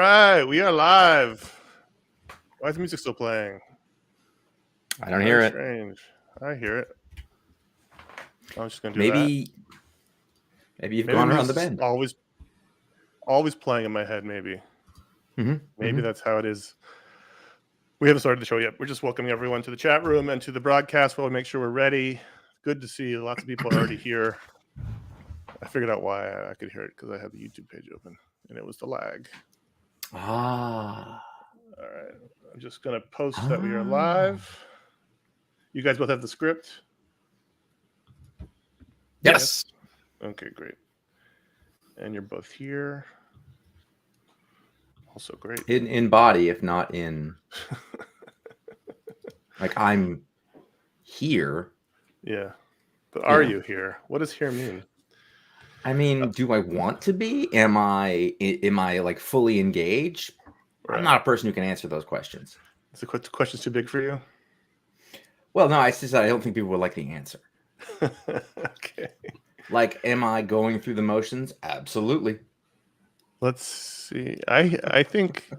right, we are live. Why is the music still playing? I don't hear it. Strange. I hear it. I'm just gonna do Maybe you've gone around the bend. Always playing in my head. Maybe Mm-hmm. that's how it is. We haven't started the show yet. We're just welcoming everyone to the chat room and to the broadcast. We'll make sure we're ready. Good to see lots of people already here. I figured out why I could hear it because I had the YouTube page open and it was the lag. All right. I'm just gonna post that we are live. You guys both have the script? Yes. Okay, great. And you're both here. Also great. In body, if not in like I'm here. Yeah. But are you here? What does here mean? I mean, do I want to be? Am I like fully engaged? Right. I'm not a person who can answer those questions. Is the question too big for you? Well, no, it's just that I don't think people would like the answer. Okay. Like, am I going through the motions? Absolutely. Let's see. I think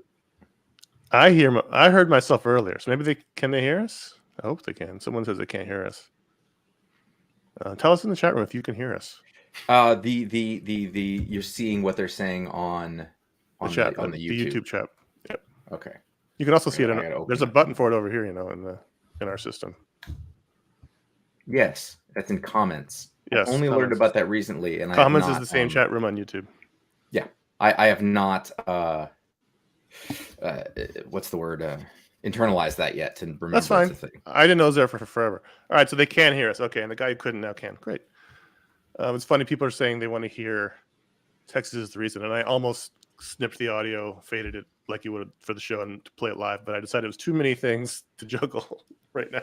I heard myself earlier. So maybe can they hear us? I hope they can. Someone says they can't hear us. Tell us in the chat room if you can hear us. You're seeing what they're saying on the chat on the YouTube chat. Yep. Okay. You can also see it. There's a button for it over here. In our system. Yes, that's in comments. Yes, I only learned about that recently, and comments is the same chat room on YouTube. Yeah, I have not. What's the word? Internalized that yet to remember. That's fine. I didn't know it was there for forever. All right, so they can hear us. Okay, and the guy who couldn't now can. Great. It's funny. People are saying they want to hear Texas is the reason, and I almost snipped the audio, faded it like you would for the show, and to play it live. But I decided it was too many things to juggle right now.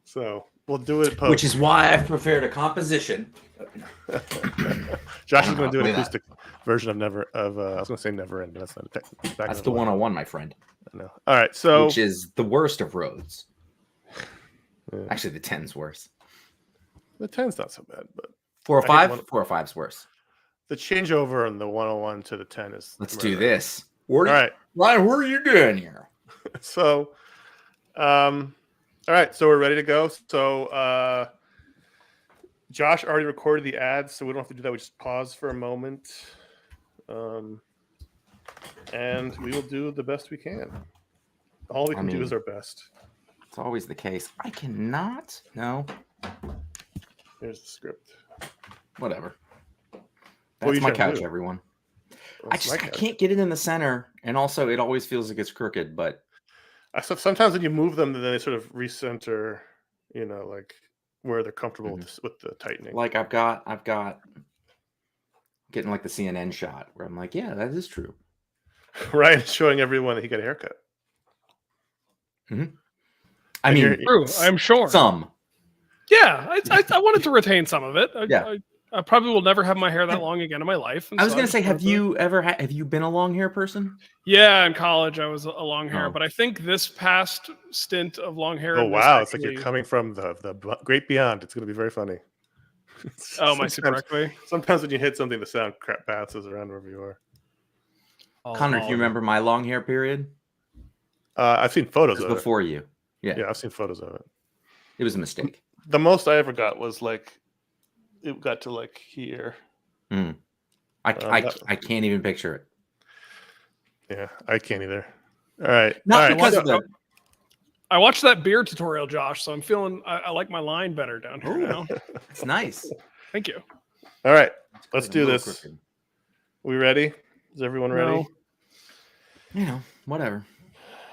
So we'll do it post. Which is why I've prepared a composition. Josh is going to do an acoustic version of I was going to say Never End, but that's not a That's the 101, my friend. I know. All right, so which is the worst of roads. Yeah. Actually, the 10's worse. The 10's not so bad, but 405. 405's worse. The changeover on the 101 to the 10 is. Let's do this. All right, Ryan, what are you doing here? So, all right, so we're ready to go. So, Josh already recorded the ads, so we don't have to do that. We just pause for a moment, and we will do the best we can. All we can do is our best. It's always the case. I cannot. No. Here's the script. Whatever. That's my couch, everyone. I can't get it in the center, and also it always feels like it's crooked, but. Sometimes when you move them, then they sort of recenter, like where they're comfortable with the tightening. Like I've got getting like the CNN shot where I'm like, yeah, that is true. Right, showing everyone that he got a haircut. Mm-hmm. I mean, true. I'm sure some. Yeah, I wanted to retain some of it. Yeah. I probably will never have my hair that long again in my life. I was going to say, have you been a long hair person? Yeah, in college I was a long hair, but I think this past stint of long hair. Oh wow, it's like you're coming from the great beyond. It's going to be very funny. Oh, am I super correctly? Sometimes when you hit something, the sound bounces around wherever you are. Connor, do you remember my long hair period? I've seen photos of it. Before you. Yeah, I've seen photos of it. It was a mistake. The most I ever got was like. It got to like here. I can't even picture it. Yeah, I can't either. All right. Not because of the. I watched that beer tutorial, Josh, so I'm feeling I like my line better down here now. It's nice. Thank you. All right, let's do this. We ready? Is everyone ready? Whatever.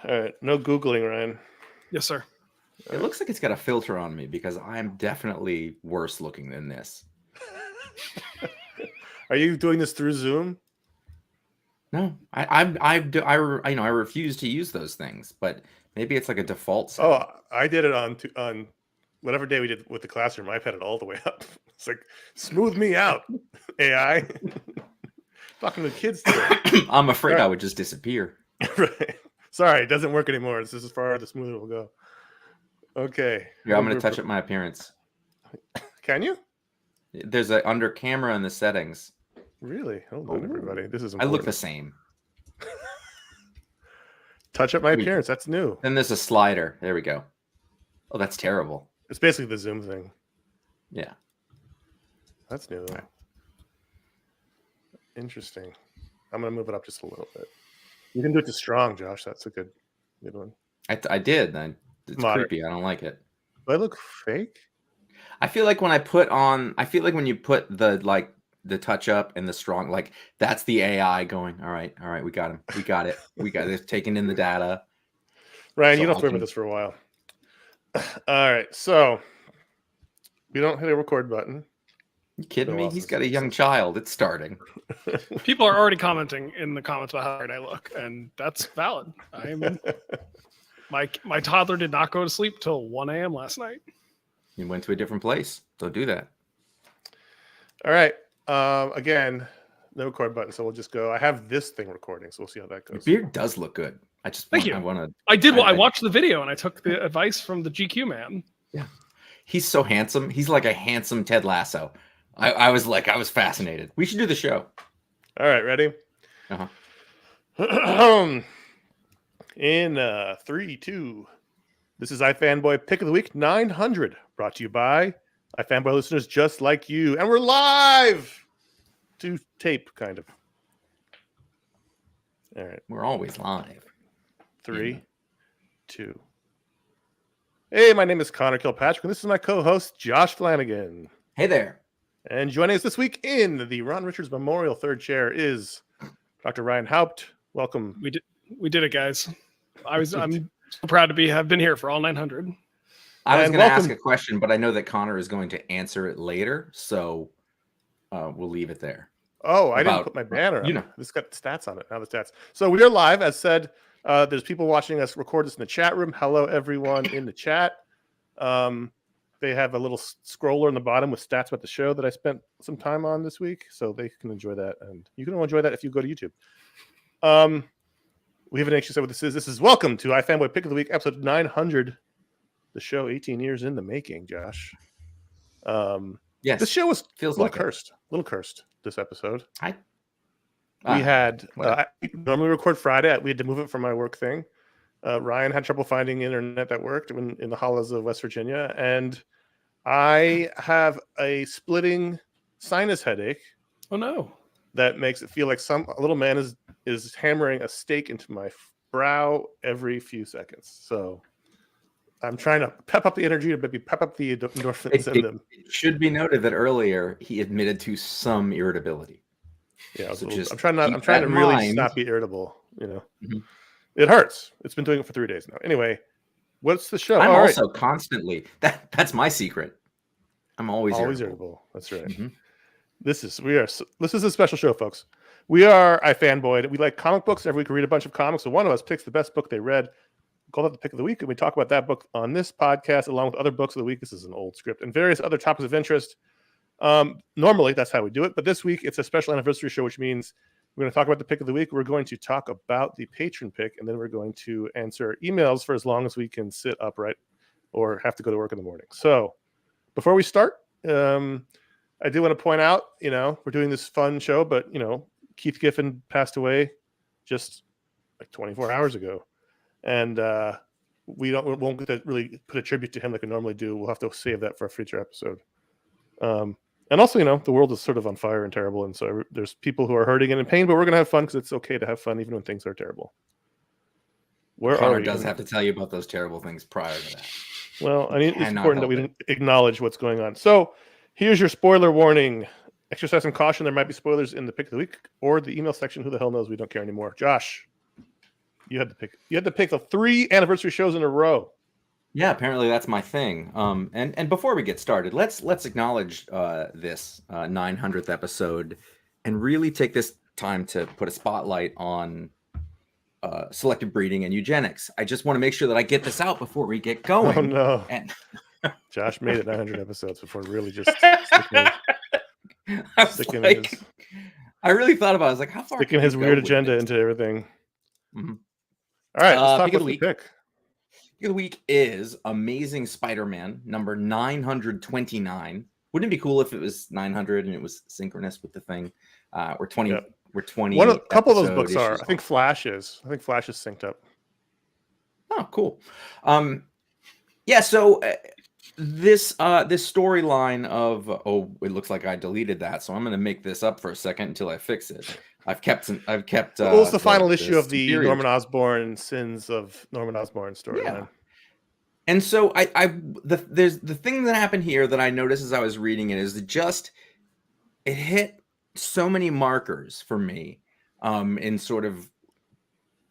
All right, no Googling, Ryan. Yes, sir. It looks like it's got a filter on me because I'm definitely worse looking than this. Are you doing this through Zoom? No, I refuse to use those things, but maybe it's like a default setting. Oh, I did it on whatever day we did with the classroom. I've had it all the way up. It's like smooth me out, AI. Talking to kids today. I'm afraid I would just disappear. Right. Sorry, it doesn't work anymore. This is as far as smooth it will go. Okay. Yeah, I'm going to touch up my appearance. Can you? There's an under camera in the settings. Really? Hold on, everybody. This is important. I look the same. Touch up my appearance. That's new. Then there's a slider. There we go. Oh, that's terrible. It's basically the zoom thing. Yeah. That's new. Right. Interesting. I'm going to move it up just a little bit. You can do it to strong, Josh. That's a good one. I did. It's Moderate. Creepy. I don't like it. Do I look fake? I feel like when you put the touch up and the strong, like that's the AI going, all right, we got him. We got it. It's taking in the data. Ryan, you don't have to worry about this for a while. All right. So we don't hit a record button. You kidding me? He's got a young child. It's starting. People are already commenting in the comments about how hard I look, and that's valid. My toddler did not go to sleep till 1 a.m. last night. You went to a different place. Don't do that. All right. Again, no record button, so we'll just go. I have this thing recording, so we'll see how that goes. Your beard does look good. Thank you. I watched the video and I took the advice from the GQ man. Yeah. He's so handsome. He's like a handsome Ted Lasso. I was fascinated. We should do the show. All right, ready? Uh-huh. In 3, 2. This is iFanboy Pick of the Week 900, brought to you by iFanboy listeners just like you. And we're live to tape, kind of. All right. We're always live. 3, 2. Hey, my name is Connor Kilpatrick, and this is my co-host, Josh Flanagan. Hey there. And joining us this week in the Ron Richards Memorial Third Chair is Dr. Ryan Haupt. Welcome. We did it, guys. I'm so proud to have been here for all 900. I was going to ask a question, but I know that Connor is going to answer it later, so we'll leave it there. Oh, I didn't put my banner on. This got stats on it. Now the stats. So we are live, as said. There's people watching us record this in the chat room. Hello, everyone in the chat. They have a little scroller in the bottom with stats about the show that I spent some time on this week, so they can enjoy that. And you can enjoy that if you go to YouTube. We haven't actually said what this is. This is welcome to iFanboy Pick of the Week, episode 900. The show 18 years in the making, Josh. Yes. This show was feels a little cursed this episode. We had we normally record Friday. We had to move it from my work thing. Ryan had trouble finding internet that worked in the hollows of West Virginia, and I have a splitting sinus headache. Oh no! That makes it feel like a little man is hammering a stake into my brow every few seconds. So I'm trying to pep up the energy to maybe pep up the endorphins in them. It should be noted that earlier he admitted to some irritability. Yeah, I'm trying to really not be irritable. Mm-hmm. It hurts. It's been doing it for 3 days now. Anyway, what's the show? I'm also constantly that's my secret. I'm always irritable. That's right. Mm-hmm. This is a special show, folks. We are iFanboy. We like comic books. Every week we read a bunch of comics. So one of us picks the best book they read. We call that the pick of the week, and we talk about that book on this podcast along with other books of the week. This is an old script and various other topics of interest. Normally that's how we do it, but this week it's a special anniversary show, which means we're going to talk about the pick of the week. We're going to talk about the patron pick, and then we're going to answer emails for as long as we can sit upright or have to go to work in the morning. So before we start, I do want to point out, we're doing this fun show, but Keith Giffen passed away just like 24 hours ago, and we won't get to really put a tribute to him like we normally do. We'll have to save that for a future episode. And also, the world is sort of on fire and terrible. And so there's people who are hurting and in pain, but we're going to have fun because it's okay to have fun even when things are terrible. Connor does have to tell you about those terrible things prior to that. Well, it's important that we acknowledge what's going on. So here's your spoiler warning. Exercise some caution. There might be spoilers in the pick of the week or the email section. Who the hell knows? We don't care anymore. Josh, you had to pick the 3 anniversary shows in a row. Yeah, apparently that's my thing. And before we get started, let's acknowledge this 900th episode and really take this time to put a spotlight on selective breeding and eugenics. I just want to make sure that I get this out before we get going. Oh no! And Josh made it 900 episodes before really just I really thought about it. I was like, how far? Sticking his weird agenda into everything. Mm-hmm. All right, let's talk about the pick. Pick of the week is Amazing Spider-Man number 929. Wouldn't it be cool if it was 900 and it was synchronous with the thing? Or 20 we're 20. A couple of those books episode are. issues I think Flash is synced up. Oh, cool. Yeah. So this storyline of it looks like I deleted that, so I'm going to make this up for a second until I fix it. I've kept. Well, it's the final issue of the superior- Norman Osborn Sins of Norman Osborn storyline. Yeah. And so there's the thing that happened here that I noticed as I was reading it is it hit so many markers for me in sort of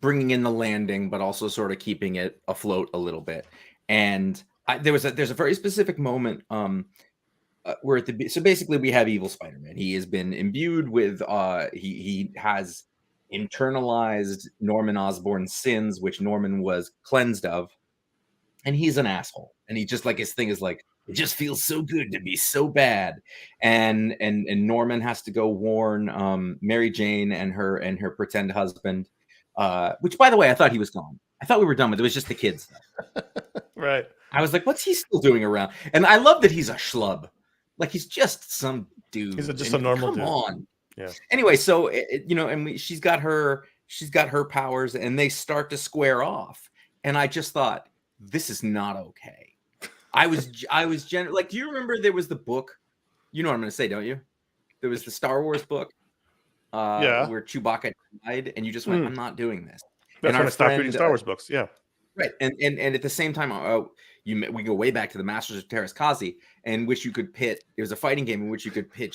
bringing in the landing, but also sort of keeping it afloat a little bit. And there's a very specific moment where so basically we have evil Spider-Man. He has been imbued with he has internalized Norman Osborn's sins, which Norman was cleansed of, and he's an asshole. And he just like his thing is like, it just feels so good to be so bad. And Norman has to go warn Mary Jane and her pretend husband, which by the way I thought he was gone. I thought we were done with it. It was just the kids. Right. I was like, what's he still doing around? And I love that he's a schlub. Like he's just some dude. He's just a normal dude. Come on. Yeah. Anyway, so she's got her powers, and they start to square off. And I just thought, this is not okay. I was like, do you remember there was the book? You know what I'm going to say, don't you? There was the Star Wars book, where Chewbacca died, and you just went, I'm not doing this. That's when I stopped reading Star Wars books. Yeah. Right, and at the same time, we go way back to the Masters of Terraskazi, in which you could pit. It was a fighting game in which you could pit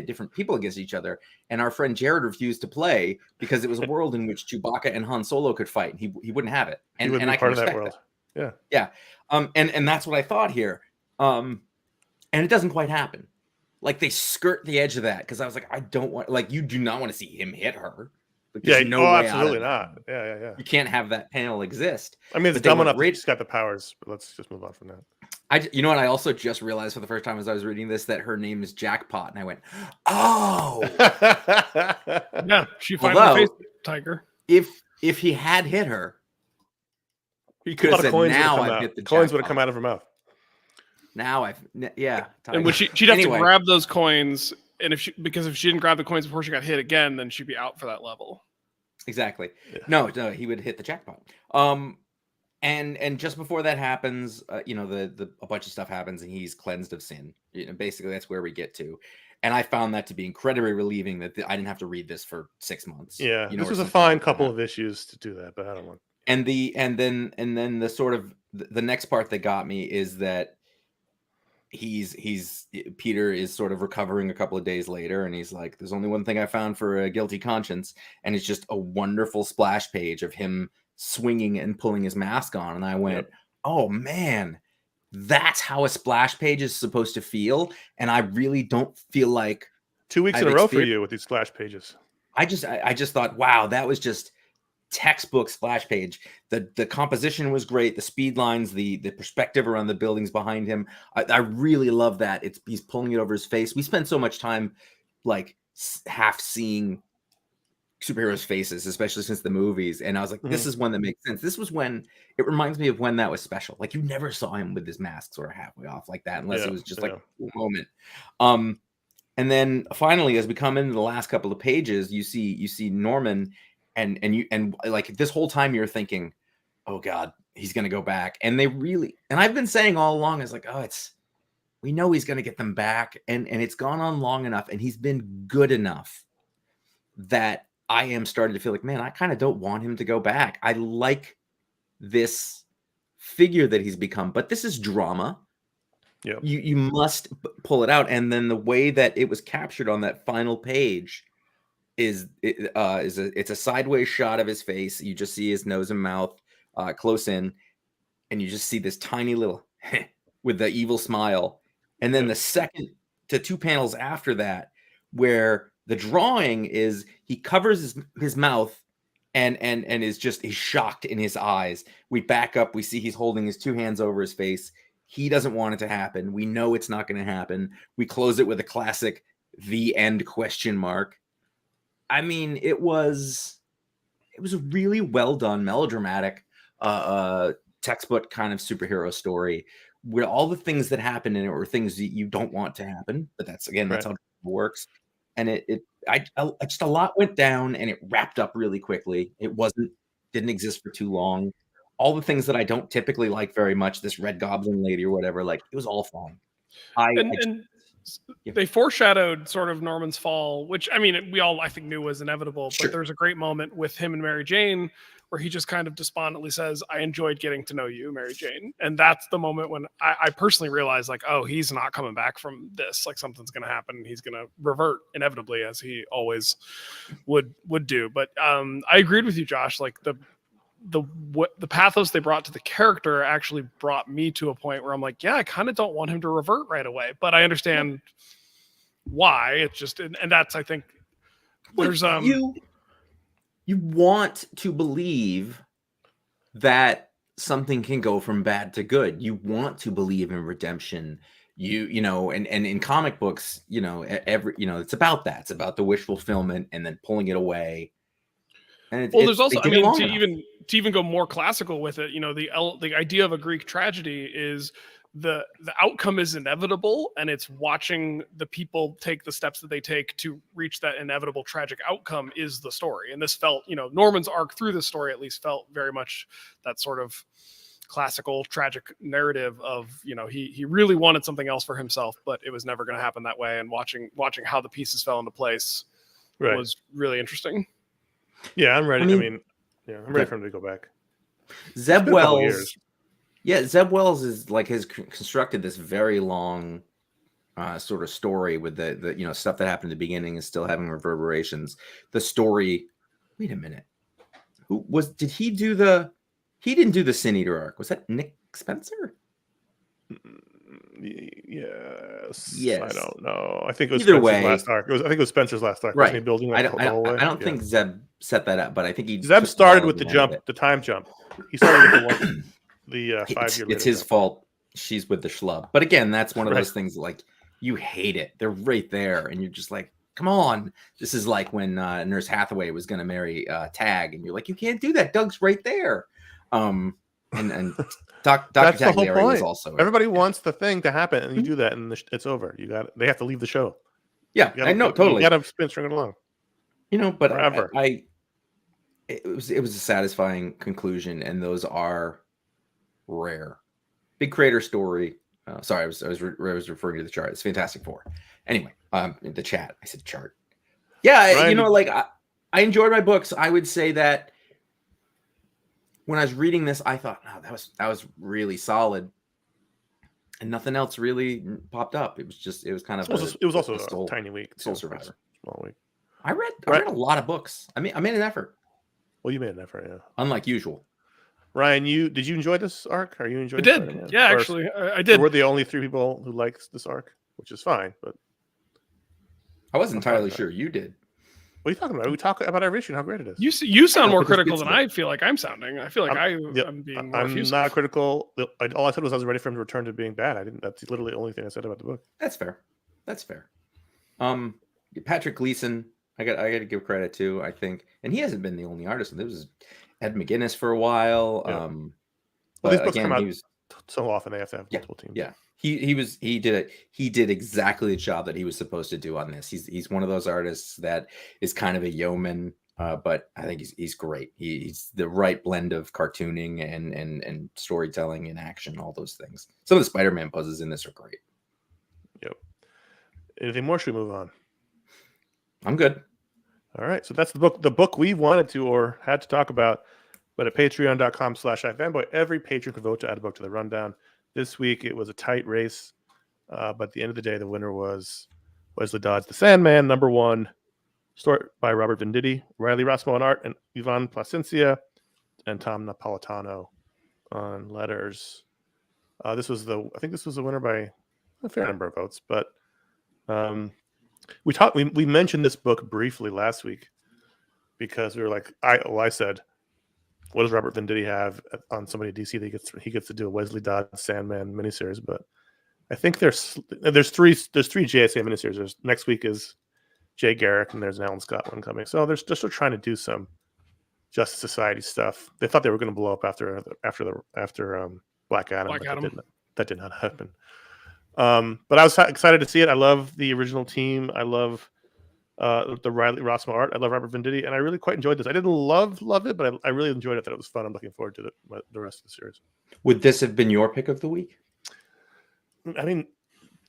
different people against each other. And our friend Jared refused to play because it was a world in which Chewbacca and Han Solo could fight, and he wouldn't have it. And I can respect that. Yeah. And that's what I thought here. And it doesn't quite happen. Like they skirt the edge of that because I was like, I don't want. Like you do not want to see him hit her. Yeah, no way absolutely not. Yeah. You can't have that panel exist. I mean, it's dumb enough. She's got the powers, but let's just move on from that. You know what? I also just realized for the first time as I was reading this that her name is Jackpot, and I went, "Oh, yeah." She finally faced Tiger. If he had hit her, he could have said, "Now I've hit the coins would have come out of her mouth." Now Tiger. And would she'd have to grab those coins. And if she didn't grab the coins before she got hit again, then she'd be out for that level. Exactly. Yeah. No, he would hit the jackpot. And just before that happens, a bunch of stuff happens, and he's cleansed of sin. Basically that's where we get to. And I found that to be incredibly relieving that I didn't have to read this for 6 months. Yeah, this was a fine couple of issues to do that, but I don't want. And then the sort of the next part that got me is that Peter is sort of recovering a couple of days later, and he's like, there's only one thing I found for a guilty conscience, and it's just a wonderful splash page of him swinging and pulling his mask on. And I went, oh man, that's how a splash page is supposed to feel. And I really don't feel like 2 weeks in a row for you with these splash pages. I just thought, wow, that was just textbook splash page. The composition was great. The speed lines, the perspective around the buildings behind him. I really love that. He's pulling it over his face. We spend so much time like half seeing superheroes' faces, especially since the movies. And I was like, this is one that makes sense. This was when it reminds me of when that was special. Like you never saw him with his mask sort of halfway off like that, unless it was just like a cool moment. And then finally, as we come into the last couple of pages, you see Norman. And like this whole time you're thinking, oh God, he's gonna go back. And I've been saying all along, is like, we know he's gonna get them back, and it's gone on long enough, and he's been good enough that I am starting to feel like, man, I kind of don't want him to go back. I like this figure that he's become, but this is drama. Yeah, you must pull it out, and then the way that it was captured on that final page. It's a sideways shot of his face. You just see his nose and mouth close in, and you just see this tiny little with the evil smile. And then the second to 2 panels after that, where the drawing is he covers his mouth and he's shocked in his eyes. We back up, we see he's holding his 2 hands over his face. He doesn't want it to happen. We know it's not going to happen. We close it with a classic "the end?" ? I mean, it was a really well done, melodramatic, textbook kind of superhero story where all the things that happen in it were things that you don't want to happen. But that's how it works. and I just a lot went down, and it wrapped up really quickly. It didn't exist for too long. All the things that I don't typically like very much, this Red Goblin lady or whatever, like it was all fine. And they foreshadowed sort of Norman's fall, which I mean, we all I think knew was inevitable. Sure. But there's a great moment with him and Mary Jane where he just kind of despondently says, "I enjoyed getting to know you, Mary Jane," and that's the moment when I personally realized, like, oh, he's not coming back from this. Like something's going to happen. He's going to revert inevitably, as he always would do. But I agreed with you, Josh. Like the pathos they brought to the character actually brought me to a point where I'm like, yeah, I kind of don't want him to revert right away, but I understand why. It's just, and that's, I think there's you want to believe that something can go from bad to good. You want to believe in redemption. You know, and in comic books, you know, it's about that. It's about the wish fulfillment and then pulling it away. And there's also, I mean, to even go more classical with it, you know, the idea of a Greek tragedy is the outcome is inevitable, and it's watching the people take the steps that they take to reach that inevitable tragic outcome is the story. And this felt, you know, Norman's arc through this story at least felt very much that sort of classical tragic narrative of, you know, he really wanted something else for himself, but it was never going to happen that way. And watching how the pieces fell into place was really interesting. Yeah, I'm ready. I mean, I'm ready for him to go back. Zeb Wells. Yeah, Zeb Wells is like has constructed this very long sort of story with the you know stuff that happened at the beginning is still having reverberations. The story. Wait a minute. Did he do the? He didn't do the Sin Eater arc. Was that Nick Spencer? Yes. I Yes. don't know. I think it was Either Spencer's way, last arc. I think it was Spencer's last arc. Right. Wasn't he building I don't think Zeb set that up, but I think Zeb started with the time jump. He started with the 5-year. It's his fault. She's with the schlub. But again, that's one of those things like you hate it. They're right there, and you're just like, come on. This is like when Nurse Hathaway was going to marry Tag, and you're like, you can't do that. Doug's right there. And Dr. Tagliari was also. Everybody wants the thing to happen, and you do that, and it's over. They have to leave the show. Yeah, I know totally. You got to string it along. You know, but forever. It was a satisfying conclusion, and those are rare. Big Creator story. Sorry, I was referring to the chart. It's Fantastic Four. Anyway, in the chat, I said chart. Yeah, Ryan, you know, like I enjoyed my books. I would say that when I was reading this, I thought, no, that was really solid, and nothing else really popped up. It was kind of it was also a tiny week. Soul Survivor. Small week. I read a lot of books. I made an effort. Well, you made an effort, yeah. Unlike usual. Ryan, did you enjoy this arc? Are you enjoying it? I did. Yeah, actually, I did. We're the only 3 people who liked this arc, which is fine, but I wasn't entirely sure you did. What are you talking about? We talk about every issue and how great it is. You sound more critical than I feel like I'm sounding. I feel like I'm being more I'm not critical. All I said was I was ready for him to return to being bad. That's literally the only thing I said about the book. That's fair. Patrick Gleason, I got to give credit to, I think, and he hasn't been the only artist. There was Ed McGuinness for a while. Yeah. Well, these books come out so often they have to have multiple teams. Yeah. He did exactly the job that he was supposed to do on this. He's one of those artists that is kind of a yeoman, but I think he's great. He's the right blend of cartooning and storytelling and action, all those things. Some of the Spider-Man puzzles in this are great. Yep. Anything more? Should we move on? I'm good. All right. So that's the book we wanted to or had to talk about, but at patreon.com/iFanboy, every patron could vote to add a book to the rundown. This week, it was a tight race, but at the end of the day, the winner was Wesley Dodds, The Sandman, #1, story by Robert Venditti, Riley Rossmo on art, and Ivan Placencia, and Tom Napolitano on letters. I think this was the winner by a fair number of votes, but we mentioned this book briefly last week because we were like, I said, what does Robert Venditti have on somebody at DC that he gets to do a Wesley Dodds Sandman miniseries? But I think there's three JSA miniseries. Next week is Jay Garrick, and there's an Alan Scott one coming. So they're still trying to do some Justice Society stuff. They thought they were going to blow up after Black Adam. That did not happen. But I was excited to see it. I love the original team. I love the Riley Rossmo art. I love Robert Venditti, and I really quite enjoyed this. I didn't love it, but I really enjoyed it. That it was fun. I'm looking forward to the rest of the series. Would this have been your pick of the week? I mean,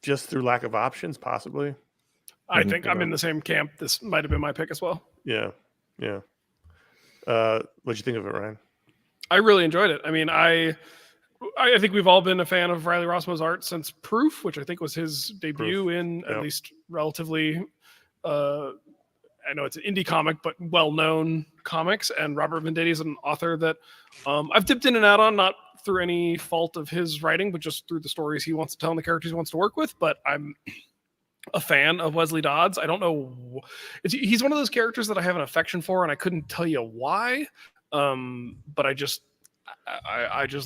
just through lack of options, possibly. I think I'm in the same camp. This might have been my pick as well. Yeah. What'd you think of it, Ryan? I really enjoyed it. I mean, I think we've all been a fan of Riley Rossmo's art since Proof, which I think was his debut in at least relatively, I know it's an indie comic, but well-known comics. And Robert Venditti is an author that I've dipped in and out on, not through any fault of his writing, but just through the stories he wants to tell and the characters he wants to work with. But I'm a fan of Wesley Dodds. I don't know. He's one of those characters that I have an affection for, and I couldn't tell you why. But I just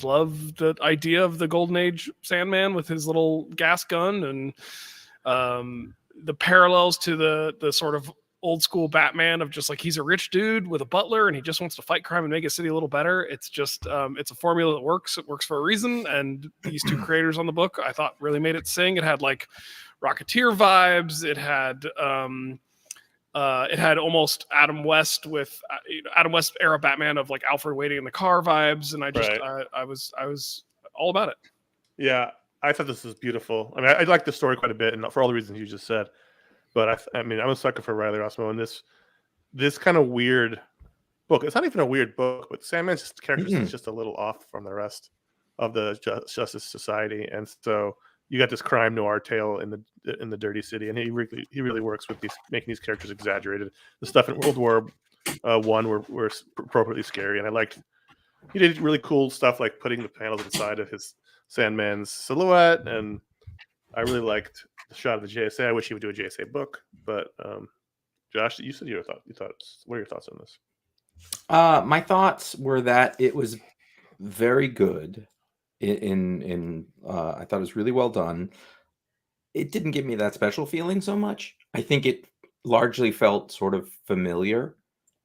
love the idea of the Golden Age Sandman with his little gas gun, and the parallels to the sort of old school Batman of just like he's a rich dude with a butler and he just wants to fight crime and make his city a little better. It's just it's a formula that works. It works for a reason. And these two creators on the book, I thought, really made it sing. It had like Rocketeer vibes. It had almost Adam West with Adam West era Batman of like Alfred waiting in the car vibes. And I just I was all about it. Yeah, I thought this was beautiful. I mean, I like the story quite a bit, and for all the reasons you just said. But I mean, I'm a sucker for Riley Rossmo, and this kind of weird book. It's not even a weird book, but Sandman's character is just a little off from the rest of the Justice Society, and so you got this crime noir tale in the dirty city, and he really works with making these characters exaggerated. The stuff in World War One were appropriately scary, and I liked. He did really cool stuff like putting the panels inside of his Sandman's silhouette, and I really liked the shot of the JSA. I wish he would do a JSA book, but Josh, you said you thought. What are your thoughts on this? My thoughts were that it was very good. I thought it was really well done. It didn't give me that special feeling so much. I think it largely felt sort of familiar.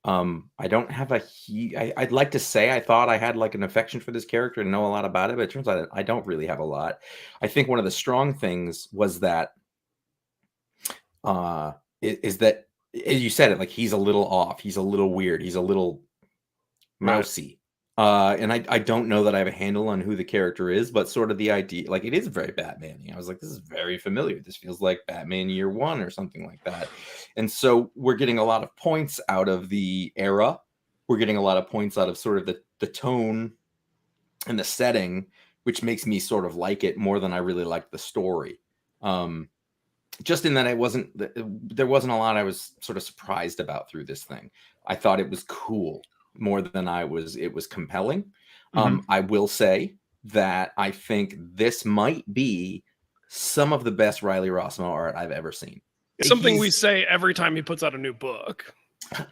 I don't have I'd like to say I thought I had like an affection for this character and know a lot about it, but it turns out I don't really have a lot. I think one of the strong things was that is that, as you said it, like he's a little off, he's a little weird, he's a little mousy. And I don't know that I have a handle on who the character is, but sort of the idea, like it is very Batman. I was like, this is very familiar. This feels like Batman Year One or something like that. And so we're getting a lot of points out of the era. We're getting a lot of points out of sort of the tone and the setting, which makes me sort of like it more than I really like the story. Just in that there wasn't a lot I was sort of surprised about through this thing. I thought it was cool more than it was compelling. I will say that I think this might be some of the best Riley Rossmo art I've ever seen. Something we say every time he puts out a new book.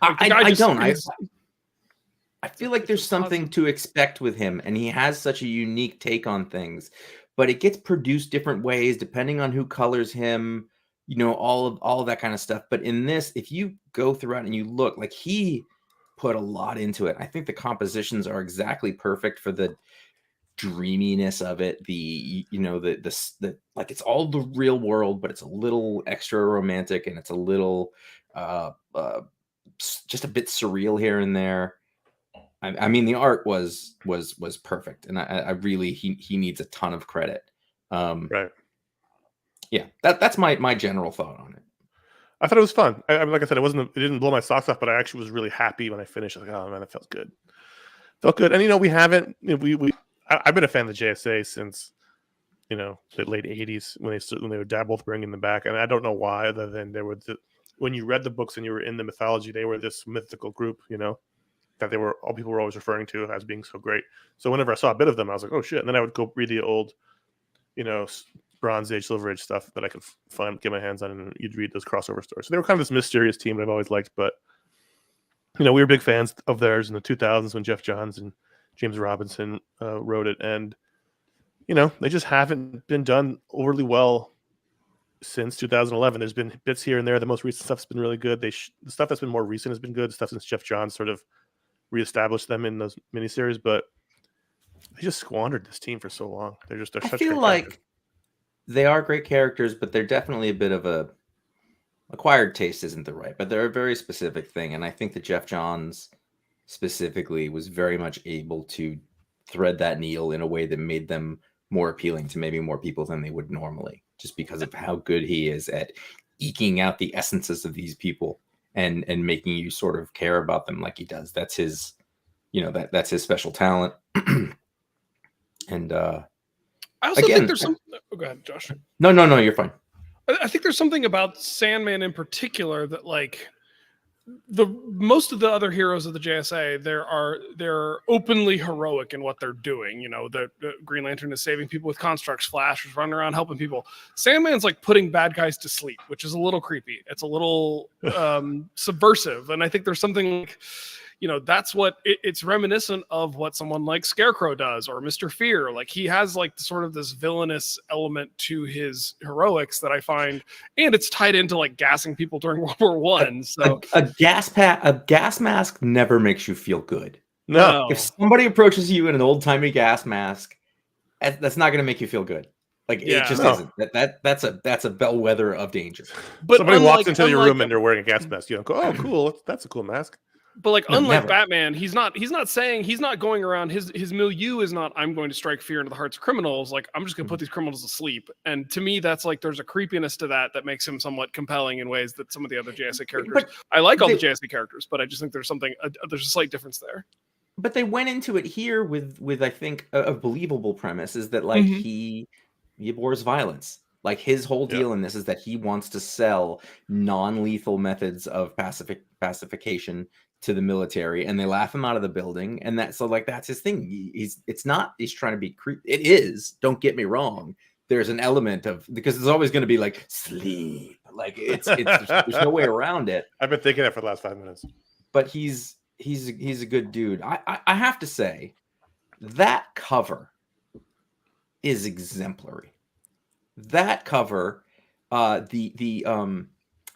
Like I feel like there's something to expect with him, and he has such a unique take on things, but it gets produced different ways depending on who colors him, all of that kind of stuff. But in this, if you go throughout and you look, like he put a lot into it. I think the compositions are exactly perfect for the dreaminess of it. The like it's all the real world, but it's a little extra romantic, and it's a little just a bit surreal here and there. I mean, the art was perfect, and I really he needs a ton of credit. Right. Yeah, that's my general thought on it. I thought it was fun. I mean, like I said, it didn't blow my socks off, but I actually was really happy when I finished. I was like, oh man, it felt good. And we haven't. I've been a fan of the JSA since the late '80s when they were both bringing them back, and I don't know why, other than when you read the books and you were in the mythology, they were this mythical group, that all people were always referring to as being so great. So whenever I saw a bit of them, I was like, oh shit, and then I would go read the old, Bronze Age, Silver Age stuff that I could get my hands on, and you'd read those crossover stories. So they were kind of this mysterious team that I've always liked, but we were big fans of theirs in the 2000s when Jeff Johns and James Robinson wrote it, and they just haven't been done overly well since 2011. There's been bits here and there. The most recent stuff's been really good. The stuff that's been more recent has been good. The stuff since Jeff Johns sort of reestablished them in those miniseries, but they just squandered this team for so long. They're such I feel like they are great characters, but they're definitely a bit of a acquired taste isn't the right, but they're a very specific thing. And I think that Jeff Johns specifically was very much able to thread that needle in a way that made them more appealing to maybe more people than they would normally, just because of how good he is at eking out the essences of these people and making you sort of care about them like he does. That's his, that's his special talent. And I also again, think there's some. Oh, go ahead, Josh. No, you're fine. I think there's something about Sandman in particular that, like, the most of the other heroes of the JSA, they're openly heroic in what they're doing. The Green Lantern is saving people with constructs. Flash is running around helping people. Sandman's like putting bad guys to sleep, which is a little creepy. It's a little subversive, and I think there's something like, that's what it's reminiscent of what someone like Scarecrow does, or Mr. Fear. Like, he has like sort of this villainous element to his heroics that I find, and it's tied into like gassing people during World War One. So a gas mask never makes you feel good. No. If somebody approaches you in an old timey gas mask, that's not going to make you feel good. Like, it just isn't. That's a bellwether of danger. But somebody walks into your room and they're wearing a gas mask. You don't go, oh, cool, that's a cool mask. But like, No, unlike never. Batman, he's not going around, his milieu is not, I'm going to strike fear into the hearts of criminals. Like, I'm just going to put these criminals to sleep. And to me, that's like, there's a creepiness to that makes him somewhat compelling in ways that some of the other JSA characters. I like all the JSA characters, but I just think there's a slight difference there. But they went into it here with I think a believable premise, is that like he abhors violence. Like, his whole deal in this is that he wants to sell non-lethal methods of pacification to the military, and they laugh him out of the building. And that's his thing. He's trying to be creepy. It is, don't get me wrong. There's an element of, because it's always going to be like sleep. Like, there's no way around it. I've been thinking that for the last 5 minutes. But he's a good dude. I have to say, that cover is exemplary. That cover, the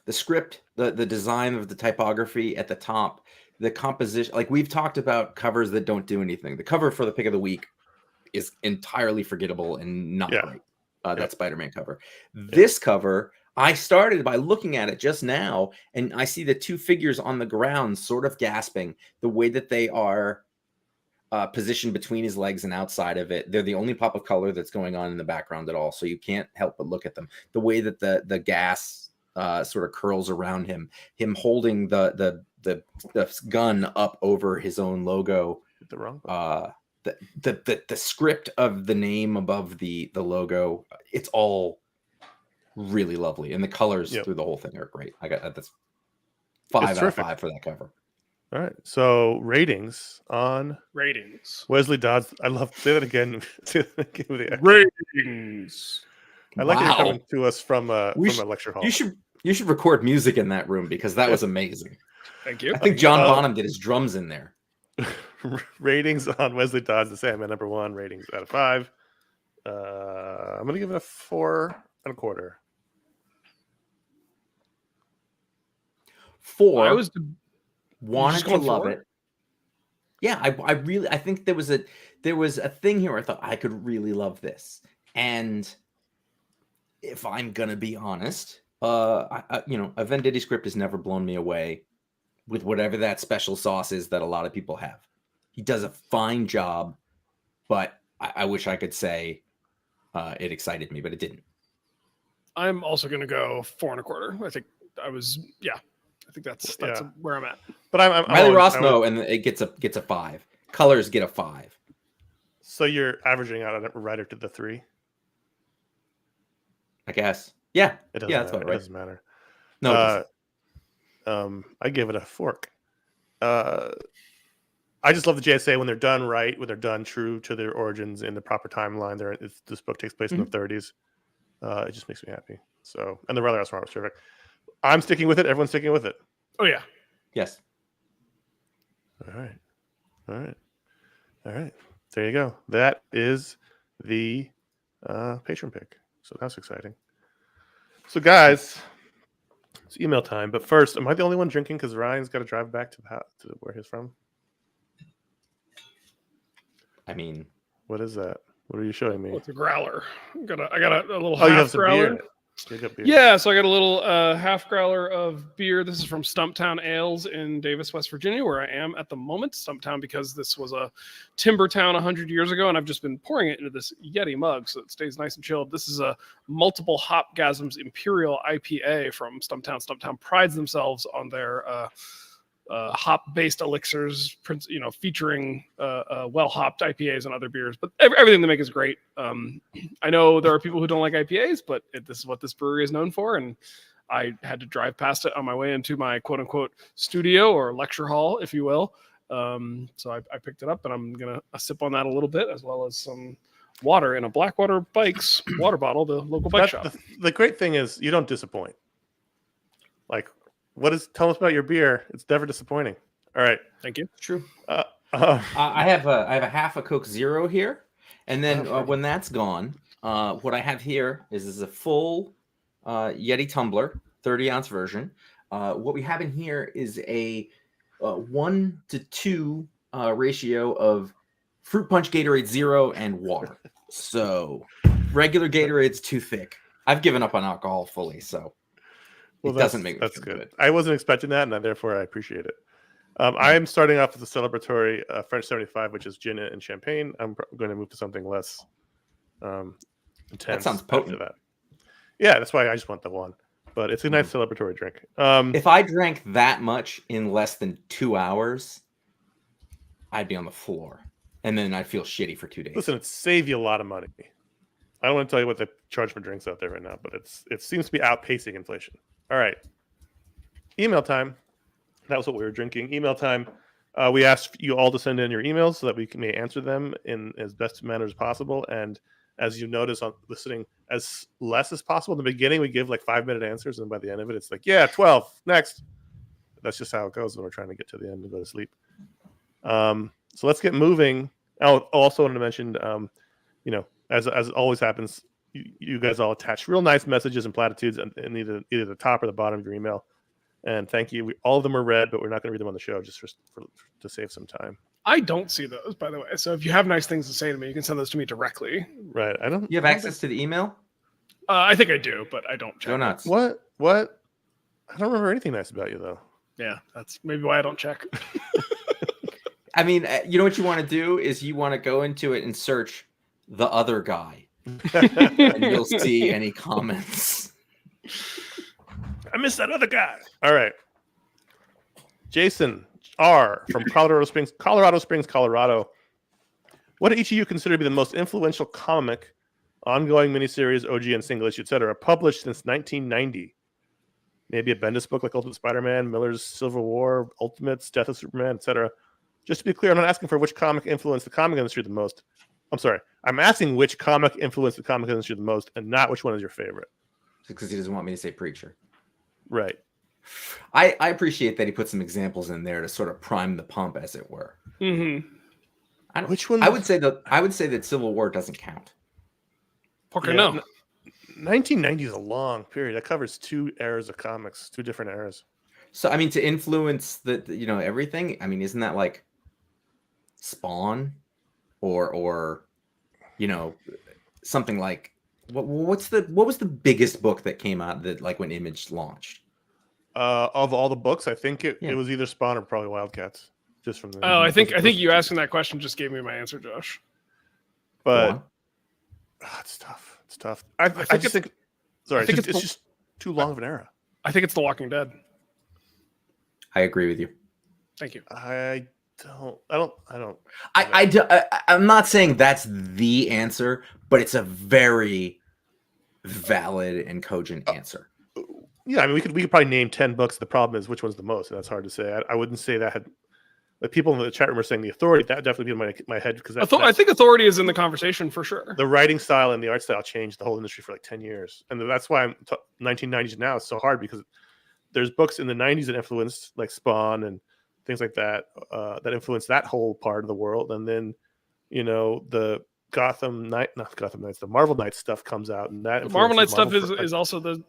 script, the design of the typography at the top, the composition, like, we've talked about covers that don't do anything. The cover for the pick of the week is entirely forgettable and not great. That Spider-Man cover. This cover, I started by looking at it just now, and I see the two figures on the ground sort of gasping, the way that they are positioned between his legs and outside of it. They're the only pop of color that's going on in the background at all, so you can't help but look at them. The way that the gas sort of curls around him holding the gun up over his own logo. The wrong the script of the name above the logo, it's all really lovely, and the colors through the whole thing are great. I got that's 5 out of 5 for that cover. All right, so ratings. Wesley Dodds. I love, say that again. Ratings. I like it coming to us from a lecture hall. You should record music in that room, because that was amazing. Thank you. I think John Bonham did his drums in there. Ratings on Wesley Dodds, the Sandman #1. Ratings out of 5. I'm gonna give it a 4.25. 4. I was wanted to love it. Yeah, I think there was a thing here where I thought I could really love this. And if I'm gonna be honest, a Venditti script has never blown me away with whatever that special sauce is that a lot of people have. He does a fine job, but I wish I could say it excited me, but it didn't. I'm also gonna go 4.25. I think I think that's where I'm at. But I'm Riley Ross, no, and it gets a 5. Colors get a 5. So you're averaging out a writer to the 3. I guess. Yeah. It doesn't that's matter. about right. It doesn't matter. No. I give it a fork. I just love the JSA when they're done right, when they're done true to their origins in the proper timeline. This book takes place in the 30s. It just makes me happy. So, and the Riley Ross was terrific. I'm sticking with it. Everyone's sticking with it. Oh yeah. Yes. All right. There you go. That is the patron pick. So that's exciting. So guys, it's email time. But first, am I the only one drinking because Ryan's got to drive back to where he's from? I mean, what is that? What are you showing me? It's a growler. I got a little you have half some growler. beer. Big up beer. Yeah, so I got a little half growler of beer. This is from Stumptown Ales in Davis, West Virginia, where I am at the moment. Stumptown because this was a timber town 100 years ago, and I've just been pouring it into this Yeti mug so it stays nice and chilled. This is a multiple hopgasms Imperial IPA from Stumptown. Stumptown prides themselves on their hop-based elixirs, featuring well-hopped IPAs and other beers. But everything they make is great. I know there are people who don't like IPAs, but this is what this brewery is known for, and I had to drive past it on my way into my quote-unquote studio or lecture hall, if you will. So I picked it up, and I'm going to sip on that a little bit, as well as some water in a Blackwater Bikes water bottle, the local bike shop. The great thing is you don't disappoint. Like, tell us about your beer. It's never disappointing. All right. Thank you. True. I have a half a Coke Zero here, and then when that's gone, what I have here is a full Yeti tumbler, 30-ounce version. What we have in here is a 1-to-2 ratio of fruit punch Gatorade Zero and water. So regular Gatorade's too thick. I've given up on alcohol fully, so. Well, it doesn't make me that's feel good. I wasn't expecting that, and therefore I appreciate it. I am starting off with the celebratory French 75, which is gin and champagne. I'm going to move to something less intense. That sounds potent. After that. Yeah, that's why I just want the one. But it's a nice celebratory drink. If I drank that much in less than 2 hours, I'd be on the floor, and then I'd feel shitty for 2 days. Listen, it saves you a lot of money. I don't want to tell you what they charge for drinks out there right now, but it seems to be outpacing inflation. All right. Email time. That was what we were drinking. Email time. We asked you all to send in your emails so that we may answer them in as best manner as possible. And as you notice on listening, as less as possible. In the beginning, we give like 5-minute answers. And by the end of it, it's like, yeah, 12. Next. That's just how it goes when we're trying to get to the end and go to sleep. So let's get moving. I also wanted to mention, as always happens, you guys all attach real nice messages and platitudes in either the top or the bottom of your email. And thank you. All of them are read, but we're not going to read them on the show just to save some time. I don't see those, by the way. So if you have nice things to say to me, you can send those to me directly. Right. You have access to the email? I think I do, but I don't check. Go nuts. What? I don't remember anything nice about you, though. Yeah, that's maybe why I don't check. I mean, you know what you want to do is you want to go into it and search the other guy. And you'll see any comments. I missed that other guy. All right. Jason R. from Colorado Springs, Colorado. What do each of you consider to be the most influential comic, ongoing miniseries, OG and single issue, etc., published since 1990? Maybe a Bendis book like Ultimate Spider-Man, Miller's Civil War, Ultimates, Death of Superman, etc. Just to be clear, I'm not asking for which comic influenced the comic industry the most. I'm sorry. I'm asking which comic influenced the comic industry the most, and not which one is your favorite. Because he doesn't want me to say Preacher. Right. I appreciate that he put some examples in there to sort of prime the pump, as it were. Mm-hmm. Which one? I would say that Civil War doesn't count. Poker, no. 1990 is a long period. That covers 2 eras of comics, 2 different eras. So I mean, to influence the everything. I mean, isn't that like Spawn, or something like what was the biggest book that came out that like when Image launched? Of all the books, I think it was either Spawn or probably Wildcats. Just from the I think you asking that question just gave me my answer, Josh. But it's tough. It's tough. I just think it's just too long of an era. I think it's The Walking Dead. I agree with you. Thank you. I'm not saying that's the answer, but it's a very valid and cogent answer. Yeah, I mean, we could probably name 10 books. The problem is which one's the most, and that's hard to say. I wouldn't say that had. Like people in the chat room are saying The Authority. That definitely be in my head because I think Authority is in the conversation for sure. The writing style and the art style changed the whole industry for like 10 years, and that's why 1990s now is so hard because there's books in the 90s that influenced like Spawn and things like that that influenced that whole part of the world, and then the the Marvel Knights stuff comes out, and that the Marvel Knights stuff is also there's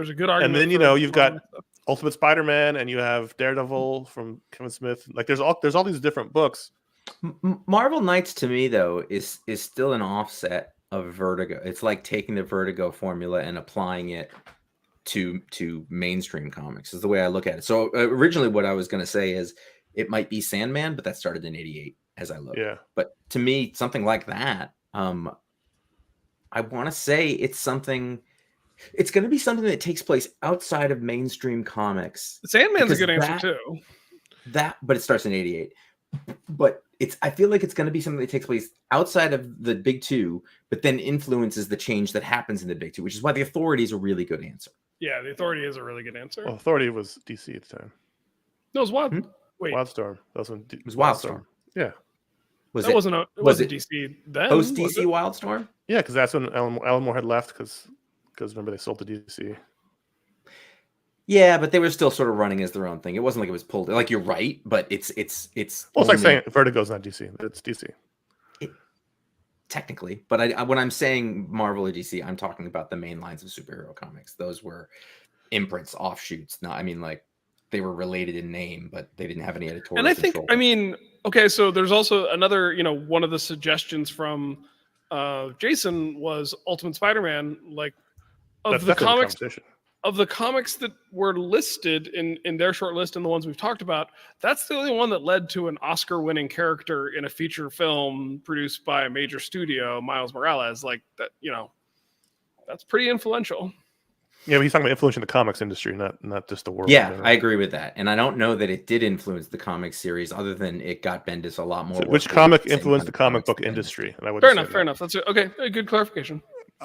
a good argument. And then you've got Ultimate Spider-Man, and you have Daredevil from Kevin Smith. Like there's all these different books. Marvel Knights to me though is still an offset of Vertigo. It's like taking the Vertigo formula and applying it to mainstream comics is the way I look at it. So originally what I was going to say is it might be Sandman, but that started in 88 as I look. Yeah. But to me, something like that, I want to say it's going to be something that takes place outside of mainstream comics. Sandman's a good answer too. But it starts in 88. But I feel like it's going to be something that takes place outside of the big two, but then influences the change that happens in the big two, which is why the Authority is a really good answer. Yeah, the Authority is a really good answer. Well, Authority was DC at the time. No, it was Wild. Wait, Wildstorm. That was when it was Wildstorm. Yeah. It wasn't DC then. Post DC Wildstorm? Yeah, because that's when Alan Moore had left because remember they sold to DC. Yeah, but they were still sort of running as their own thing. It wasn't like it was pulled. Like you're right, but it's. Well, it's like saying Vertigo's not DC. It's DC. Technically, but when I'm saying Marvel or DC, I'm talking about the main lines of superhero comics. Those were imprints, offshoots. Not, I mean, like they were related in name, but they didn't have any editorial. And I think, okay, so there's also another, one of the suggestions from Jason was Ultimate Spider-Man, like of the comics that were listed in their short list and the ones we've talked about, that's the only one that led to an Oscar-winning character in a feature film produced by a major studio, Miles Morales. Like that, that's pretty influential. Yeah, but he's talking about influencing the comics industry, not just the world. Yeah, I agree with that. And I don't know that it did influence the comic series, other than it got Bendis a lot more. So which comic influenced the comic book industry? And I fair enough. That's it. Okay, good clarification.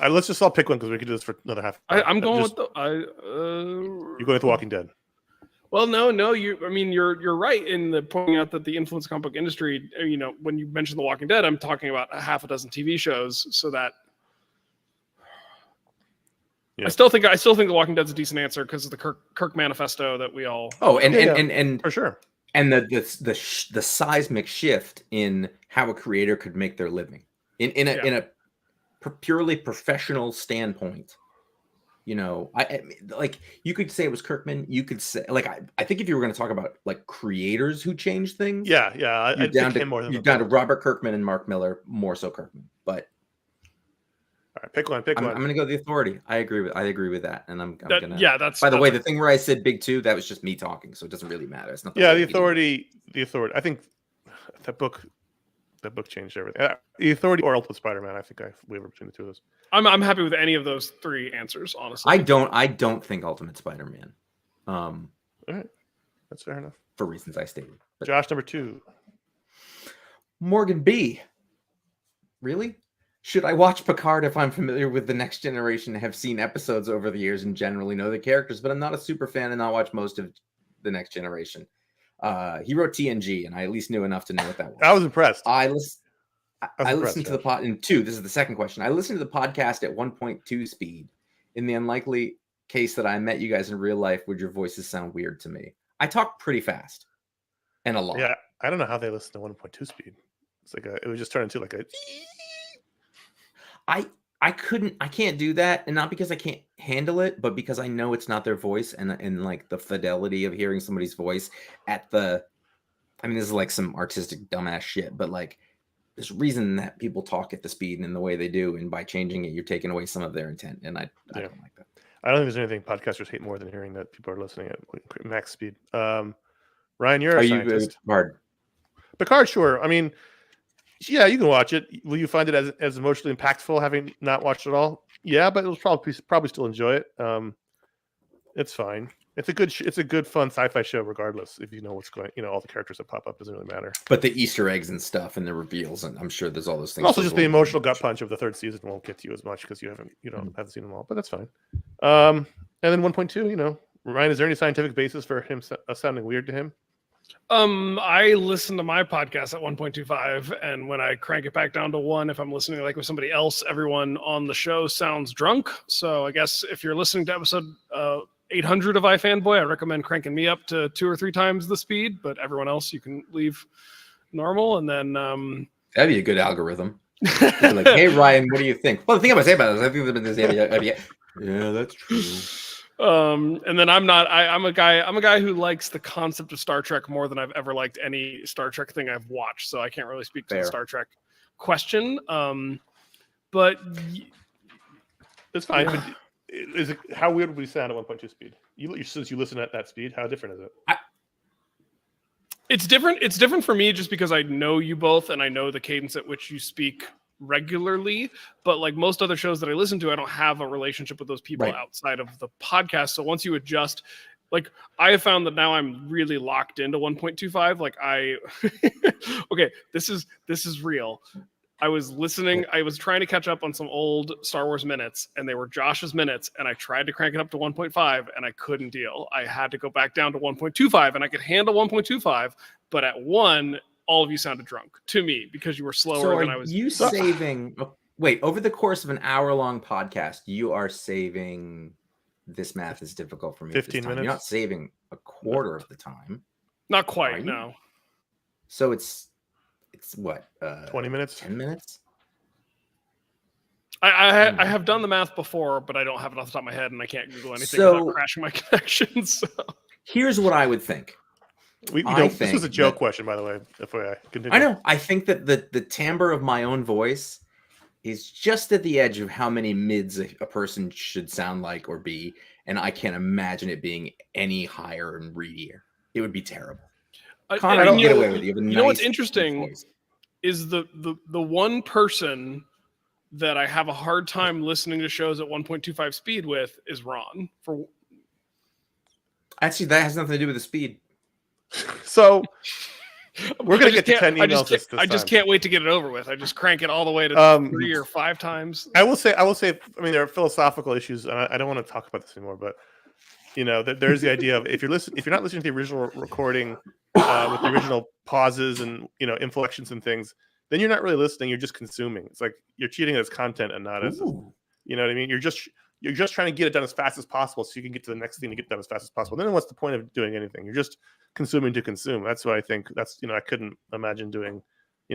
Let's just all pick one because we could do this for another half. I'm going with you're going with The Walking Dead. Well, no, you're right in pointing out that the influence comic book industry. When you mention The Walking Dead, I'm talking about a half a dozen TV shows. So that I still think The Walking Dead's a decent answer because of the Kirk manifesto that we all. Oh, and for sure. And the seismic shift in how a creator could make their living in a purely professional standpoint. I like, you could say it was Kirkman. You could say, like, I think if you were going to talk about like creators who changed things, you're down to Robert Kirkman and Mark Miller, more so Kirkman. But all right, pick one. I'm going to go The Authority. I agree with that, and I'm gonna. Yeah, that's. By the way, the thing where I said big two, that was just me talking, so it doesn't really matter. It's not. The Authority. I think that book changed everything. The Authority or Ultimate Spider-Man. I think I waver between the two of those. I'm happy with any of those three answers, honestly. I don't think Ultimate Spider-Man. All right, that's fair enough for reasons I stated. But Josh, number 2. Morgan B. Really? Should I watch Picard if I'm familiar with the Next Generation, have seen episodes over the years, and generally know the characters, but I'm not a super fan and not watch most of the Next Generation? He wrote TNG, and I at least knew enough to know what that was. I was impressed. I listened to the pod in 2. This is the second question. I listened to the podcast at 1.2 speed. In the unlikely case that I met you guys in real life, would your voices sound weird to me? I talk pretty fast and a lot. Yeah, I don't know how they listen to 1.2 speed. It's like it would just turn into like a. I can't do that, and not because I can't handle it, but because I know it's not their voice, and like the fidelity of hearing somebody's voice at the. I mean, this is like some artistic dumbass shit, but like there's a reason that people talk at the speed and the way they do, and by changing it, you're taking away some of their intent, and I don't like that. I don't think there's anything podcasters hate more than hearing that people are listening at max speed. Ryan, you're a scientist. Picard, sure. I mean, yeah, you can watch it. Will you find it as emotionally impactful having not watched it all? Yeah, but it'll probably still enjoy it. It's fine. It's a good fun sci-fi show regardless. If you know what's going, all the characters that pop up doesn't really matter. But the Easter eggs and stuff and the reveals, and I'm sure there's all those things. Also, just the emotional gut punch of the third season won't get to you as much because you haven't seen them all. But that's fine. And then 1.2, Ryan, is there any scientific basis for him sounding weird to him? I listen to my podcast at 1.25, and when I crank it back down to 1, if I'm listening like with somebody else, everyone on the show sounds drunk. So I guess if you're listening to episode 800 of iFanboy, I recommend cranking me up to 2 or 3 times the speed, but everyone else you can leave normal. And then that'd be a good algorithm. Like, hey Ryan, what do you think? Well, the thing I'm gonna say about this, I think this yeah, that's true. And then I'm a guy who likes the concept of Star Trek more than I've ever liked any Star Trek thing I've watched. So I can't really speak to the Star Trek question. but It's fine. But is it, how weird would we sound at 1.2 speed? Since you listen at that speed, how different is it? it's different. It's different for me just because I know you both and I know the cadence at which you speak regularly. But like most other shows that I listen to, I don't have a relationship with those people outside of the podcast. So once you adjust, like I have found that now I'm really locked into 1.25. Like okay, this is real. I was listening. I was trying to catch up on some old Star Wars minutes, and they were Josh's minutes, and I tried to crank it up to 1.5, and I couldn't deal. I had to go back down to 1.25, and I could handle 1.25, but at 1, all of you sounded drunk to me because you were slower than I was. You saving? Wait, over the course of an hour-long podcast, you are saving. This math is difficult for me. 15 minutes. You're not saving a quarter of the time. Not quite. No. So it's what 20 minutes, 10 minutes. I have done the math before, but I don't have it off the top of my head, and I can't Google anything without crashing my connection. So. Here's what I would think. This was a joke question, by the way. FYI, continue. I know. I think that the timbre of my own voice is just at the edge of how many mids a person should sound like or be, and I can't imagine it being any higher and readier. It would be terrible. Connor, I don't get away with it. You know what's interesting is the one person that I have a hard time listening to shows at 1.25 speed with is Ron. Actually, that has nothing to do with the speed. So we're gonna get to 10 emails. I just can't wait to get it over with. I just crank it all the way to 3 or 5 times. I will say. I mean, there are philosophical issues, and I don't want to talk about this anymore. But there's the idea of if you're not listening to the original recording with the original pauses and inflections and things, then you're not really listening. You're just consuming. It's like you're cheating as content and not as you know what I mean. You're just trying to get it done as fast as possible so you can get to the next thing to get done as fast as possible. Then what's the point of doing anything? You're just consuming to consume. That's what I think. That's I couldn't imagine doing. I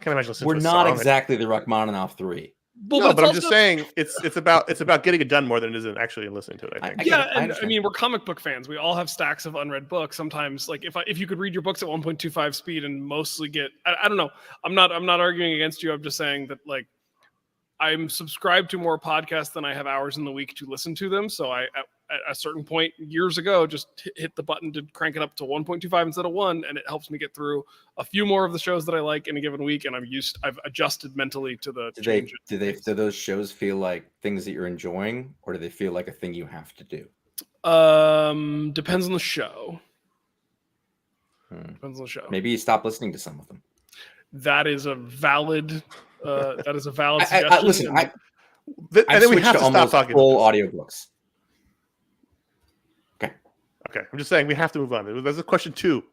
can't imagine listening. We're to a not song. Exactly the Rachmaninoff 3. But I'm just saying it's about getting it done more than it is actually listening to it. I think. I mean, we're comic book fans. We all have stacks of unread books. Sometimes, like if you could read your books at 1.25 speed and mostly get, I don't know. I'm not arguing against you. I'm just saying that like I'm subscribed to more podcasts than I have hours in the week to listen to them. So I at a certain point years ago just hit the button to crank it up to 1.25 instead of 1, and it helps me get through a few more of the shows that I like in a given week, and I've adjusted mentally to the change. Do those shows feel like things that you're enjoying, or do they feel like a thing you have to do? Depends on the show. Depends on the show. Maybe you stop listening to some of them. That is a valid suggestion. Listen, and then we have to stop talking full audiobooks. Okay, I'm just saying we have to move on. There's a question 2.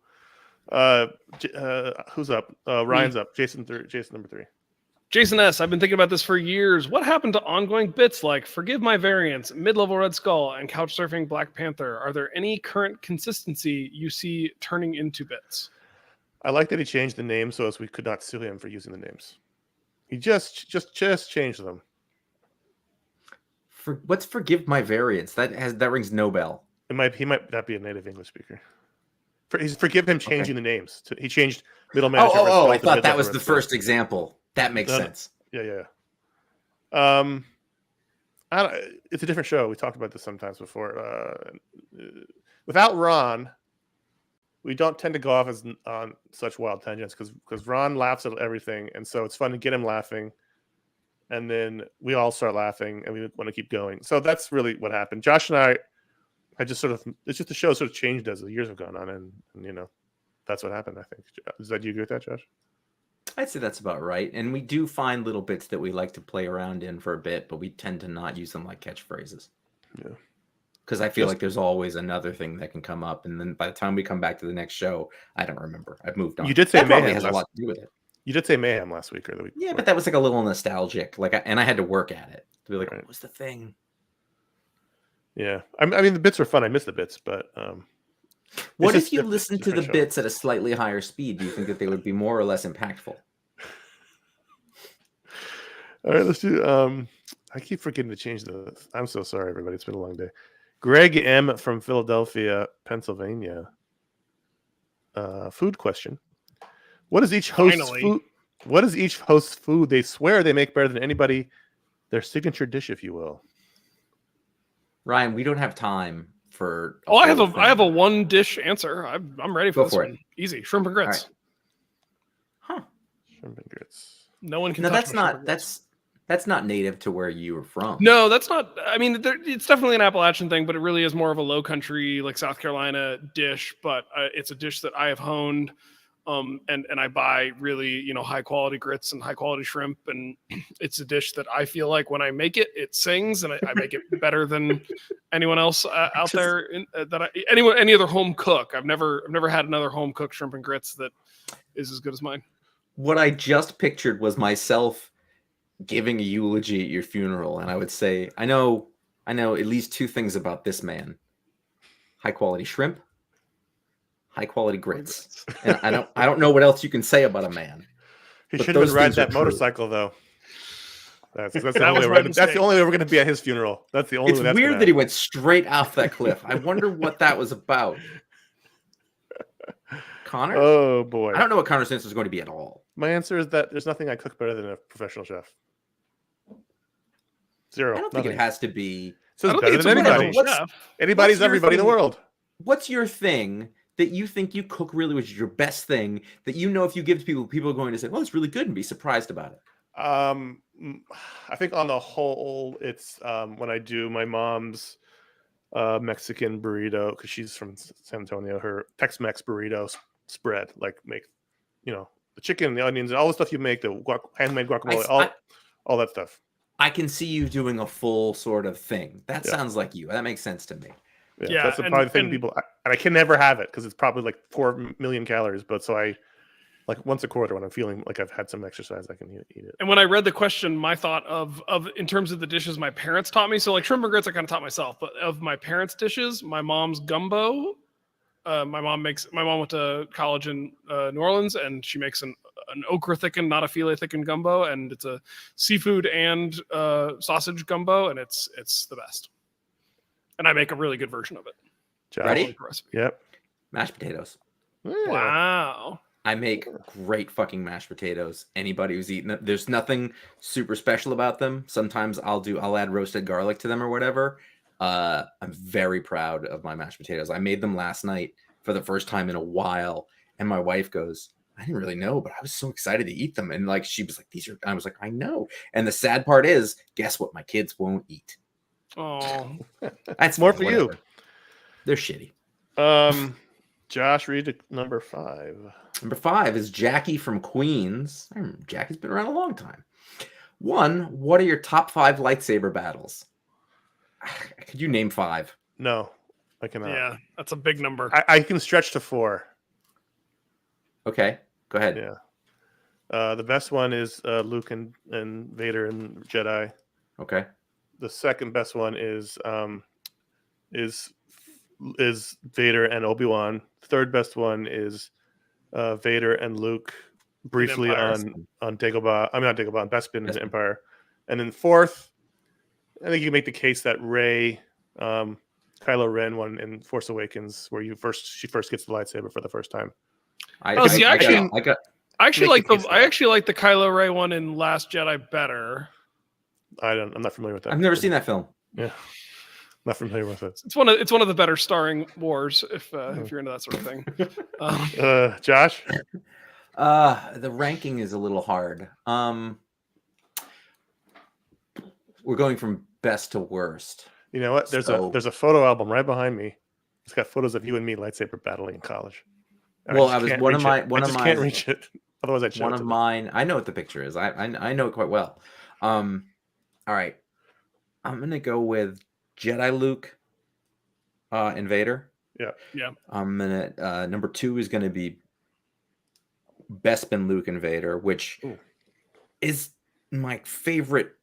Who's up? Ryan's up. Jason number 3. Jason S. I've been thinking about this for years. What happened to ongoing bits like Forgive My Variants, Mid-Level Red Skull, and Couchsurfing Black Panther? Are there any current consistency you see turning into bits? I like that he changed the name so as we could not sue him for using the names. He just changed them. What's Forgive My Variants? That rings no bell. He might not be a native English speaker. Forgive him changing the names. He changed middle manager. I thought that was the first example. That makes sense. Yeah. It's a different show. We talked about this sometimes before. Without Ron, we don't tend to go off on such wild tangents because Ron laughs at everything, and so it's fun to get him laughing, and then we all start laughing, and we want to keep going. So that's really what happened. Josh and I it's just the show sort of changed as the years have gone on, and that's what happened. I think. Do you agree with that, Josh? I'd say that's about right. And we do find little bits that we like to play around in for a bit, but we tend to not use them like catchphrases. Yeah. Because I feel like there's always another thing that can come up, and then by the time we come back to the next show, I don't remember. I've moved on. You did say that Mayhem has a lot to do with it. You did say Mayhem last week or the week. Yeah, but that was like a little nostalgic. And I had to work at it to be like, What was the thing? Yeah, I mean the bits were fun. I miss the bits, but what if you listen to the bits at a slightly higher speed? Do you think that they would be more or less impactful? All right, let's do. I keep forgetting to change the. I'm so sorry, everybody. It's been a long day. Greg M from Philadelphia, Pennsylvania. Food question: What is each host's food? What is each host's food they swear they make better than anybody? Their signature dish, if you will. Ryan, we don't have time for. Oh, I have a one dish answer. I'm ready for Go this for one. it. Easy, shrimp and grits. All right. Huh? Shrimp and grits. No one can. No, touch that's my shrimp not. and grits. That's not native to where you were from. No, that's not. I mean, it's definitely an Appalachian thing, but it really is more of a low country, like South Carolina dish. But it's a dish that I have honed, and I buy really, high quality grits and high quality shrimp, and it's a dish that I feel like when I make it, it sings, and I make it better than anyone else out there. Any other home cook. I've never had another home cooked shrimp and grits that is as good as mine. What I just pictured was myself giving a eulogy at your funeral, and I would say, I know at least two things about this man: high quality shrimp, high quality grits. And I don't know what else you can say about a man. He But should have those been riding things are that true. motorcycle, though. That's the That only was way my that's mistake. the only way we're going to be at his funeral. That's the only It's way. That's weird gonna that he happen. went straight off that cliff. I wonder what that was about. Connor? Oh boy! I don't know what Connor's answer is going to be at all. My answer is that there's nothing I cook better than a professional chef. Zero. I don't think it Nothing. has to be. So I it's don't better think it's than a anybody. professional chef. Anybody's what's your everybody in the thing? world. What's your thing that you think you cook really, which is your best thing that if you give to people are going to say, "Oh, it's really good," and be surprised about it. I think on the whole, it's when I do my mom's Mexican burrito, because she's from San Antonio. Her Tex-Mex burrito spread, like make the chicken, the onions, and all the stuff you make, the handmade guacamole, all that stuff. I can see you doing a full sort of thing. That Yeah. sounds like you. That makes sense to me. Yeah, that's probably the thing people, and I can never have it because it's probably like 4 million calories. But so I like once a quarter when I'm feeling like I've had some exercise, I can eat it. And when I read the question, my thought of in terms of the dishes my parents taught me, so like shrimp and grits, I kind of taught myself. But of my parents' dishes, my mom's gumbo. My mom went to college in New Orleans, and she makes an okra thickened, not a filet thickened gumbo, and it's a seafood and sausage gumbo, and it's the best. And I make a really good version of it. Josh? Ready? Yep. Mashed potatoes. Yeah. Wow. I make great fucking mashed potatoes. Anybody who's eaten them, there's nothing super special about them. Sometimes I'll add roasted garlic to them or whatever. I'm very proud of my mashed potatoes. I made them last night for the first time in a while, and my wife goes, "I didn't really know, but I was so excited to eat them." And like she was like, "These are," I was like, "I know." And the sad part is, guess what? My kids won't eat. Oh, That's More fine, for you. whatever. They're shitty. Josh, read number 5. Number 5 is Jackie from Queens. Jackie's been around a long time. 1, what are your top 5 lightsaber battles? Could you name 5? No, I cannot. yeah, that's a big number. I can stretch to 4. Okay, go ahead. Yeah. The best one is Luke and Vader and Jedi. Okay. The second best one is Vader and Obi-Wan. Third best one is Vader and Luke briefly on Dagobah. I mean, not Dagobah, on Bespin in Empire. And then fourth, I think you can make the case that Rey, Kylo Ren one in Force Awakens, where she first gets the lightsaber for the first time. I actually like the Kylo Ren one in Last Jedi better. I'm not familiar with that. I've never seen that film. Yeah, not familiar with it. It's one of the better starring wars if you're into that sort of thing. Josh, the ranking is a little hard. We're going from best to worst. you know what? There's a photo album right behind me. It's got photos of you and me lightsaber battling in college. Well, I was one of my can't reach it. Otherwise, I'd show one it of to mine. I know what the picture is. I know it quite well. All right, I'm gonna go with Jedi Luke, Vader. Yeah. I'm gonna number 2 is gonna be Bespin Luke and Vader, which is my favorite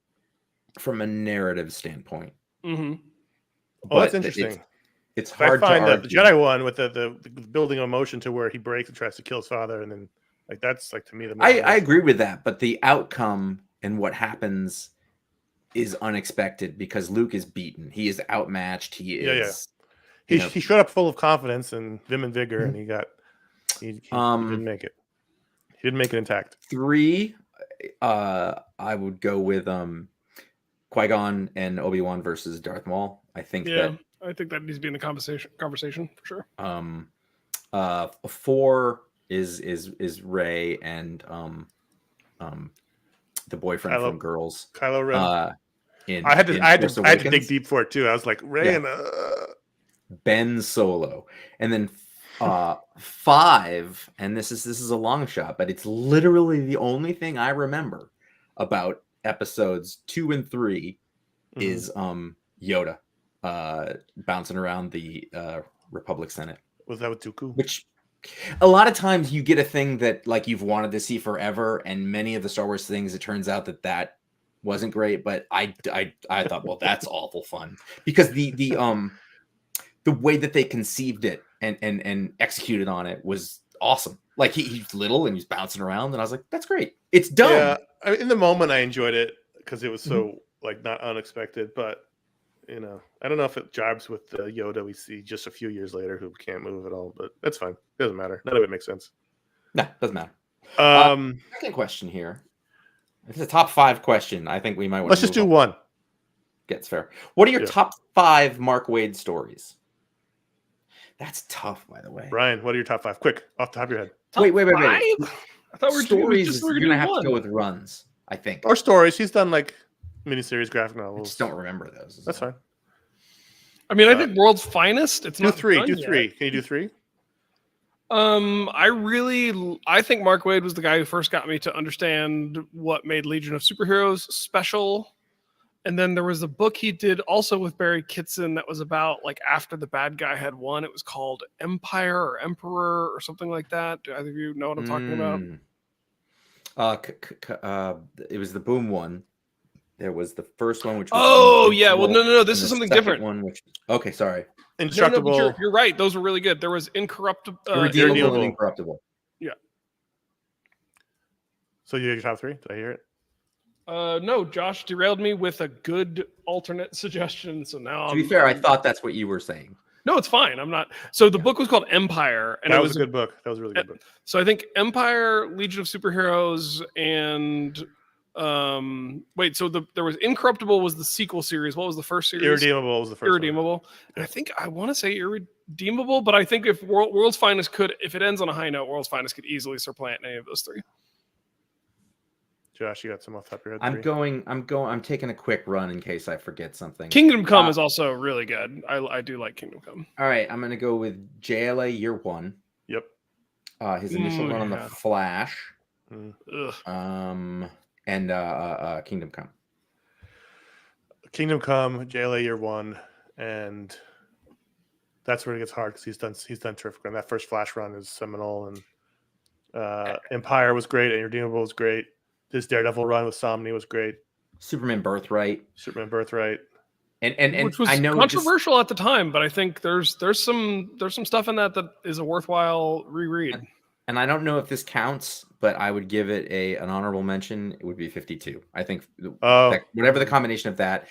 from a narrative standpoint. Mm-hmm. Oh, that's interesting. It's hard I find to that the Jedi one with the building of emotion to where he breaks and tries to kill his father, and then like that's like to me the. I agree with that, but the outcome and what happens is unexpected because Luke is beaten. He is outmatched. He is. He showed up full of confidence and vim and vigor, and he didn't make it. He didn't make it intact. 3, I would go with Qui-Gon and Obi-Wan versus Darth Maul. I think I think that needs to be in the conversation for sure. 4 is Rey and the boyfriend from Girls. Kylo Ren. I had to dig deep for it too. I was like, Rey and Ben Solo, and then 5, and this is a long shot, but it's literally the only thing I remember about episodes 2 and 3 is Yoda bouncing around the Republic Senate. Was that with Dooku? Which a lot of times you get a thing that like you've wanted to see forever, and many of the Star Wars things, it turns out that wasn't great. But I thought, well, that's awful fun because the way that they conceived it and executed on it was awesome. Like he's little and he's bouncing around, and I was like, that's great. It's dumb. Yeah, I mean, in the moment I enjoyed it because it was so like not unexpected, but you know, I don't know if it jibes with the Yoda we see just a few years later who can't move at all, but that's fine. It doesn't matter. None of it makes sense. No, doesn't matter. Second question here. It's a top 5 question. I think we might want Let's just do one. Gets fair. What are your top 5 Mark Waid stories? That's tough, by the way. Brian, what are your top 5? Quick, off the top of your head. Wait. I thought we were stories. We're gonna have to go with runs, I think. Or stories. He's done like miniseries, graphic novels. I just don't remember those. That's fine. I mean, I think World's Finest. It's do not 3. done Do yet. 3. Can you do 3? I think Mark Waid was the guy who first got me to understand what made Legion of Superheroes special. And then there was a book he did also with Barry Kitson that was about like after the bad guy had won. It was called Empire or Emperor or something like that. Do either of you know what I'm talking about? It was the Boom one. There was the first one, which was no. This is something different. Okay, sorry. Indestructible. No, you're right. Those were really good. There was Incorruptible. Irredeemable and Incorruptible. Yeah. So you had your top 3? Did I hear it? No, Josh derailed me with a good alternate suggestion. So now, to be fair, I thought that's what you were saying. No, it's fine. I'm not. So the book was called Empire, and that it was a good book. That was a really good book. So I think Empire, Legion of Superheroes, and so there was Incorruptible was the sequel series. What was the first series? Irredeemable was the first. Irredeemable. And I think I want to say Irredeemable, but I think if World's Finest if it ends on a high note, World's Finest could easily supplant any of those 3. Josh, you got some off the top of your head? I'm taking a quick run in case I forget something. Kingdom Come is also really good. I do like Kingdom Come. All right, I'm gonna go with JLA Year 1. Yep. His initial run on the Flash. Ugh. And Kingdom Come. Kingdom Come, JLA Year 1, and that's where it gets hard because he's done terrific. And that first Flash run is seminal, and Empire was great, and Irredeemable was great. This Daredevil run with Somni was great. Superman Birthright. And which was I know controversial at the time, but I think there's some stuff in that is a worthwhile reread. And I don't know if this counts, but I would give it an honorable mention. It would be 52. I think whatever the combination of that,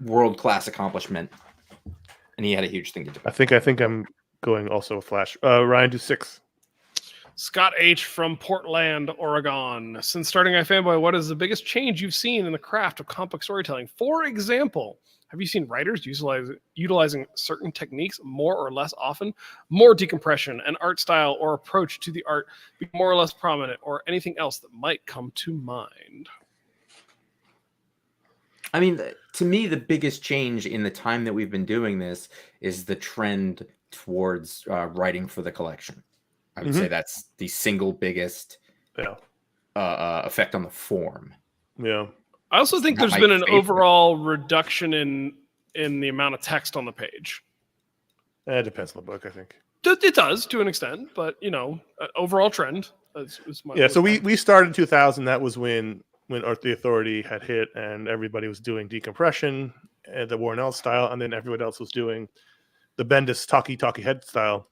world-class accomplishment, and he had a huge thing to do. I think I'm going also with Flash. Ryan, do 6. Scott H. from Portland, Oregon. Since starting iFanboy, what is the biggest change you've seen in the craft of comic book storytelling? For example, have you seen writers utilizing certain techniques more or less often? More decompression, an art style or approach to the art be more or less prominent, or anything else that might come to mind? I mean, to me, the biggest change in the time that we've been doing this is the trend towards writing for the collection. I would say that's the single biggest effect on the form. Yeah. I also think there's been an overall reduction in the amount of text on the page. It depends on the book, I think. It does to an extent, but overall trend. So we started in 2000. That was when the Authority had hit, and everybody was doing decompression, the Warren Ellis style, and then everybody else was doing the Bendis talkie head style.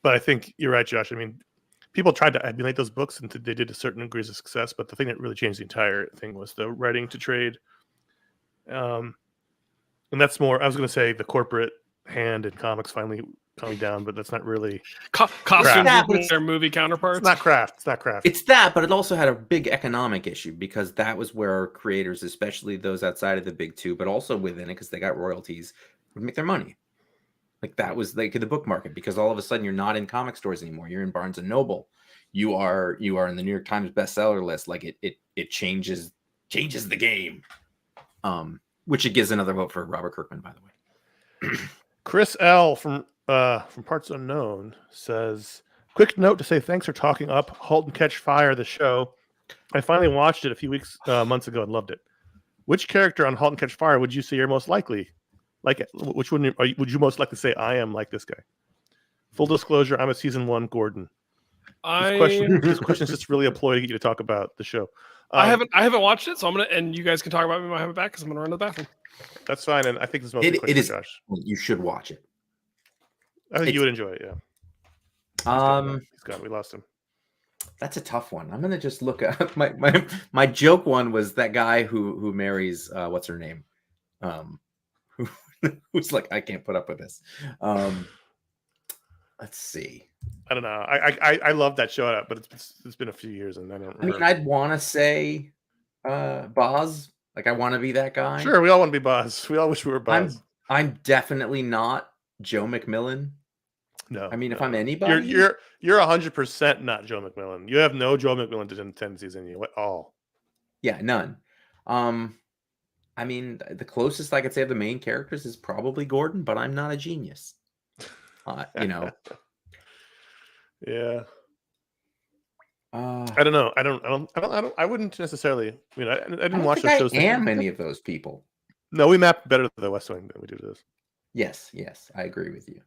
But I think you're right, Josh. I mean, people tried to emulate those books, and they did to certain degrees of success. But the thing that really changed the entire thing was the writing to trade. And that's more, I was going to say, the corporate hand in comics finally coming down, but that's not really. Costumes Yeah, but with their movie counterparts. It's not craft. It's not craft. It's that, but it also had a big economic issue because that was where creators, especially those outside of the big two, but also within it because they got royalties, would make their money. Like that was like the book market, because all of a sudden you're not in comic stores anymore. You're in Barnes and Noble. You are in the New York Times bestseller list. Like it changes the game. Which it gives another vote for Robert Kirkman, by the way. Chris L from Parts Unknown says, quick note to say thanks for talking up Halt and Catch Fire, the show. I finally watched it a few months ago and loved it. Which character on Halt and Catch Fire would you say you're most likely? Like, which one would you most likely say I am like this guy? Full disclosure, I'm a season 1 Gordon. This question is just really a ploy to get you to talk about the show. I haven't watched it, so I'm gonna, and you guys can talk about me when I have it back because I'm gonna run to the bathroom. That's fine, and I think this is mostly a question for Josh. You should watch it. I think you would enjoy it. Yeah. He's gone. We lost him. That's a tough one. I'm gonna just look up my joke one was that guy who marries what's her name, who's like, I can't put up with this. Let's see. I don't know. I love that show, but it's been a few years, and I don't remember. I mean, I'd want to say Boz. Like, I want to be that guy. Sure, we all want to be Boz. We all wish we were Boz. I'm definitely not Joe McMillan. No. I mean, if I'm anybody, you're 100% not Joe McMillan. You have no Joe McMillan tendencies in you at all. Yeah, none. I mean, the closest I could say of the main characters is probably Gordon, but I'm not a genius. Yeah. I don't know. I wouldn't necessarily. I mean, I didn't watch those shows. I am any of those people. No, we map better to the West Wing than we do to this. Yes, I agree with you.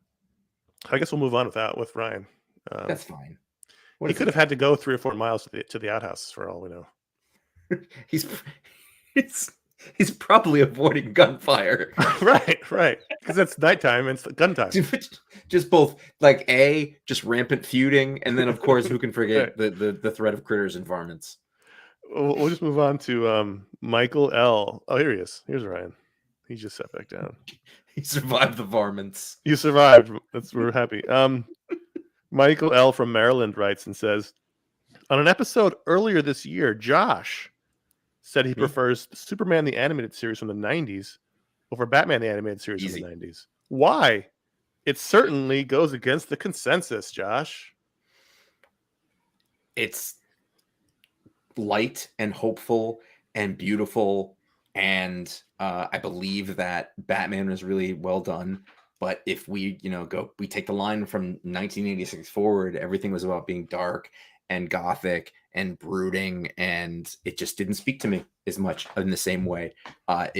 I guess we'll move on with Ryan. That's fine. He could have had to go 3 or 4 miles to the outhouse for all we know. He's probably avoiding gunfire. right. Because it's nighttime and it's gun time. Just both just rampant feuding, and then of course who can forget the threat of critters and varmints. We'll just move on to Michael L. Oh, here he is. Here's Ryan. He just sat back down. He survived the varmints. You survived. We're happy. Michael L. from Maryland writes and says, on an episode earlier this year, Josh said he prefers Superman the Animated Series from the 90s over Batman the Animated Series from the 90s. Why? It certainly goes against the consensus, Josh. It's light and hopeful and beautiful, and I believe that Batman was really well done. But if we we take the line from 1986 forward, everything was about being dark and gothic and brooding, and it just didn't speak to me as much in the same way. I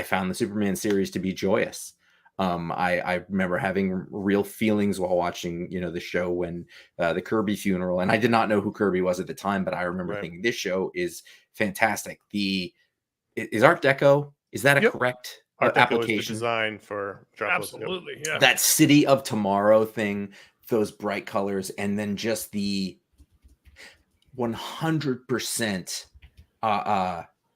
found the Superman series to be joyous. I remember having real feelings while watching, the show when the Kirby funeral, and I did not know who Kirby was at the time, but I remember thinking this show is fantastic. Is Art Deco, is that a correct Art Deco application? is the design for Metropolis. Absolutely, yeah. That City of Tomorrow thing, those bright colors, and then just the 100%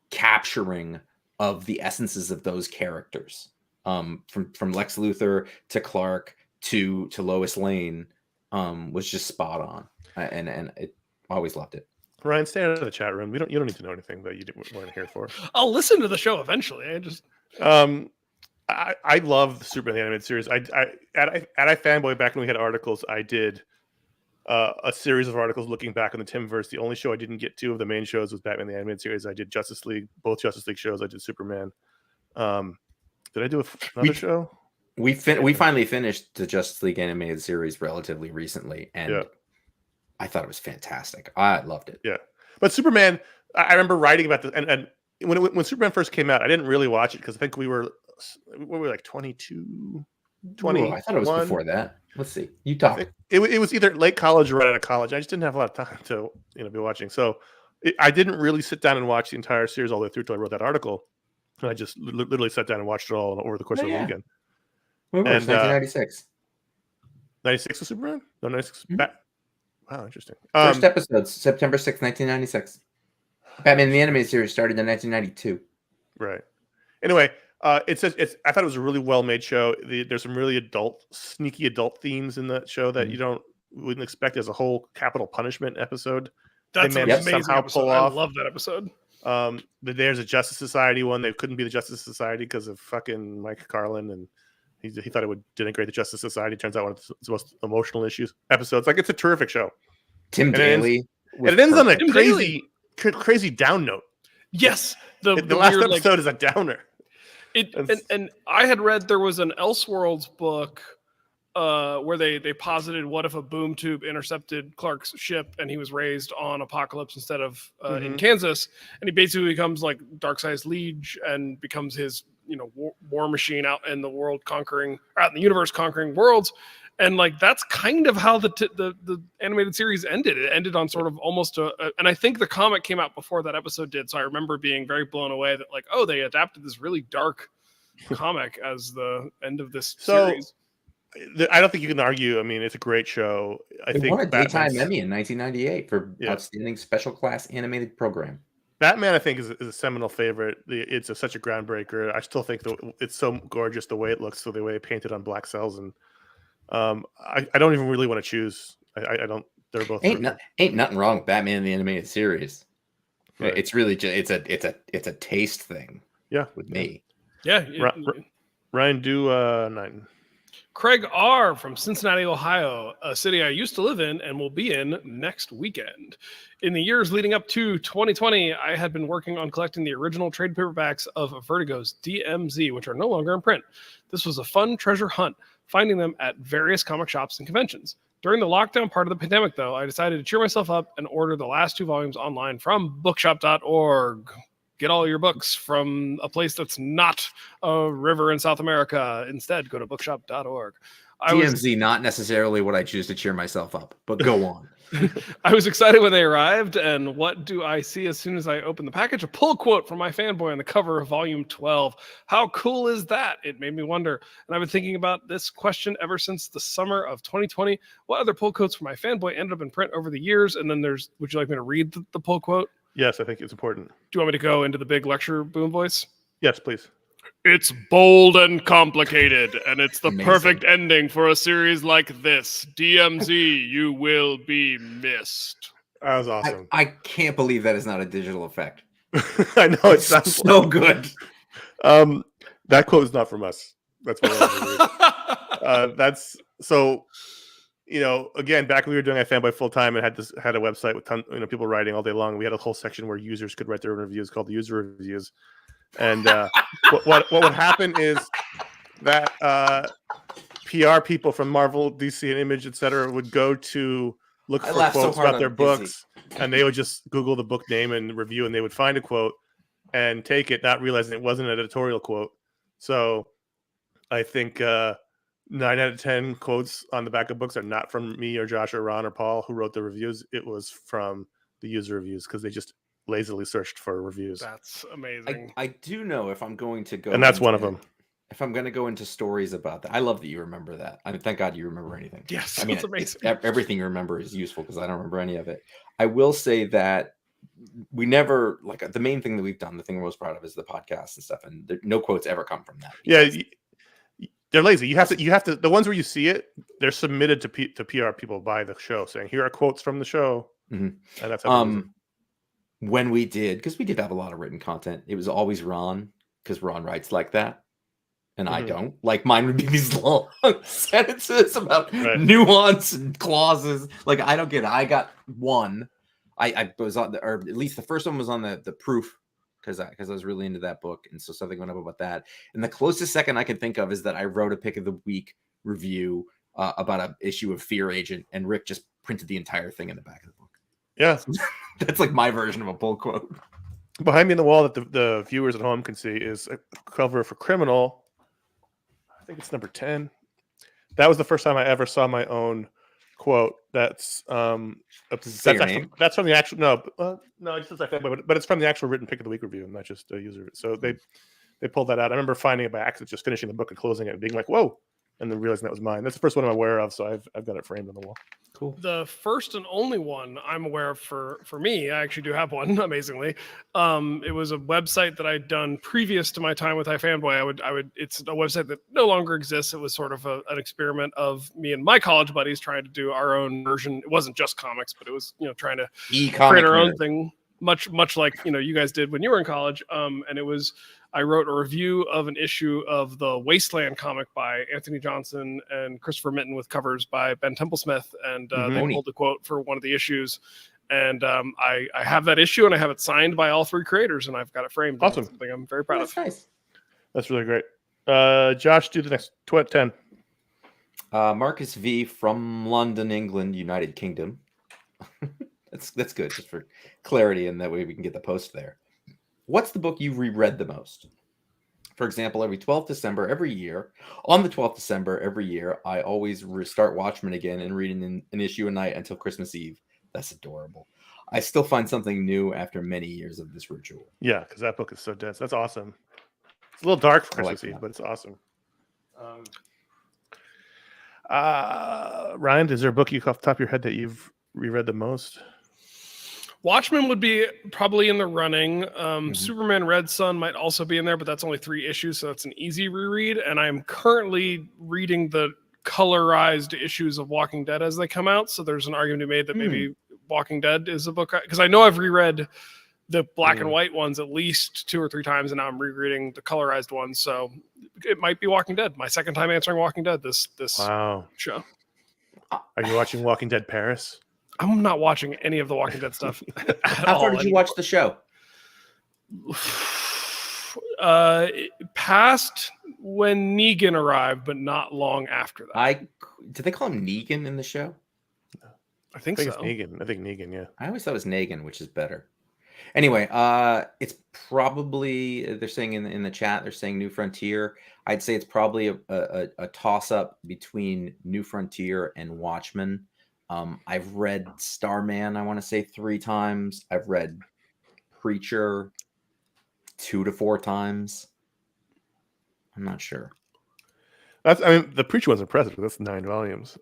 capturing of the essences of those characters, from Lex Luthor to Clark to Lois Lane, was just spot on, and it always loved it. Ryan, stay out of the chat room. You don't need to know anything that you weren't here for. I'll listen to the show eventually. I love the Superman the Animated Series. At iFanboy, back when we had articles, I did a series of articles looking back on the Timverse. The only show I didn't get to of the main shows was Batman the Animated Series. I did Justice League, both Justice League shows. I did Superman. Did I do another show? We finally finished the Justice League Animated Series relatively recently, and I thought it was fantastic. I loved it. Yeah, but Superman, I remember writing about this, and when Superman first came out, I didn't really watch it because I think we were like 22, 20. Ooh, I thought it was before that. Let's see. You talk. It was either late college or right out of college. I just didn't have a lot of time to be watching. So I didn't really sit down and watch the entire series all the way through until I wrote that article. And I just literally sat down and watched it all over the course of the weekend. When was 1996? 96 was Superman? No, 96. Wow, interesting. First episodes, September 6th, 1996. Batman the Animated Series started in 1992. Right. Anyway, It's I thought it was a really well made show. There's some really sneaky adult themes in the show that you wouldn't expect as a whole capital punishment episode. That's an managed to amazing somehow episode. pull I off. love that episode. There's a Justice Society one. They couldn't be the Justice Society because of fucking Mike Carlin, and he thought it would denigrate the Justice Society. Turns out one of its most emotional episodes. Like, it's a terrific show. Tim Daly. It ends on a Tim crazy down note. Yes, The last episode is a downer. And I had read there was an Elseworlds book where they posited what if a boom tube intercepted Clark's ship and he was raised on Apocalypse instead of in Kansas, and he basically becomes like Darkseid's liege and becomes his war machine out in the universe conquering worlds. And like that's kind of how the animated series ended. It ended on sort of almost and I think the comic came out before that episode did. So I remember being very blown away that like, oh, they adapted this really dark comic as the end of this series. I don't think you can argue. I mean, it's a great show. I think won a daytime Emmy in 1998 for outstanding special class animated program. Batman, I think, is a seminal favorite. It's such a groundbreaker. I still think it's so gorgeous the way it looks, the way they painted on black cells, and I don't even really want to choose. I don't. They're both ain't nothing wrong with Batman in the animated series. Right. It's really just it's a taste thing. Yeah, with me. Yeah, Ryan, do 9. Craig R. from Cincinnati, Ohio, a city I used to live in and will be in next weekend. In the years leading up to 2020, I had been working on collecting the original trade paperbacks of Vertigo's DMZ, which are no longer in print. This was a fun treasure hunt, finding them at various comic shops and conventions. During the lockdown part of the pandemic, though, I decided to cheer myself up and order the last 2 volumes online from bookshop.org. Get all your books from a place that's not a river in South America. Instead, go to bookshop.org. DMZ, not necessarily what I choose to cheer myself up, but go on. I was excited when they arrived, and what do I see as soon as I open the package? A pull quote from iFanboy on the cover of volume 12. How cool is that? It made me wonder. And I've been thinking about this question ever since the summer of 2020. What other pull quotes from iFanboy ended up in print over the years? And then would you like me to read the pull quote? Yes, I think it's important. Do you want me to go into the big lecture boom voice? Yes, please. It's bold and complicated, and it's the Amazing. perfect ending for a series like this. DMZ, you will be missed. That was awesome. I can't believe that is not a digital effect. I know it sounds so good. That quote is not from us. That's what that's so. Again, back when we were doing iFanboy full time and had a website with people writing all day long. We had a whole section where users could write their own reviews called the user reviews. And what would happen is that PR people from Marvel, DC, and Image, etc., would go to look for quotes about their books, and they would just Google the book name and review, and they would find a quote and take it, not realizing it wasn't an editorial quote. So I think 9 out of 10 quotes on the back of books are not from me or Josh or Ron or Paul who wrote the reviews. It was from the user reviews because they just lazily searched for reviews. That's amazing. I do know if I'm going to go, and that's one of them. If I'm going to go into stories about that, I love that you remember that. I mean, thank God you remember anything. Yes, I mean, that's amazing. Everything you remember is useful because I don't remember any of it. I will say that we never the main thing that we've done. The thing we're most proud of is the podcast and stuff, and no quotes ever come from that. Yeah. They're lazy. You have to. The ones where you see it, they're submitted to PR people by the show, saying here are quotes from the show, and that's how when we did, because we did have a lot of written content. It was always Ron, because Ron writes like that, and I don't. Like mine would be these long sentences about nuance and clauses. Like I don't get it. I got one. I was on or at least the first one was on the proof. Because I was really into that book, and so something went up about that. And the closest second I can think of is that I wrote a pick of the week review about an issue of Fear Agent, and Rick just printed the entire thing in the back of the book. Yeah, that's like my version of a pull quote. Behind me in the wall that the viewers at home can see is a cover for Criminal. I think it's number 10. That was the first time I ever saw my own quote. That's from the actual no, it says iFanboy, but it's from the actual written pick of the week review, not just a user. So they pulled that out. I remember finding it by accident, just finishing the book and closing it and being like, "Whoa, and then realizing that was mine. That's the first one I'm aware of, so I've got it framed on the wall. Cool. The first and only one I'm aware of for me, I actually do have one, amazingly. It was a website that I'd done previous to my time with iFanboy. I would. It's a website that no longer exists. It was sort of an experiment of me and my college buddies trying to do our own version. It wasn't just comics, but it was create our own thing, much like you guys did when you were in college. And it was. I wrote a review of an issue of the Wasteland comic by Anthony Johnson and Christopher Mitten with covers by Ben Templesmith. And they pulled a quote for one of the issues. And I have that issue and I have it signed by all three creators and I've got it framed. Awesome. Something I'm very proud of. Nice. That's really great. Josh, do the next 10. Marcus V from London, England, United Kingdom. That's good, just for clarity, and that way we can get the post there. What's the book you've reread the most? For example, every 12th December every year, on the 12th December every year, I always restart Watchmen again and read an issue a night until Christmas Eve. That's adorable. I still find something new after many years of this ritual. Yeah, because that book is so dense. That's awesome. It's a little dark for Christmas Eve, but it's awesome. Ryan, is there a book you off the top of your head that you've reread the most? Watchmen would be probably in the running. Superman Red Sun might also be in there, but that's only 3 issues, so that's an easy reread. And I'm currently reading the colorized issues of Walking Dead as they come out. So there's an argument to be made that maybe Walking Dead is a book, because I know I've reread the black and white ones at least 2 or 3 times, and now I'm rereading the colorized ones. So it might be Walking Dead. My second time answering Walking Dead this show. Are you watching Walking Dead Paris? I'm not watching any of the Walking Dead stuff. How far did you watch the show? Past when Negan arrived, but not long after that. Did they call him Negan in the show? I think it's so. Negan. I think Negan, yeah. I always thought it was Negan, which is better. Anyway, it's probably, they're saying in the chat, they're saying New Frontier. I'd say it's probably a toss-up between New Frontier and Watchmen. I've read Starman, I want to say 3 times. I've read Preacher 2 to 4 times. I'm not sure. The Preacher one's impressive. That's 9 volumes.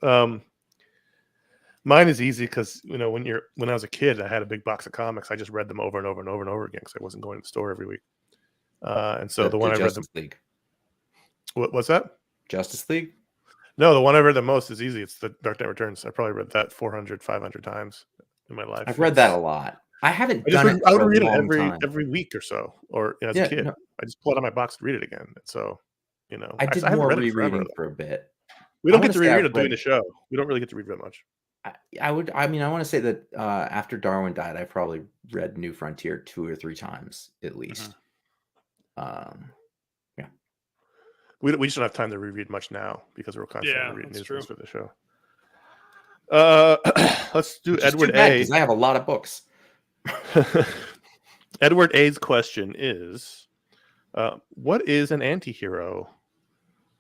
Mine is easy because when I was a kid, I had a big box of comics. I just read them over and over and over and over again because I wasn't going to the store every week. And so the one I read, Justice League. What's that? Justice League. No, the one I read the most is easy. It's the Dark Knight Returns. I probably read that 400, 500 times in my life. I've read that a lot. I haven't done it. I would read it every week or so, or as a kid. No. I just pull it out of my box to read it again. So, I did more rereading for a bit. We don't get to reread it doing the show. We don't really get to read that much. I want to say that after Darwin died, I probably read New Frontier 2 or 3 times at least. Yeah. We just don't have time to reread much now because we're constantly reading news for the show. Let's do Edward A. Because I have a lot of books. Edward A's question is, what is an anti-hero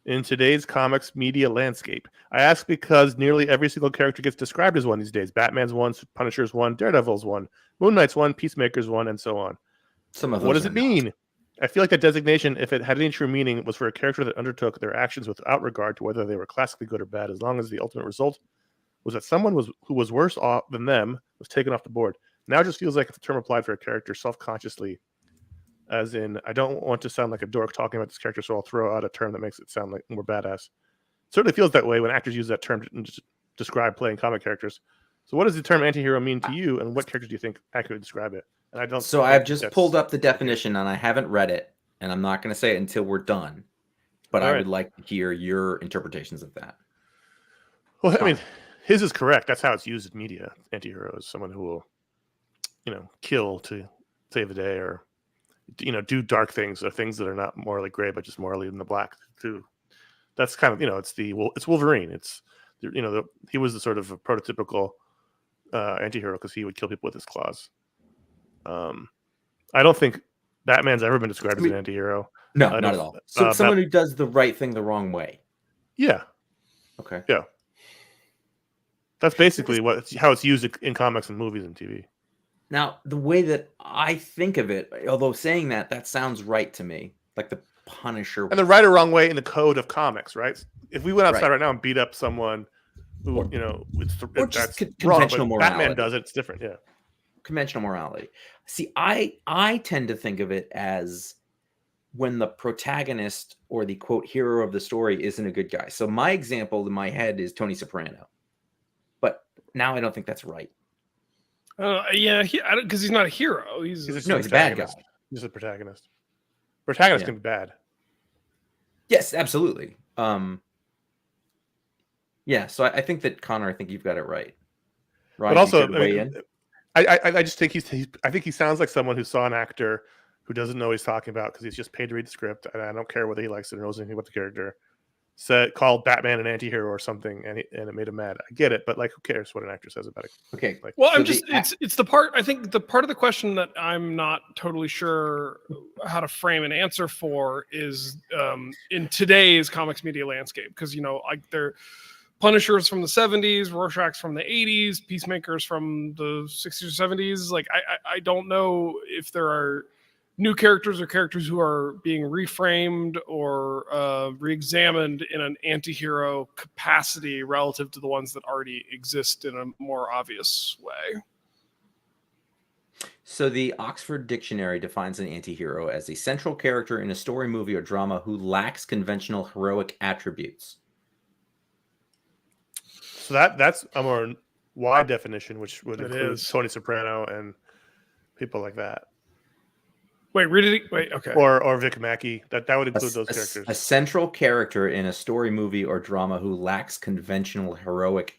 in today's comics media landscape? I ask because nearly every single character gets described as one these days. Batman's one, Punisher's one, Daredevil's one, Moon Knight's one, Peacemaker's one, and so on. What does it mean? I feel like that designation, if it had any true meaning, was for a character that undertook their actions without regard to whether they were classically good or bad, as long as the ultimate result was that someone who was worse off than them was taken off the board. Now it just feels like it's a term applied for a character self-consciously, as in, I don't want to sound like a dork talking about this character, so I'll throw out a term that makes it sound like more badass. It certainly feels that way when actors use that term to describe playing comic characters. So what does the term anti-hero mean to you, and what characters do you think accurately describe it? And I don't. So I've just pulled up the definition, and I haven't read it, and I'm not going to say it until we're done. But I would like to hear your interpretations of that. Well, I mean, his is correct. That's how it's used in media. Anti-hero is someone who will, kill to save the day, or do dark things, or things that are not morally gray but just morally in the black too. That's kind of it's Wolverine. It's he was the sort of a prototypical anti-hero because he would kill people with his claws. I don't think Batman's ever been described as an anti-hero. No, not at all. So someone who does the right thing the wrong way. Yeah. Okay. Yeah. That's basically how it's used in comics and movies and TV. Now, the way that I think of it, although saying that sounds right to me, like the Punisher. And the right or wrong way in the code of comics, right? if we went outside Right. right now and beat up someone who, Or- or just that's conventional wrong, but Batman morality. does it. It's different. Yeah. Conventional morality. See, I tend to think of it as when the protagonist or the quote hero of the story isn't a good guy. So my example in my head is Tony Soprano, but now I don't think that's right. Yeah, because he's not a hero. He's He's No, he's a bad guy. protagonist. He's a protagonist. Protagonist Yeah. can be bad. Yes, absolutely. Yeah, so I think that Connor, I think you've got it right. Ryan, But also, you weigh in? I just think I think he sounds like someone who saw an actor who doesn't know what he's talking about because he's just paid to read the script, and I don't care whether he likes it or knows anything about the character. Called Batman an anti-hero or something, and it made him mad. I get it, but like, who cares what an actor says about it? Okay. Like, Well, So it's the part, I think the part of the question that I'm not totally sure how to frame an answer for is in today's comics media landscape, because like they're Punishers from the 70s, Rorschach's from the 80s, Peacemakers from the 60s or 70s. Like I don't know if there are new characters or characters who are being reframed or re-examined in an anti-hero capacity relative to the ones that already exist in a more obvious way. So the Oxford Dictionary defines an anti-hero as a central character in a story, movie, or drama who lacks conventional heroic attributes. so that's a more wide definition, which would It include is. Tony Soprano and people like that, Wait, read it. Wait, okay. or Vic Mackey. That would A, include those a- characters. a central character in a story, movie, or drama who lacks conventional heroic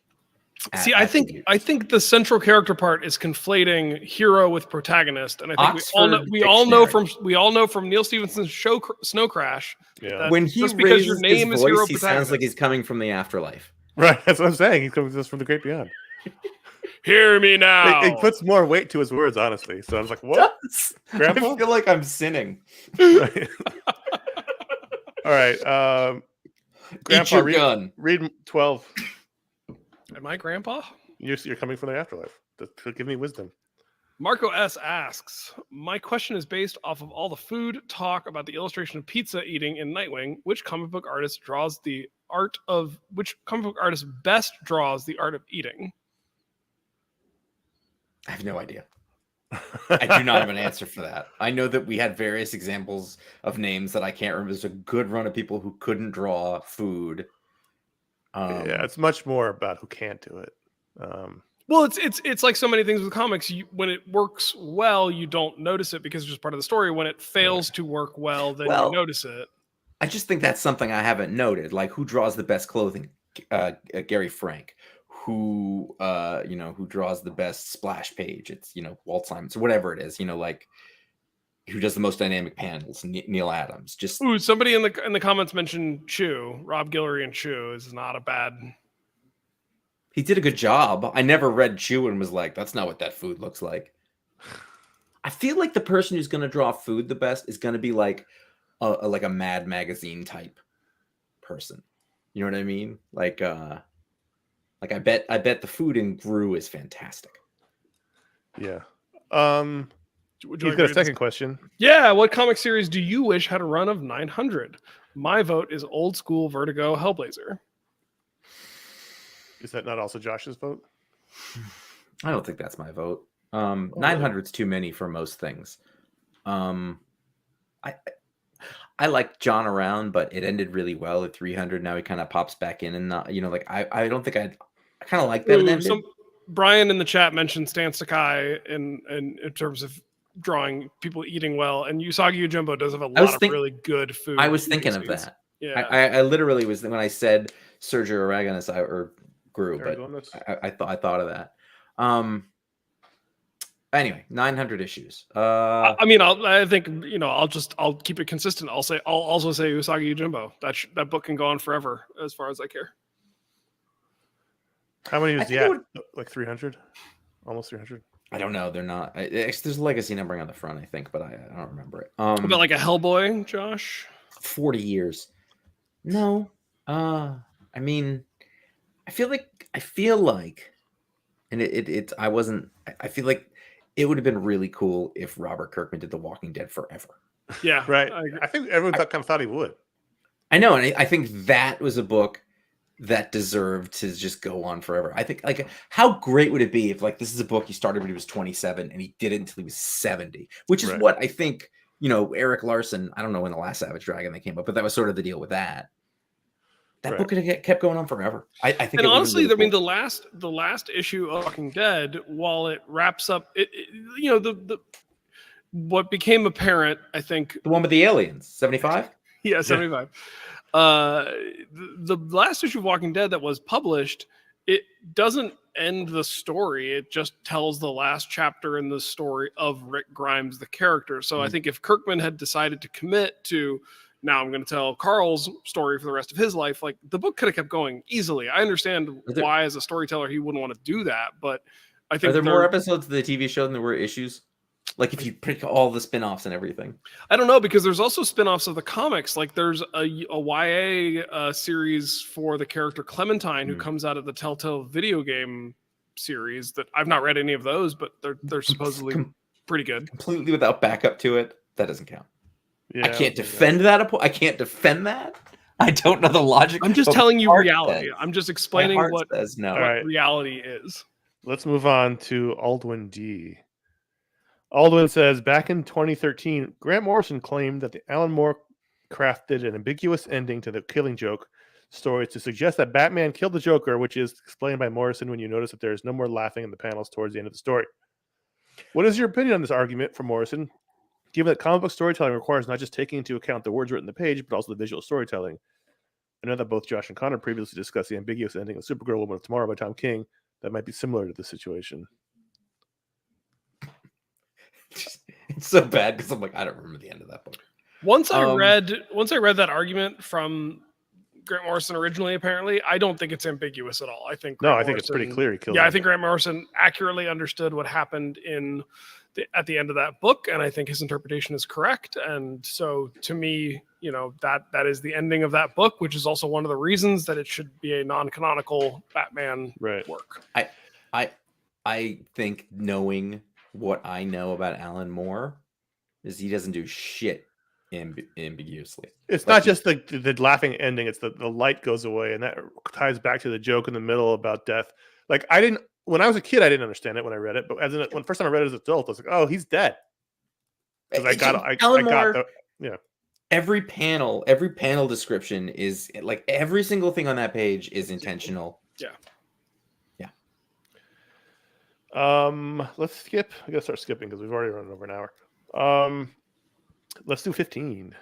See, I think the central character part is conflating hero with protagonist, and I think Oxford we all know Dictionary. from Neil Stephenson's show Snow Crash. Yeah, that When he just because your raises name his is hero voice, he sounds protagonist. like he's coming from the afterlife. right. That's what I'm saying. He's coming to us from the great beyond. Hear me now. It puts more weight to his words, honestly. So I was like, what? Grandpa? I feel like I'm sinning. All right. Eat Grandpa, your gun. read 12. Am I grandpa? You're coming from the afterlife. To give me wisdom. Marco S asks, my question is based off of all the food talk about the illustration of pizza eating in Nightwing. Which comic book artist best draws the art of eating? I have no idea. I do not have an answer for that. I know that we had various examples of names that I can't remember. There's a good run of people who couldn't draw food. Yeah, it's much more about who can't do it. Well, it's like so many things with comics. When it works well, you don't notice it because it's just part of the story. When it fails to work well, then you notice it. I just think that's something I haven't noted. Like, who draws the best clothing? Gary Frank. Who who draws the best splash page? It's Walt Simons or whatever it is. Like, who does the most dynamic panels? Neil Adams. Just Somebody in the comments mentioned Chew. Rob Guillory and Chew is not a bad. he did a good job. I never read Chew and was like, that's not what that food looks like. I feel like the person who's going to draw food the best is going to be like a Mad Magazine type person. You know what I mean? Like I bet the food in Gru is fantastic. Yeah. Would You've got a second question. Yeah. What comic series do you wish had a run of 900? My vote is old school Vertigo Hellblazer. Is that not also Josh's vote? I don't think that's my vote. 900's too many for most things. I like John around, but it ended really well at 300. Now he kind of pops back in, and not, I don't think I kind of like that. It ended. Brian in the chat mentioned Stan Sakai in terms of drawing people eating well, and Usagi Yojimbo does have a lot of really good food. I was thinking of that. Yeah, I literally was when I said Sergio Aragonés or Gru, but I thought of that. Anyway, 900 issues. I think I'll keep it consistent. I'll also say Usagi Yojimbo. That book can go on forever as far as I care. How many is he at? Like 300? Almost 300? I don't know. They're not. There's a legacy numbering on the front, I think, but I don't remember it. What about like a Hellboy, Josh? 40 years. No. I mean, I feel like, and I feel like it would have been really cool if Robert Kirkman did The Walking Dead forever. Yeah, right. I think everyone kind of thought he would. I know, and I think that was a book that deserved to just go on forever. I think, like, how great would it be if, like, this is a book he started when he was 27 and he did it until he was 70, which is Right. what I think, Eric Larson, I don't know when the last Savage Dragon they came up, but that was sort of the deal with that. That book could have kept going on forever. I think. And honestly, really I mean, cool. the last issue of Walking Dead, while it wraps up, what became apparent, I think, The one with the aliens, 75? yeah, 75. The last issue of Walking Dead that was published, it doesn't end the story. It just tells the last chapter in the story of Rick Grimes, the character. So I think if Kirkman had decided to commit to, now I'm going to tell Carl's story for the rest of his life, like, the book could have kept going easily. I understand why, as a storyteller, he wouldn't want to do that, but I think Are there more episodes of the TV show than there were issues? Like, if you pick all the spin-offs and everything. I don't know, because there's also spin-offs of the comics. Like, there's a YA series for the character Clementine who comes out of the Telltale video game series that I've not read any of those, but they're supposedly pretty good. Completely without backup to it. That doesn't count. Yeah, I can't defend that. I can't defend that. I don't know the logic. I'm just telling you reality. I'm just explaining what Right. reality is. Let's move on to Aldwin D. Aldwin says, back in 2013, Grant Morrison claimed that Alan Moore crafted an ambiguous ending to the Killing Joke story to suggest that Batman killed the Joker, which is explained by Morrison when you notice that there is no more laughing in the panels towards the end of the story. What is your opinion on this argument from Morrison, given that comic book storytelling requires not just taking into account the words written on the page, but also the visual storytelling? I know that both Josh and Connor previously discussed the ambiguous ending of Supergirl Woman of Tomorrow by Tom King that might be similar to this situation. It's so bad because I'm like, I don't remember the end of that book. Once I read that argument from Grant Morrison originally, apparently, I don't think it's ambiguous at all. I think I think it's pretty clear he killed him. I think Grant Morrison accurately understood what happened at the end of that book, and I think his interpretation is correct. And so, to me, that is the ending of that book, which is also one of the reasons that it should be a non-canonical Batman work. I think, knowing what I know about Alan Moore, is he doesn't do shit ambiguously. It's not just the laughing ending, it's the light goes away, and that ties back to the joke in the middle about death. Like, when I was a kid, I didn't understand it when I read it, but when first time I read it as an adult, I was like, oh, he's dead. Every panel description is like, every single thing on that page is intentional. Yeah. Let's skip. I gotta start skipping because we've already run over an hour. Let's do 15.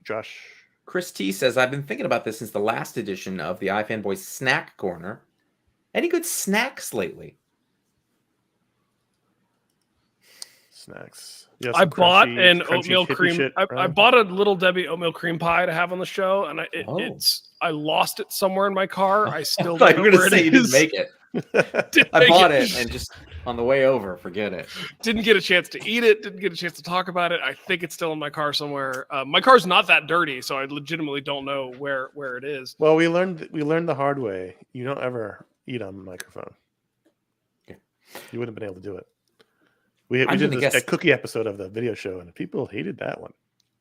Josh. Chris T says, I've been thinking about this since the last edition of the iFanboy Snack Corner. Any good snacks lately? Snacks. Yeah, I bought an crunchy oatmeal cream. shit, I bought a Little Debbie oatmeal cream pie to have on the show, and I lost it somewhere in my car. I still don't know where it is. You didn't make it. I bought it and just on the way over, forget it. Didn't get a chance to eat it. Didn't get a chance to talk about it. I think it's still in my car somewhere. My car's not that dirty, so I legitimately don't know where it is. Well, we learned the hard way. You don't ever eat on the microphone. Yeah. You wouldn't have been able to do it. We did a cookie episode of the video show, and people hated that one.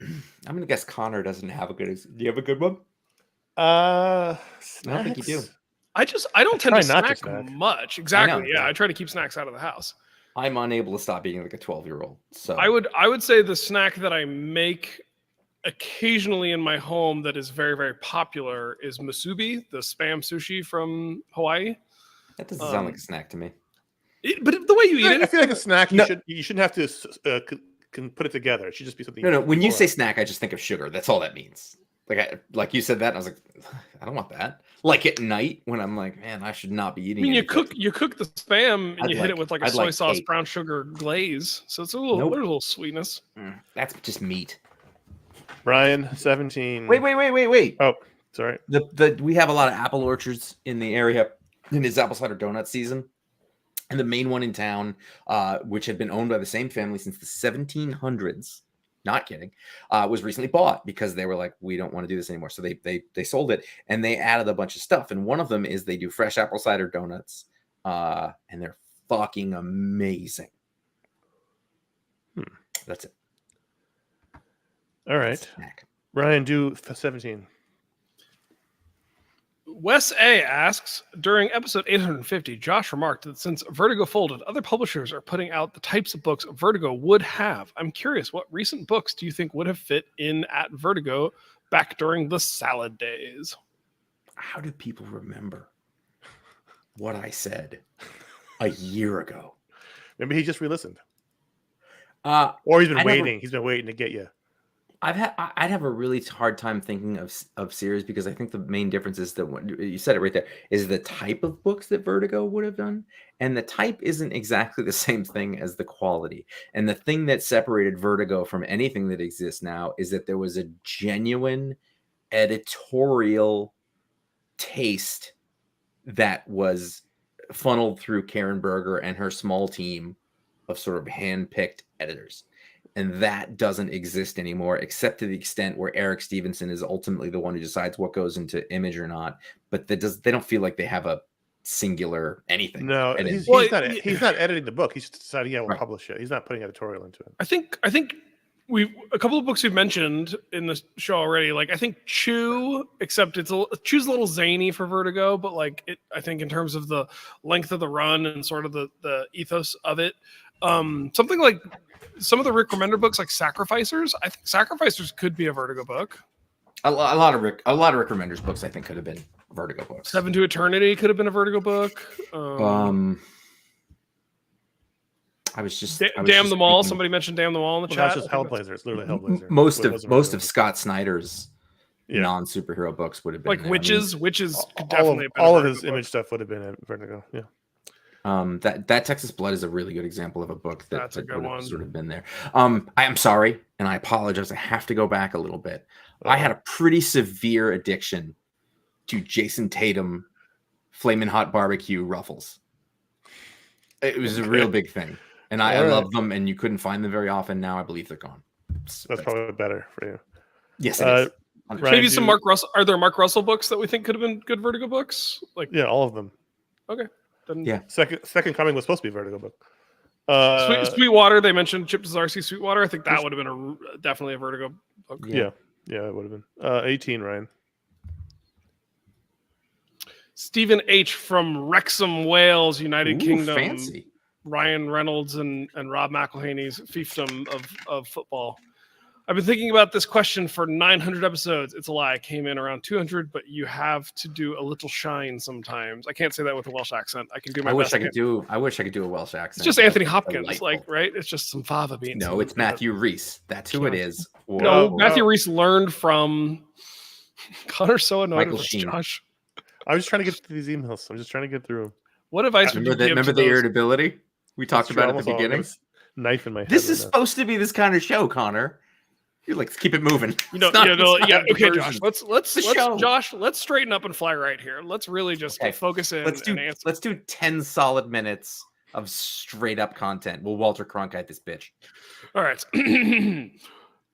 I'm gonna guess Connor doesn't have a good. Do you have a good one? Snacks? I don't think you do. I don't tend to snack snack much. Exactly. I try to keep snacks out of the house. I'm unable to stop being like a 12-year-old. So I would say the snack that I make occasionally in my home that is very, very popular is musubi, the spam sushi from Hawaii. That doesn't sound like a snack to me. But the way you eat it, I feel like a snack. You shouldn't have to can put it together. It should just be something. No. When you say snack, I just think of sugar. That's all that means. Like you said that, and I was like, I don't want that. Like at night when I'm like, man, I should not be eating. I mean, you cook the spam and hit it with like a soy sauce, brown sugar glaze, so it's a little sweetness. That's just meat. Brian, 17. Wait. Oh, sorry. We have a lot of apple orchards in the area, and it's apple cider donut season. And the main one in town, which had been owned by the same family since the 1700s, not kidding, was recently bought because they were like, we don't want to do this anymore. So they sold it, and they added a bunch of stuff. And one of them is they do fresh apple cider donuts, and they're fucking amazing. That's it. All right. Ryan, do 17. Wes A asks, during episode 850, Josh remarked that since Vertigo folded, other publishers are putting out the types of books Vertigo would have. I'm curious, what recent books do you think would have fit in at Vertigo back during the salad days? How do people remember what I said a year ago? Maybe he just re-listened. Or he's been waiting. He's been waiting to get you. I'd have a really hard time thinking of series, because I think the main difference is that you said it right there, is the type of books that Vertigo would have done, and the type isn't exactly the same thing as the quality. And the thing that separated Vertigo from anything that exists now is that there was a genuine editorial taste that was funneled through Karen Berger and her small team of sort of hand-picked editors. And that doesn't exist anymore, except to the extent where Eric Stevenson is ultimately the one who decides what goes into Image or not. But they don't feel like they have a singular anything. No, he's not editing the book. He's just deciding we'll publish it. He's not putting editorial into it. I think a couple of books we've mentioned in the show already. Like I think Chew, except Chew's a little zany for Vertigo, but I think in terms of the length of the run and sort of the ethos of it, something like some of the Rick Remender books, like Sacrificers. I think Sacrificers could be a Vertigo book. A lot of Rick Remender's books, I think, could have been Vertigo books. 7 to Eternity could have been a Vertigo book. I was just Damn Them All. Somebody mentioned Damn Them All in the chat. That's just Hellblazer. It's literally Hellblazer. Most of Scott Snyder's non-superhero books would have been like there. Witches. Witches could definitely have been all of his Image stuff would have been at Vertigo. Yeah. That Texas Blood is a really good example of a book that would have sort of been there. I am sorry, and I apologize. I have to go back a little bit. I had a pretty severe addiction to Jason Tatum Flamin' Hot Barbecue Ruffles. It was a real big thing. And I love them, and you couldn't find them very often. Now I believe they're gone. That's probably better for you. Yes, it is. Maybe some Mark Russell. Are there Mark Russell books that we think could have been good Vertigo books? All of them. Okay. Yeah. Second Coming was supposed to be a Vertigo book. Sweetwater. They mentioned Chip Zdarsky Sweetwater. I think that would have been definitely a Vertigo book. Yeah, it would have been. 18, Ryan. Stephen H. from Wrexham, Wales, United Kingdom. Fancy. Ryan Reynolds and Rob McElhaney's fiefdom of football. I've been thinking about this question for 900 episodes. It's a lie. I came in around 200, but you have to do a little shine sometimes. I can't say that with a Welsh accent. I can do my best. I wish I could do a Welsh accent. It's just Anthony Hopkins, right? It's just some fava beans. No, it's Matthew Rhys. That's who it is. No, Matthew Rhys learned from Connor's so annoyed with Josh. I was trying to get through these emails. I'm just trying to get through them. What advice would you give? Remember the irritability we talked about at the beginning? Knife in my head. This is supposed to be this kind of show, Connor. You're like, keep it moving. Okay, Josh. Let's straighten up and fly right here. Let's really just focus in. Let's do 10 solid minutes of straight up content. We'll Walter Cronkite this bitch. All right.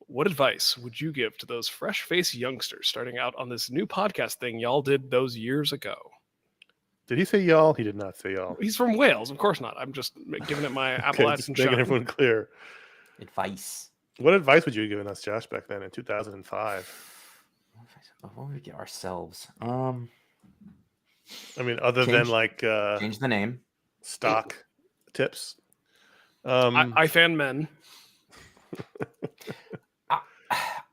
What advice would you give to those fresh-faced youngsters starting out on this new podcast thing y'all did those years ago? Did he say y'all? He did not say y'all. He's from Wales. Of course not. I'm just giving it my Appalachian just making everyone clear. Advice. What advice would you have given us, Josh, back then in 2005? What would we get ourselves? I mean, other than change the name, stock tips. iFanmen.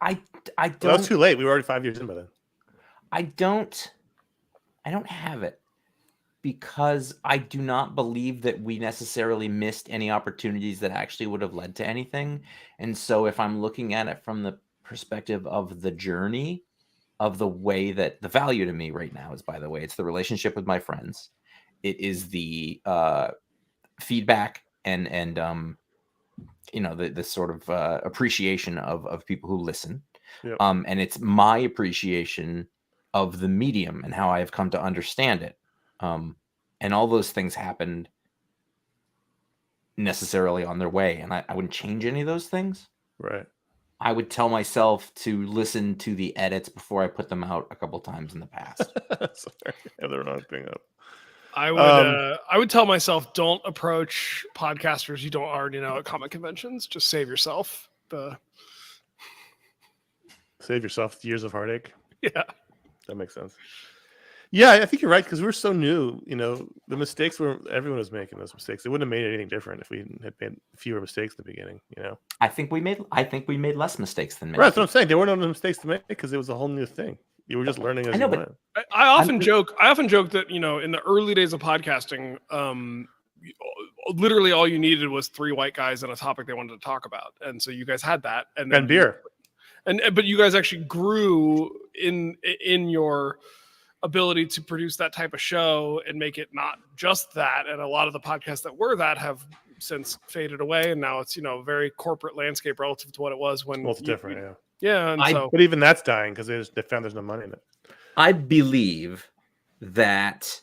I don't. That was too late. We were already 5 years in by then. I don't have it, because I do not believe that we necessarily missed any opportunities that actually would have led to anything. And so if I'm looking at it from the perspective of the journey, of the way that the value to me right now is, by the way, it's the relationship with my friends. It is the feedback and the sort of appreciation of people who listen. Yep. And it's my appreciation of the medium and how I have come to understand it. And all those things happened necessarily on their way. And I wouldn't change any of those things. Right. I would tell myself to listen to the edits before I put them out a couple times in the past. Sorry, I have the wrong thing up. I would tell myself, don't approach podcasters you don't already know at comic conventions. Just save yourself the Save yourself years of heartache. Yeah. That makes sense. Yeah, I think you're right because we're so new. You know, the mistakes were everyone was making those mistakes. It wouldn't have made anything different if we had made fewer mistakes in the beginning. You know, I think we made less mistakes than many. right? That's what I'm saying. There weren't no mistakes to make because it was a whole new thing. You were just learning as you went. I often joke that, you know, in the early days of podcasting, literally all you needed was 3 white guys and a topic they wanted to talk about, and so you guys had that, and beer, but you guys actually grew in your ability to produce that type of show and make it not just that. And a lot of the podcasts that were that have since faded away, and now it's, you know, a very corporate landscape relative to what it was when. Well, it's different, yeah. Yeah, and but even that's dying because they found there's no money in it. I believe that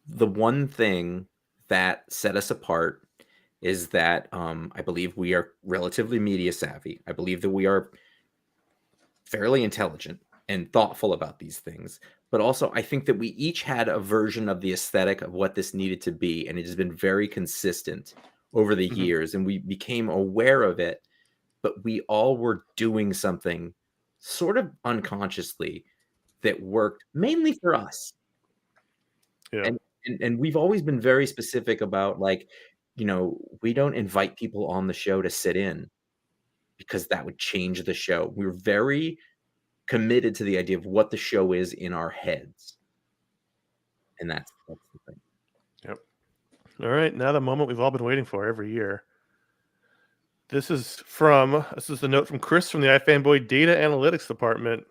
the one thing that set us apart is that I believe we are relatively media savvy. I believe that we are fairly intelligent and thoughtful about these things. But also, I think that we each had a version of the aesthetic of what this needed to be, and it has been very consistent over the years, and we became aware of it. But we all were doing something sort of unconsciously that worked mainly for us. Yeah. And we've always been very specific about, like, you know, we don't invite people on the show to sit in because that would change the show. We're very committed to the idea of what the show is in our heads. And that's the thing. Yep. All right. Now the moment we've all been waiting for every year. This is the note from Chris from the iFanboy Data Analytics Department.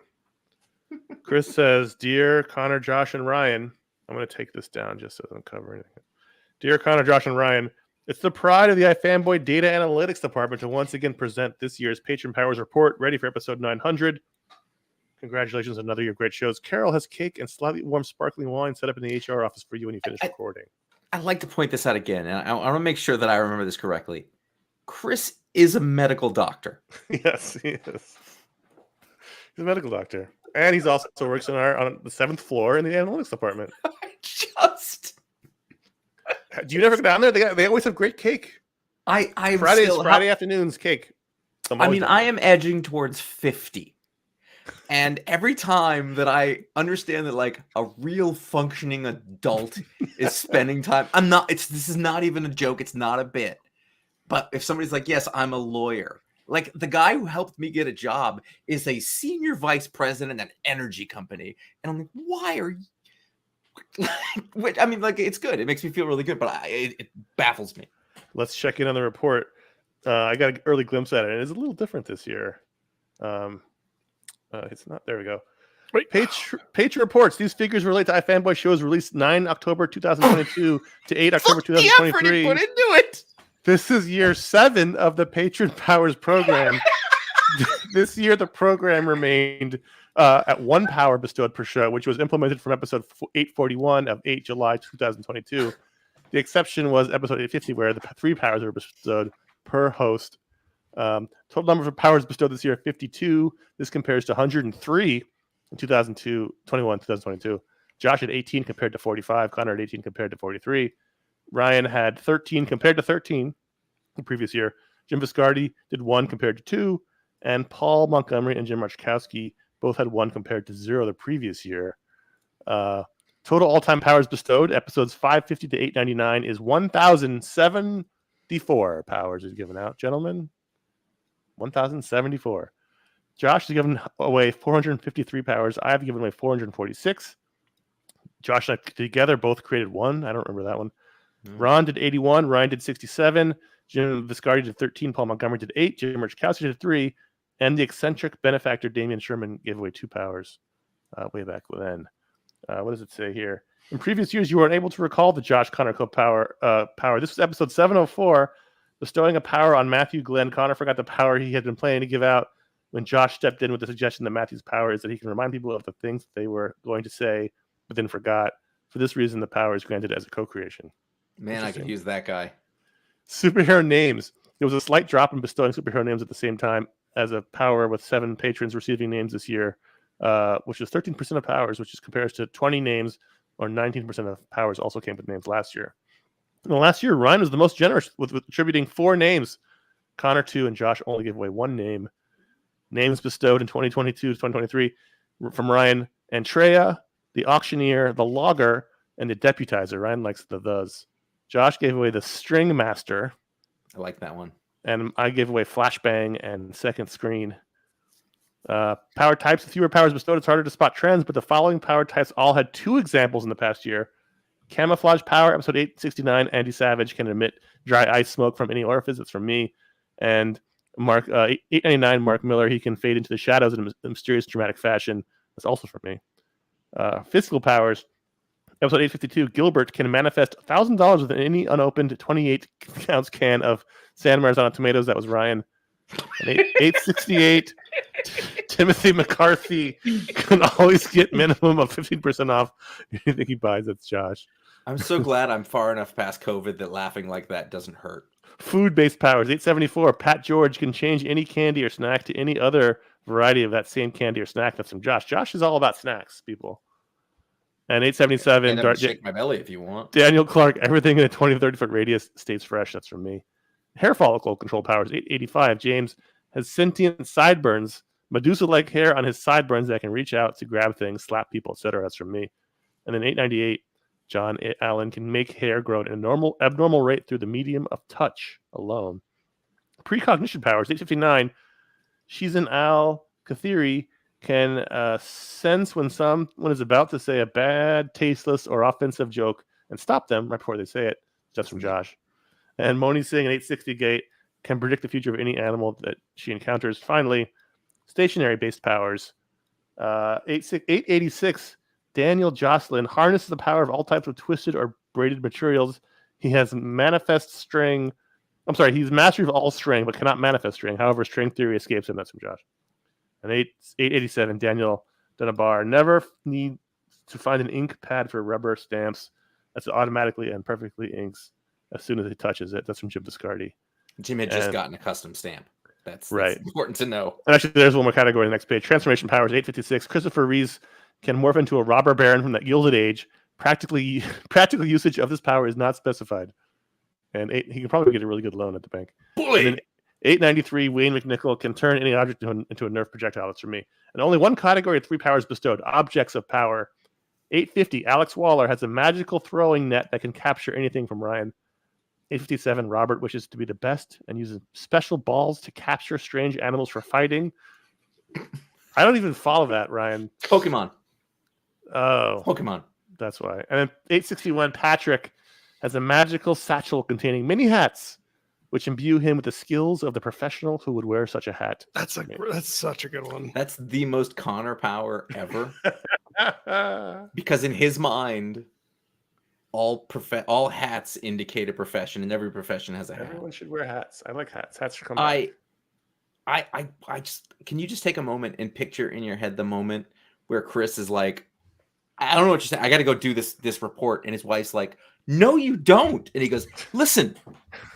Chris says, "Dear Connor, Josh, and Ryan," I'm going to take this down just so it doesn't cover anything. "Dear Connor, Josh, and Ryan, it's the pride of the iFanboy Data Analytics Department to once again present this year's Patron Powers Report, ready for episode 900. Congratulations on another year of great shows. Carol has cake and slightly warm sparkling wine set up in the HR office for you when you finish recording." I'd like to point this out again, and I want to make sure that I remember this correctly. Chris is a medical doctor. Yes, he is. He's a medical doctor. And he's also works on the 7th floor in the analytics department. Do you never go down there? They always have great cake. Friday afternoons cake. I mean, I am edging towards 50. And every time that I understand that, like, a real functioning adult is spending time, this is not even a joke. It's not a bit. But if somebody's like, "Yes, I'm a lawyer," like, the guy who helped me get a job is a senior vice president at an energy company. And I'm like, why are you? I mean, like, it's good. It makes me feel really good, but it baffles me. Let's check in on the report. I got an early glimpse at it. It's a little different this year. It's not. There we go. Patron reports. These figures relate to iFanboy shows released 9 October 2022 to 8 October 2023. Put into it. This is year 7 of the Patron Powers program. This year, the program remained at 1 power bestowed per show, which was implemented from episode 841 of 8 July 2022. The exception was episode 850, where the 3 powers were bestowed per host. Total number of powers bestowed this year, 52. This compares to 103 in 2022. Josh had 18 compared to 45. Connor had 18 compared to 43. Ryan had 13 compared to 13 the previous year. Jim Viscardi did 1 compared to 2. And Paul Montgomery and Jim Marchkowski both had 1 compared to 0 the previous year. Total all-time powers bestowed, episodes 550 to 899, is 1,074 powers is given out, gentlemen. 1,074. Josh has given away 453 powers. I have given away 446. Josh and I together both created 1. I don't remember that one. Ron did 81. Ryan did 67. Jim Viscardi did 13. Paul Montgomery did 8. Jim Marchkowski did 3. And the eccentric benefactor Damian Sherman gave away 2 powers way back then. What does it say here? In previous years, you were unable to recall the Josh Connor power. This was episode 704, bestowing a power on Matthew Glenn. Connor forgot the power he had been planning to give out when Josh stepped in with the suggestion that Matthew's power is that he can remind people of the things they were going to say, but then forgot. For this reason, the power is granted as a co-creation. Man, I could use that guy. Superhero names. There was a slight drop in bestowing superhero names at the same time as a power, with 7 patrons receiving names this year, which is 13% of powers, which compares to 20 names, or 19% of powers also came with names last year. And last year, Ryan was the most generous with attributing 4 names. Connor 2 and Josh only gave away 1 name. Names bestowed in 2022 to 2023 from Ryan: Antrea, the Auctioneer, the Logger, and the Deputizer. Ryan likes the thes. Josh gave away the String Master. I like that one. And I gave away Flashbang and Second Screen. Power types. With fewer powers bestowed, it's harder to spot trends, but the following power types all had 2 examples in the past year. Camouflage power, episode 869, Andy Savage can emit dry ice smoke from any orifice. It's from me. And Mark 899, Mark Miller, he can fade into the shadows in a mysterious, dramatic fashion. That's also from me. Physical powers, episode 852, Gilbert can manifest $1,000 with any unopened 28-ounce can of San Marzano tomatoes. That was Ryan. And 868, Timothy McCarthy can always get minimum of 15% off anything he buys. That's Josh. I'm so glad I'm far enough past COVID that laughing like that doesn't hurt. Food-based powers, 874, Pat George can change any candy or snack to any other variety of that same candy or snack. That's from Josh. Josh is all about snacks, people. And 877, shake my belly if you want. Daniel Clark, everything in a 20 to 30 foot radius stays fresh. That's from me. Hair follicle control powers, 885. James has sentient sideburns, Medusa-like hair on his sideburns that can reach out to grab things, slap people, etc. That's from me. And then 898, John Allen can make hair grow at an abnormal rate through the medium of touch alone. Precognition powers, 859. Shizan Al-Kathiri can sense when someone is about to say a bad, tasteless, or offensive joke and stop them right before they say it. That's from Josh. And Moni Singh, an 860 gate, can predict the future of any animal that she encounters. Finally, stationary-based powers. 886, Daniel Jocelyn harnesses the power of all types of twisted or braided materials. He has he's mastery of all string, but cannot manifest string. However, string theory escapes him. That's from Josh. And 887, Daniel Dunabar never need to find an ink pad for rubber stamps. That's automatically and perfectly inks as soon as he touches it. That's from Jim Biscardi. Jim had just gotten a custom stamp. That's right. Important to know. And actually, there's one more category on the next page. Transformation powers, 856. Christopher Reeves can morph into a robber baron from that gilded age. Practical usage of this power is not specified. And he can probably get a really good loan at the bank. Boy! 893, Wayne McNichol can turn any object into a Nerf projectile. That's from me. And only one category of 3 powers bestowed, objects of power. 850, Alex Waller has a magical throwing net that can capture anything from Ryan. 857, Robert wishes to be the best and uses special balls to capture strange animals for fighting. I don't even follow that, Ryan. Pokemon. Oh. Pokemon. That's why. And then 861, Patrick has a magical satchel containing mini hats, which imbue him with the skills of the professional who would wear such a hat. That's such a good one. That's the most Connor power ever. Because in his mind, all hats indicate a profession, and every profession has a hat. Everyone should wear hats. I like hats. Hats should come back. I just can you just take a moment and picture in your head the moment where Chris is like, I don't know what you're saying. I got to go do this report, and his wife's like, no, you don't. And he goes, listen.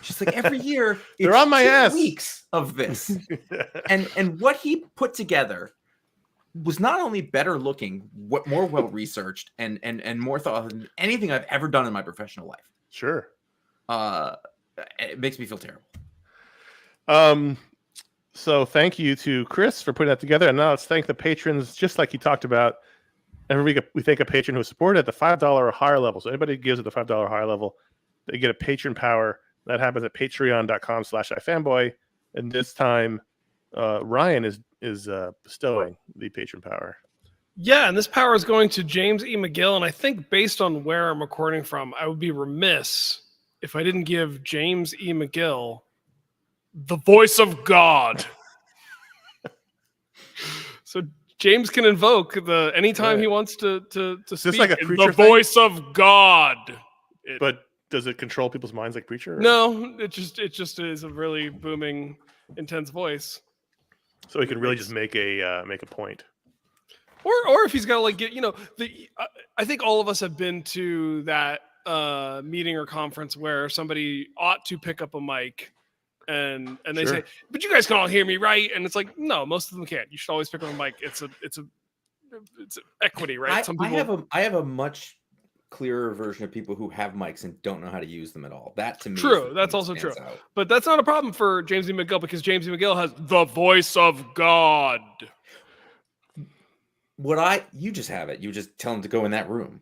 She's like, every year they're on my ass. Weeks of this, and what he put together was not only better looking, more well researched, and more thought than anything I've ever done in my professional life. Sure. It makes me feel terrible. So thank you to Chris for putting that together, and now let's thank the patrons, just like he talked about. Every week we thank a patron who is supported at the $5 or higher level. So anybody who gives at the $5 or higher level, they get a patron power. That happens at patreon.com/iFanboy. And this time, Ryan is bestowing the patron power. Yeah, and this power is going to James E. McGill. And I think based on where I'm recording from, I would be remiss if I didn't give James E. McGill the voice of God. So James can invoke anytime he wants to speak. Like a preacher the voice of God. But does it control people's minds like preacher? Or? No, it just is a really booming, intense voice. So he can really just make a point. Or if he's got I think all of us have been to that meeting or conference where somebody ought to pick up a mic. And they say, but you guys can all hear me, right? And it's like, no, most of them can't. You should always pick up a mic. It's equity, right? I have a much clearer version of people who have mics and don't know how to use them at all. That to me, True. That's also true. But that's not a problem for James E. McGill because James E. McGill has the voice of God. You just have it. You just tell him to go in that room.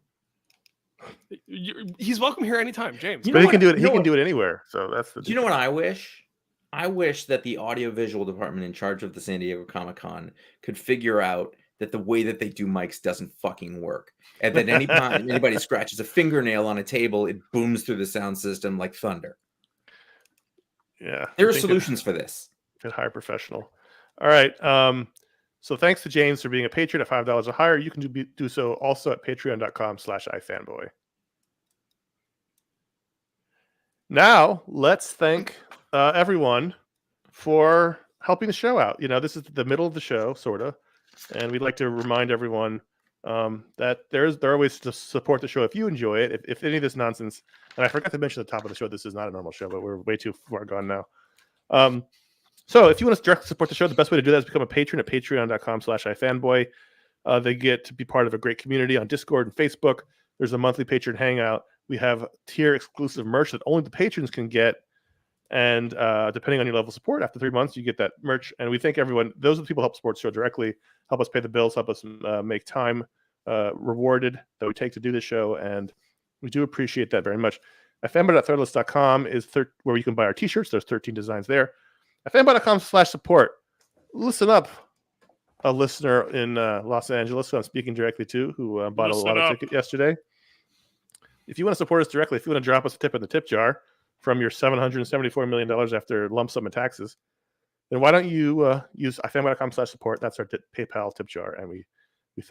He's welcome here anytime, James. But he can do it. He can do it anywhere. So that's the. Do you know what I wish? I wish that the audiovisual department in charge of the San Diego Comic-Con could figure out that the way that they do mics doesn't fucking work. And that anytime anybody scratches a fingernail on a table, it booms through the sound system like thunder. Yeah. There are solutions for this. Get hire professional. All right. So thanks to James for being a patron at $5 or higher. You can do so also at patreon.com/iFanboy. Now, let's thank everyone for helping the show out. You know, this is the middle of the show, sort of. And we'd like to remind everyone that there are ways to support the show if you enjoy it. If any of this nonsense, and I forgot to mention at the top of the show, this is not a normal show, but we're way too far gone now. So if you want to directly support the show, the best way to do that is become a patron at patreon.com/iFanboy. They get to be part of a great community on Discord and Facebook. There's a monthly patron hangout. We have tier exclusive merch that only the patrons can get. And depending on your level of support, after 3 months, you get that merch. And we thank everyone. Those are the people who help support the show directly, help us pay the bills, help us make time rewarded that we take to do this show. And we do appreciate that very much. iFanboy.threadless.com is where you can buy our t-shirts. There's 13 designs there. iFanboy.com/support. Listen up, a listener in Los Angeles who I'm speaking directly to, who bought a lotto ticket yesterday. If you want to support us directly, if you want to drop us a tip in the tip jar from your $774 million after lump sum and taxes, then why don't you use iFanboy.com/support? That's our PayPal tip jar, and we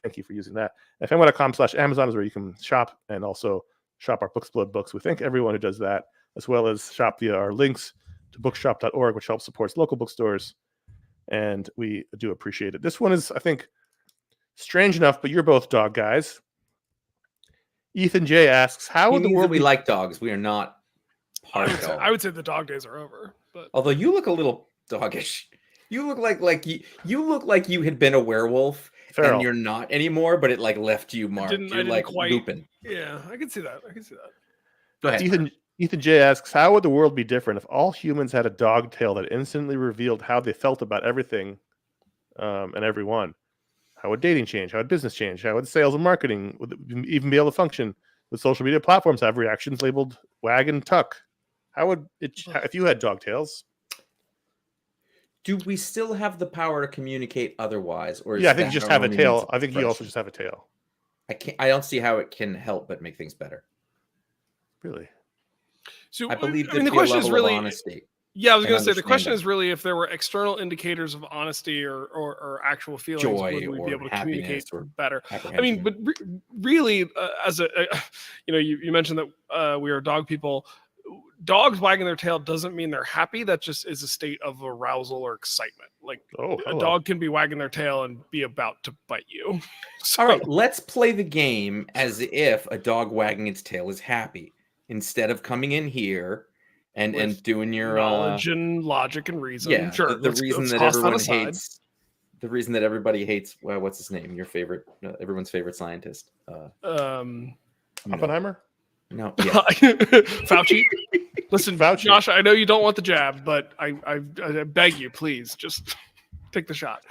thank you for using that. iFanboy.com/Amazon is where you can shop and also shop our Booksplode books. We thank everyone who does that, as well as shop via our links to bookshop.org, which helps support local bookstores, and we do appreciate it. This one is, I think, strange enough, but you're both dog guys. Ethan J asks, "How would the world we like dogs? We are not part of dogs." I would say the dog days are over. But although you look a little doggish, you look like you look like you had been a werewolf. Feral. And you're not anymore, but it like left you marked. You're like quite, Lupin. Yeah, I can see that. Go ahead. Ethan J asks, "How would the world be different if all humans had a dog tail that instantly revealed how they felt about everything and everyone? How would dating change? How would business change? How would sales and marketing even be able to function? Would social media platforms have reactions labeled wag and tuck? How would it if you had dog tails?" Do we still have the power to communicate otherwise, or I think you just have a tail. I think you also just have a tail. I don't see how it can help but make things better. Really? So I believe the question is really honesty. Yeah, I was going to say the question is really if there were external indicators of honesty or actual feelings, joy, would we be able to communicate better? I mean, but really, as you mentioned that we are dog people. Dogs wagging their tail doesn't mean they're happy. That just is a state of arousal or excitement. Like a dog can be wagging their tail and be about to bite you. So, all right, let's play the game as if a dog wagging its tail is happy instead of coming in here and doing your knowledge and logic and reason. Yeah, sure. The reason that everyone hates. The reason that everybody hates. Well, what's his name? Your favorite, everyone's favorite scientist. Oppenheimer. No, yeah. Fauci. Listen, Fauci. Josh, I know you don't want the jab, but I beg you, please, just take the shot.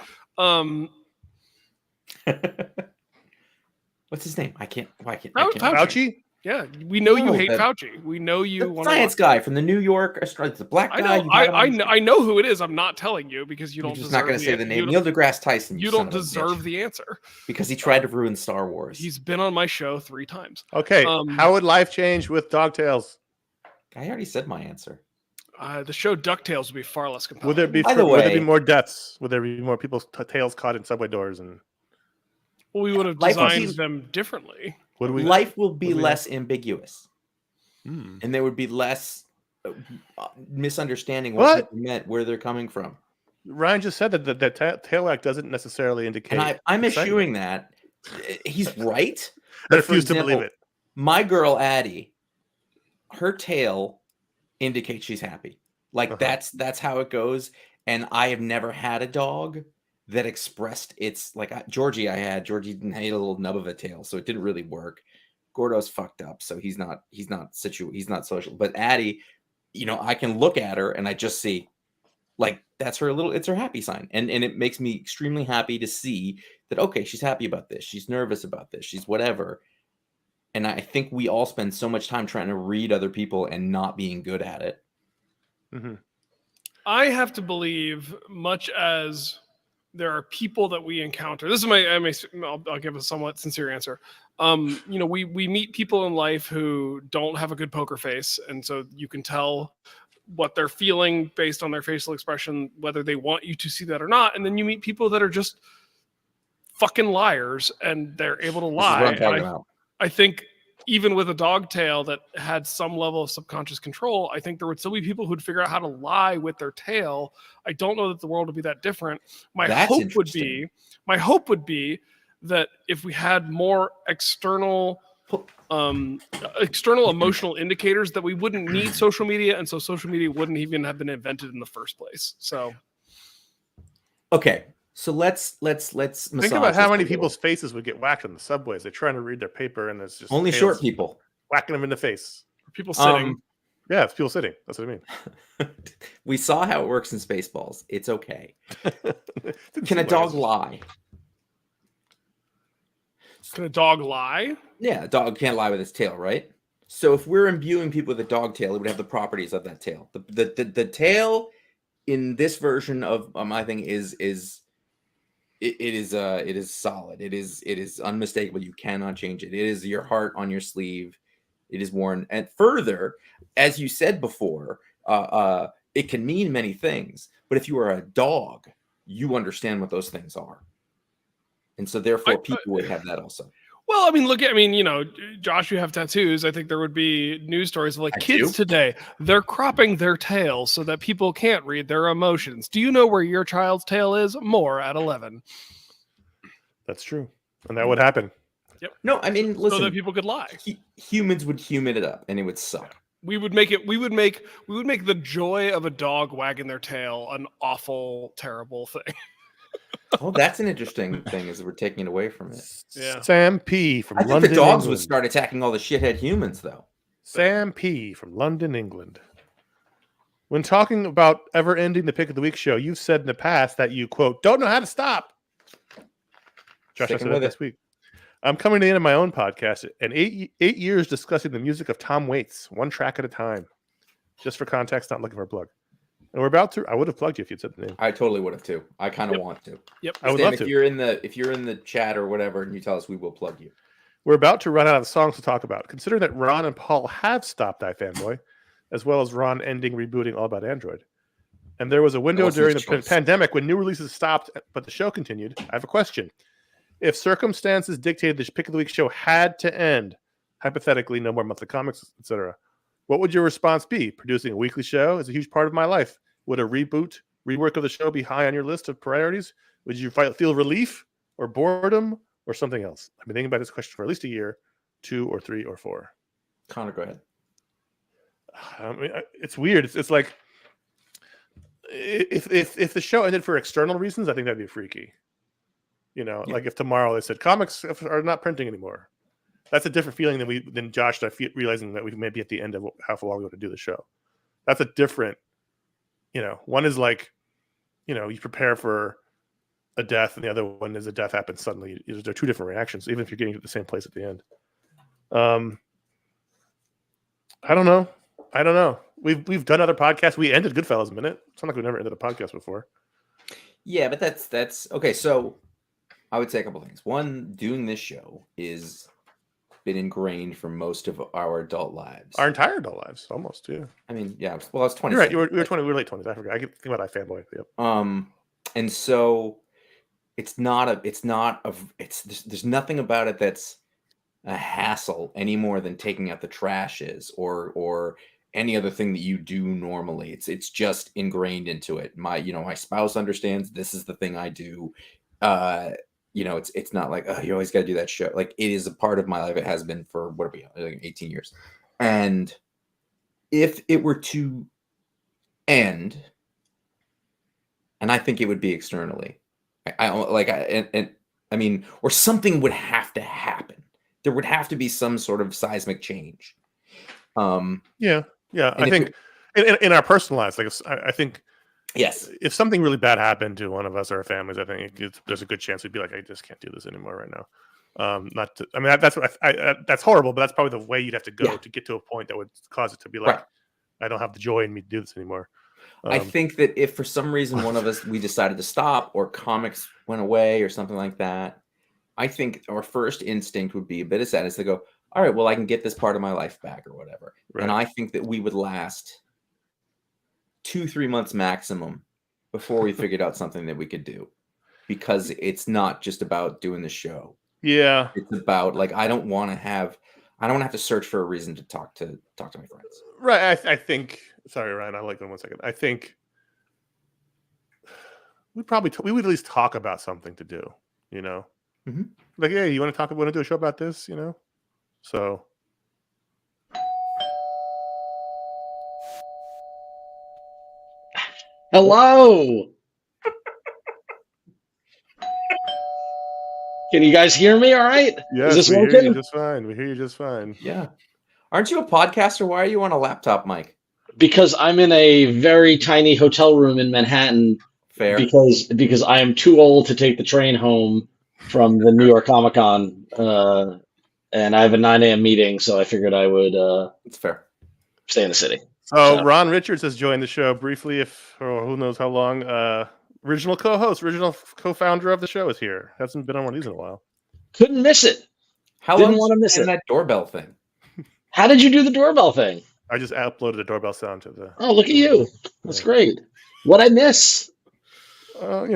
What's his name? I can't. Fauci? Yeah, we know you hate Fauci. We know you want science guy from the New York. The black guy. I know who it is. I'm not telling you because you don't. You're just not going to say the name. Neil deGrasse Tyson. You don't deserve the answer because he tried to ruin Star Wars. He's been on my show 3 times. Okay, how would life change with dog tails? I already said my answer. The show DuckTales would be far less compelling. Would there be more deaths? Would there be more people's tails caught in subway doors? And we would have designed them differently. Life will be less ambiguous, and there would be less misunderstanding what people meant, where they're coming from. Ryan just said that tail wag doesn't necessarily indicate. And I'm eschewing that. He's right. I refuse to believe it. My girl Addie, her tail indicates she's happy. Like that's how it goes. And I have never had a dog that expressed its Georgie. Georgie had a little nub of a tail, so it didn't really work. Gordo's fucked up, so he's not social. But Addie, I can look at her and I just see, like, it's her happy sign. And it makes me extremely happy to see that, okay, she's happy about this. She's nervous about this. She's whatever. And I think we all spend so much time trying to read other people and not being good at it. Mm-hmm. I have to believe, much as there are people that we encounter. This is I'll give a somewhat sincere answer. We meet people in life who don't have a good poker face, and so you can tell what they're feeling based on their facial expression, whether they want you to see that or not. And then you meet people that are just fucking liars, and they're able to lie. This is what I'm talking about. I think even with a dog tail that had some level of subconscious control, I think there would still be people who'd figure out how to lie with their tail. I don't know that the world would be that different. My hope would be that if we had more external emotional indicators, that we wouldn't need social media, and so social media wouldn't even have been invented in the first place. So, okay. So let's think about how many people's faces would get whacked on the subways. They're trying to read their paper, and it's just only short people whacking them in the face. People sitting. Yeah, it's people sitting. That's what I mean. We saw how it works in Spaceballs. It's okay. Can a dog lie? Can a dog lie? Yeah, a dog can't lie with its tail, right? So if we're imbuing people with a dog tail, it would have the properties of that tail. The tail in this version of my thing is solid. It is unmistakable. You cannot change it. It is your heart on your sleeve. It is worn. And further, as you said before, it can mean many things. But if you are a dog, you understand what those things are. And so therefore people would have that also. Well, Josh, you have tattoos. I think there would be news stories of kids today. They're cropping their tails so that people can't read their emotions. Do you know where your child's tail is? More at 11. That's true. And that would happen. Yep. No, listen. So that people could lie. Humans would human it up and it would suck. We would make the joy of a dog wagging their tail an awful, terrible thing. Oh, that's an interesting thing, is we're taking it away from it. Yeah. Sam P. from London, think the dogs England. would start attacking all the shithead humans, though. Sam P. from London, England. When talking about ever ending the Pick of the Week show, you've said in the past that you, quote, don't know how to stop. Josh, I said that this week. I'm coming to the end of my own podcast, and 8 years discussing the music of Tom Waits, one track at a time. Just for context, not looking for a plug. And we're about to. I would have plugged you if you'd said the name. I totally would have too. I kind of want to. Yep. I would love to. If you're in the chat or whatever, and you tell us, we will plug you. We're about to run out of songs to talk about. Consider that Ron and Paul have stopped iFanboy, as well as Ron ending rebooting All About Android. And there was a window during the pandemic when new releases stopped, but the show continued. I have a question. If circumstances dictated the Pick of the Week show had to end, hypothetically, no more monthly comics, etc., what would your response be? Producing a weekly show is a huge part of my life. Would a rework of the show be high on your list of priorities? Would you feel relief or boredom or something else? I've been thinking about this question for at least a year, 2 or 3 or 4. Connor, go ahead. It's weird. It's like if the show ended for external reasons, I think that'd be freaky. Like if tomorrow they said comics are not printing anymore. That's a different feeling than Josh and I realizing that we may be at the end of how long we want to do the show. That's a different, one is like, you prepare for a death, and the other one is a death happens suddenly. There are two different reactions, even if you're getting to the same place at the end. I don't know. We've done other podcasts. We ended Goodfellas a minute. It's not like we've never ended a podcast before. Yeah, but that's okay. So I would say a couple things. One, doing this show is been ingrained for most of our adult lives. Our entire adult lives, almost, yeah. Yeah. Well, I was 20. You're right. You were 20. We were late 20s. I forgot. I can think about iFanboy. Yep. And so there's nothing about it that's a hassle any more than taking out the trash is, or any other thing that you do normally. It's just ingrained into it. My spouse understands this is the thing I do. It's not like, oh, you always got to do that show. Like, it is a part of my life. It has been for 18 years. And if it were to end, and I think it would be externally, or something would have to happen. there would have to be some sort of seismic change. Yeah. I think in our personal lives, like I think, yes, if something really bad happened to one of us or our families, I think there's a good chance we'd be like, I just can't do this anymore right now. That's what that's horrible, but that's probably the way you'd have to go to get to a point that would cause it to be like, I don't have the joy in me to do this anymore. I think that if for some reason one of us, we decided to stop, or comics went away or something like that, I think our first instinct would be a bit of sadness to go, all right, well, I can get this part of my life back or whatever. Right. And I think that we would last 2-3 months maximum before we figured out something that we could do, because it's not just about doing the show. Yeah, it's about like, I don't want to have to search for a reason to talk to my friends. Right. I think. Sorry, Ryan. I like 1 second. I think we would at least talk about something to do. You know, like, hey, you want to do a show about this? You know, so. Hello. Can you guys hear me all right? Yes, is this we working? hear you just fine. We hear you just fine. Yeah. Aren't you a podcaster? Why are you on a laptop mic? Because I'm in a very tiny hotel room in Manhattan. Fair. Because I am too old to take the train home from the New York Comic Con, and I have a 9 a.m. meeting, so I figured I would it's fair. Stay in the city. So Ron Richards has joined the show briefly, or who knows how long. Original co-host, original co-founder of the show is here. Hasn't been on one of these in a while. Couldn't miss it. Didn't want to miss it. That doorbell thing. How did you do the doorbell thing? I just uploaded a doorbell sound to the. Oh, look at you! That's great. What'd I miss? Well,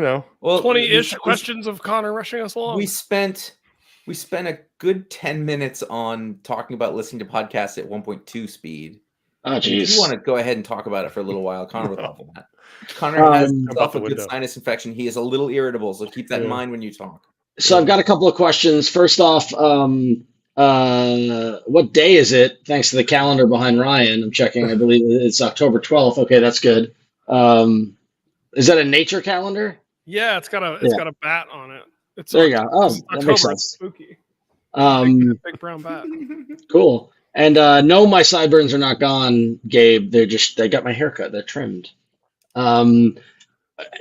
20-ish questions of Connor rushing us along. We spent a good 10 minutes on talking about listening to podcasts at 1.2 speed. Oh, geez. If you want to go ahead and talk about it for a little while, Connor would love that. Connor has himself a good sinus infection. He is a little irritable, so keep that in mind when you talk. So I've got a couple of questions. First off, what day is it? Thanks to the calendar behind Ryan. I'm checking. I believe it's October 12th. Okay, that's good. Is that a nature calendar? Yeah, it's got a bat on it. There you go. Oh, that makes sense. It's spooky. Big brown bat. Cool. And no, my sideburns are not gone, Gabe. They got my haircut. They're trimmed. Did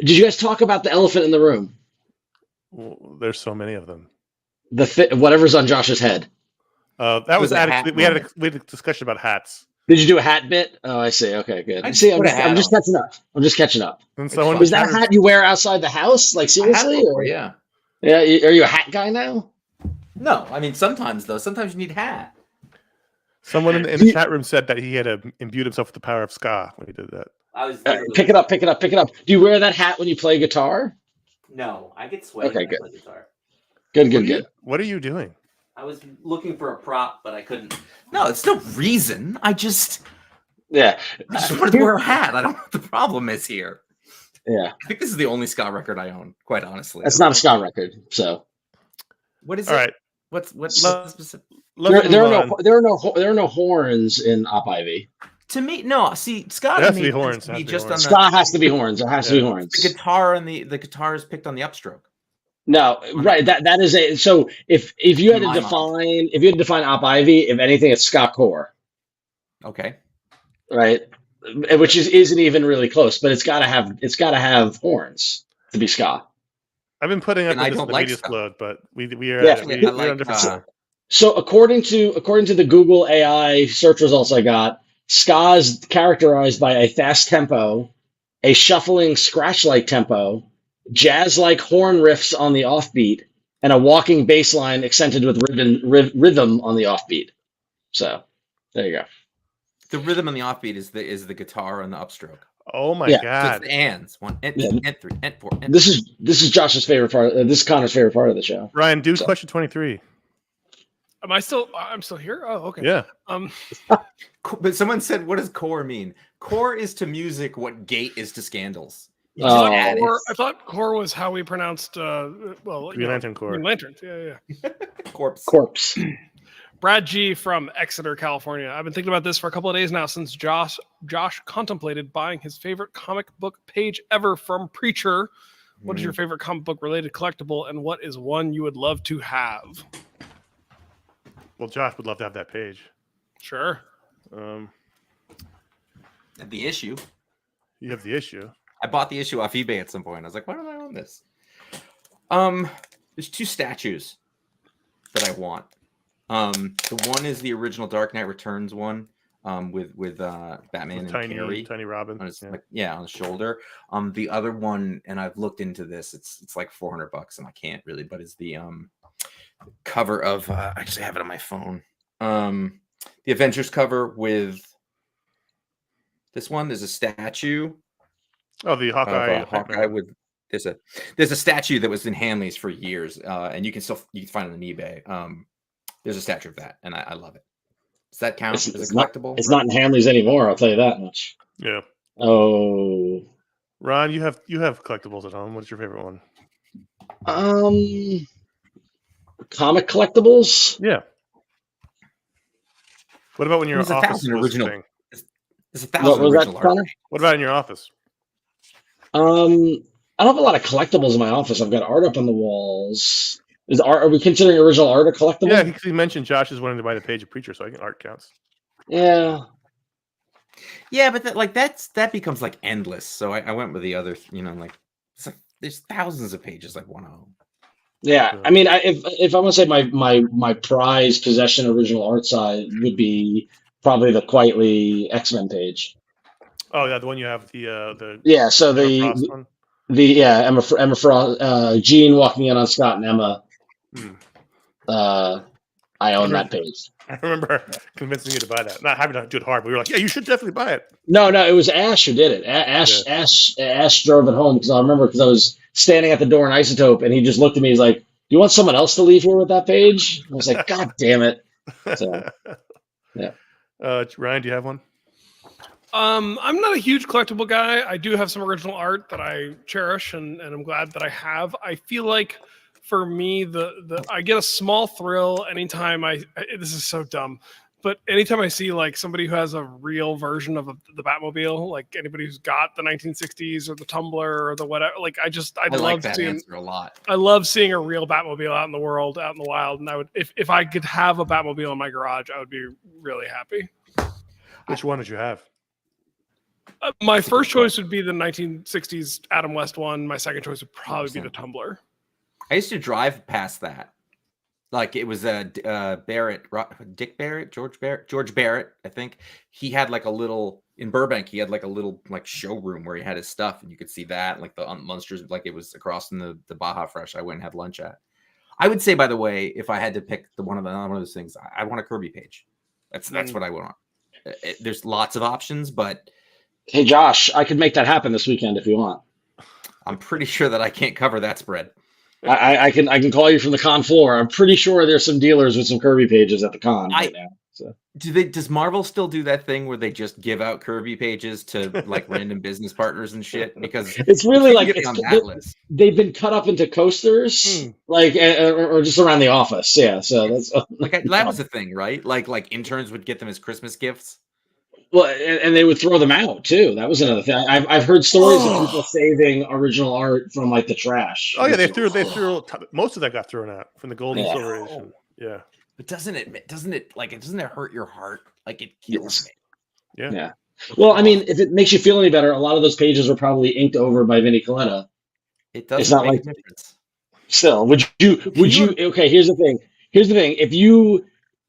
you guys talk about the elephant in the room? Well, there's so many of them. Whatever's on Josh's head. That was we had a discussion about hats. Did you do a hat bit? Oh, I see. Okay, good. I'm just catching up. And was that a hat you wear outside the house? Like seriously? Yeah. Yeah. Are you a hat guy now? No, I mean sometimes though. Sometimes you need hat. Someone in the chat room said that he had imbued himself with the power of ska when he did that. Pick it up. Do you wear that hat when you play guitar? No, I get sweaty when I play guitar. Good. What are you doing? I was looking for a prop, but I couldn't. No, it's no reason. I just wanted to wear a hat. I don't know what the problem is here. Yeah. I think this is the only ska record I own, quite honestly. It's not a ska record, so. What is All it? right. What's specific? There are no horns in Op Ivy. To me, no. See, ska has to be horns. Ska has to be horns. It has to be horns. The guitar and the guitar is picked on the upstroke. No, right. That is a. So if you had to define Op Ivy, if anything, it's ska core. Okay. Right, which isn't even really close, but it's got to have horns to be ska. I've been putting up with the media load, but we are on different. So according to the Google AI search results I got, ska is characterized by a fast tempo, a shuffling scratch-like tempo, jazz-like horn riffs on the offbeat, and a walking bass line accented with rhythm on the offbeat. So there you go. The rhythm on the offbeat is the guitar on the upstroke. Oh my god! So it's the ands 1 and 2 and 3 and 4. And this is Josh's favorite part. This is Connor's favorite part of the show. Ryan, do question 23. I'm still here. Oh, okay. Yeah. But someone said, "What does core mean?" Core is to music what gate is to scandals. I thought core was how we pronounced. Green Lantern Corps. Green Lanterns. Yeah. Corpse. Brad G from Exeter, California. I've been thinking about this for a couple of days now since Josh contemplated buying his favorite comic book page ever from Preacher. What is your favorite comic book related collectible, and what is one you would love to have? Well, Josh would love to have that page. Sure. The issue. You have the issue. I bought the issue off eBay at some point. I was like, why don't I own this? There's 2 statues that I want. The one is the original Dark Knight Returns one, with Batman and Carrie. Tiny Robin. On his, on the shoulder. The other one, and I've looked into this, it's like $400 and I can't really, but it's the cover of I actually have it on my phone. The Avengers cover with this one. There's a statue. Oh, the Hawkeye. Hawkeye with there's a statue that was in Hanley's for years, and you can find it on eBay. There's a statue of that, and I love it. Does that count as a collectible? It's not in Hanley's anymore. I'll tell you that much. Yeah. Oh, Ron, you have collectibles at home. What's your favorite one? Comic collectibles. Yeah. What about when your There's office 1,000 was original. thing? There's 1,000 original art. What about in your office? I don't have a lot of collectibles in my office. I've got art up on the walls. Are we considering original art a collectible? Yeah, because he mentioned Josh is wanting to buy the Page of Preacher, so I think art counts. Yeah. Yeah, but that becomes like endless. So I went with the other. There's thousands of pages I want to own. Yeah, I mean, if I want to say my prized possession original art side would be probably the Quietly X-Men page. Oh yeah, the one you have the yeah. So Emma Frost, Jean walking in on Scott and Emma. I own that page. I remember convincing you to buy that. Not having to do it hard, but we were like, yeah, you should definitely buy it. No, it was Ash who did it. Ash drove it home because I remember because I was standing at the door in Isotope and he just looked at me. He's like, "Do you want someone else to leave here with that page?" I was like, "God damn it!" So, yeah. Ryan, do you have one? I'm not a huge collectible guy. I do have some original art that I cherish and I'm glad that I have. I feel like for me, I get a small thrill anytime this is so dumb, but anytime I see like somebody who has a real version of the Batmobile, like anybody who's got the 1960s or the Tumbler or the whatever, like I love like that seeing answer a lot. I love seeing a real Batmobile out in the world, out in the wild, and I would if I could have a Batmobile in my garage, I would be really happy. Which one did you have? My first choice would be the 1960s Adam West one. My second choice would probably be the Tumbler. I used to drive past that. Like it was George Barrett, I think. He had like a little, in Burbank, he had like a little like showroom where he had his stuff and you could see that, like the Munsters, like it was across from the Baja Fresh I went and had lunch at. I would say, by the way, if I had to pick one of those things, I want a Kirby page. That's what I want. There's lots of options, but hey Josh, I could make that happen this weekend if you want. I'm pretty sure that I can't cover that spread. I can call you from the con floor. I'm pretty sure there's some dealers with some Kirby pages at the con right now. So. Does Marvel still do that thing where they just give out Kirby pages to like random business partners and shit? Because it's really like on that list. They've been cut up into coasters, like or just around the office. Yeah, so that's that was the thing, right? Like interns would get them as Christmas gifts. Well, and they would throw them out too. That was another thing. I've heard stories of people saving original art from like the trash. Oh yeah, they threw most of that got thrown out from the gold and silver edition. Yeah, but doesn't it hurt your heart? Like it kills me. Yeah. Well, I mean, if it makes you feel any better, a lot of those pages were probably inked over by Vinnie Coletta. It doesn't it's not make like a difference. Still, would you? Okay, here's the thing. If you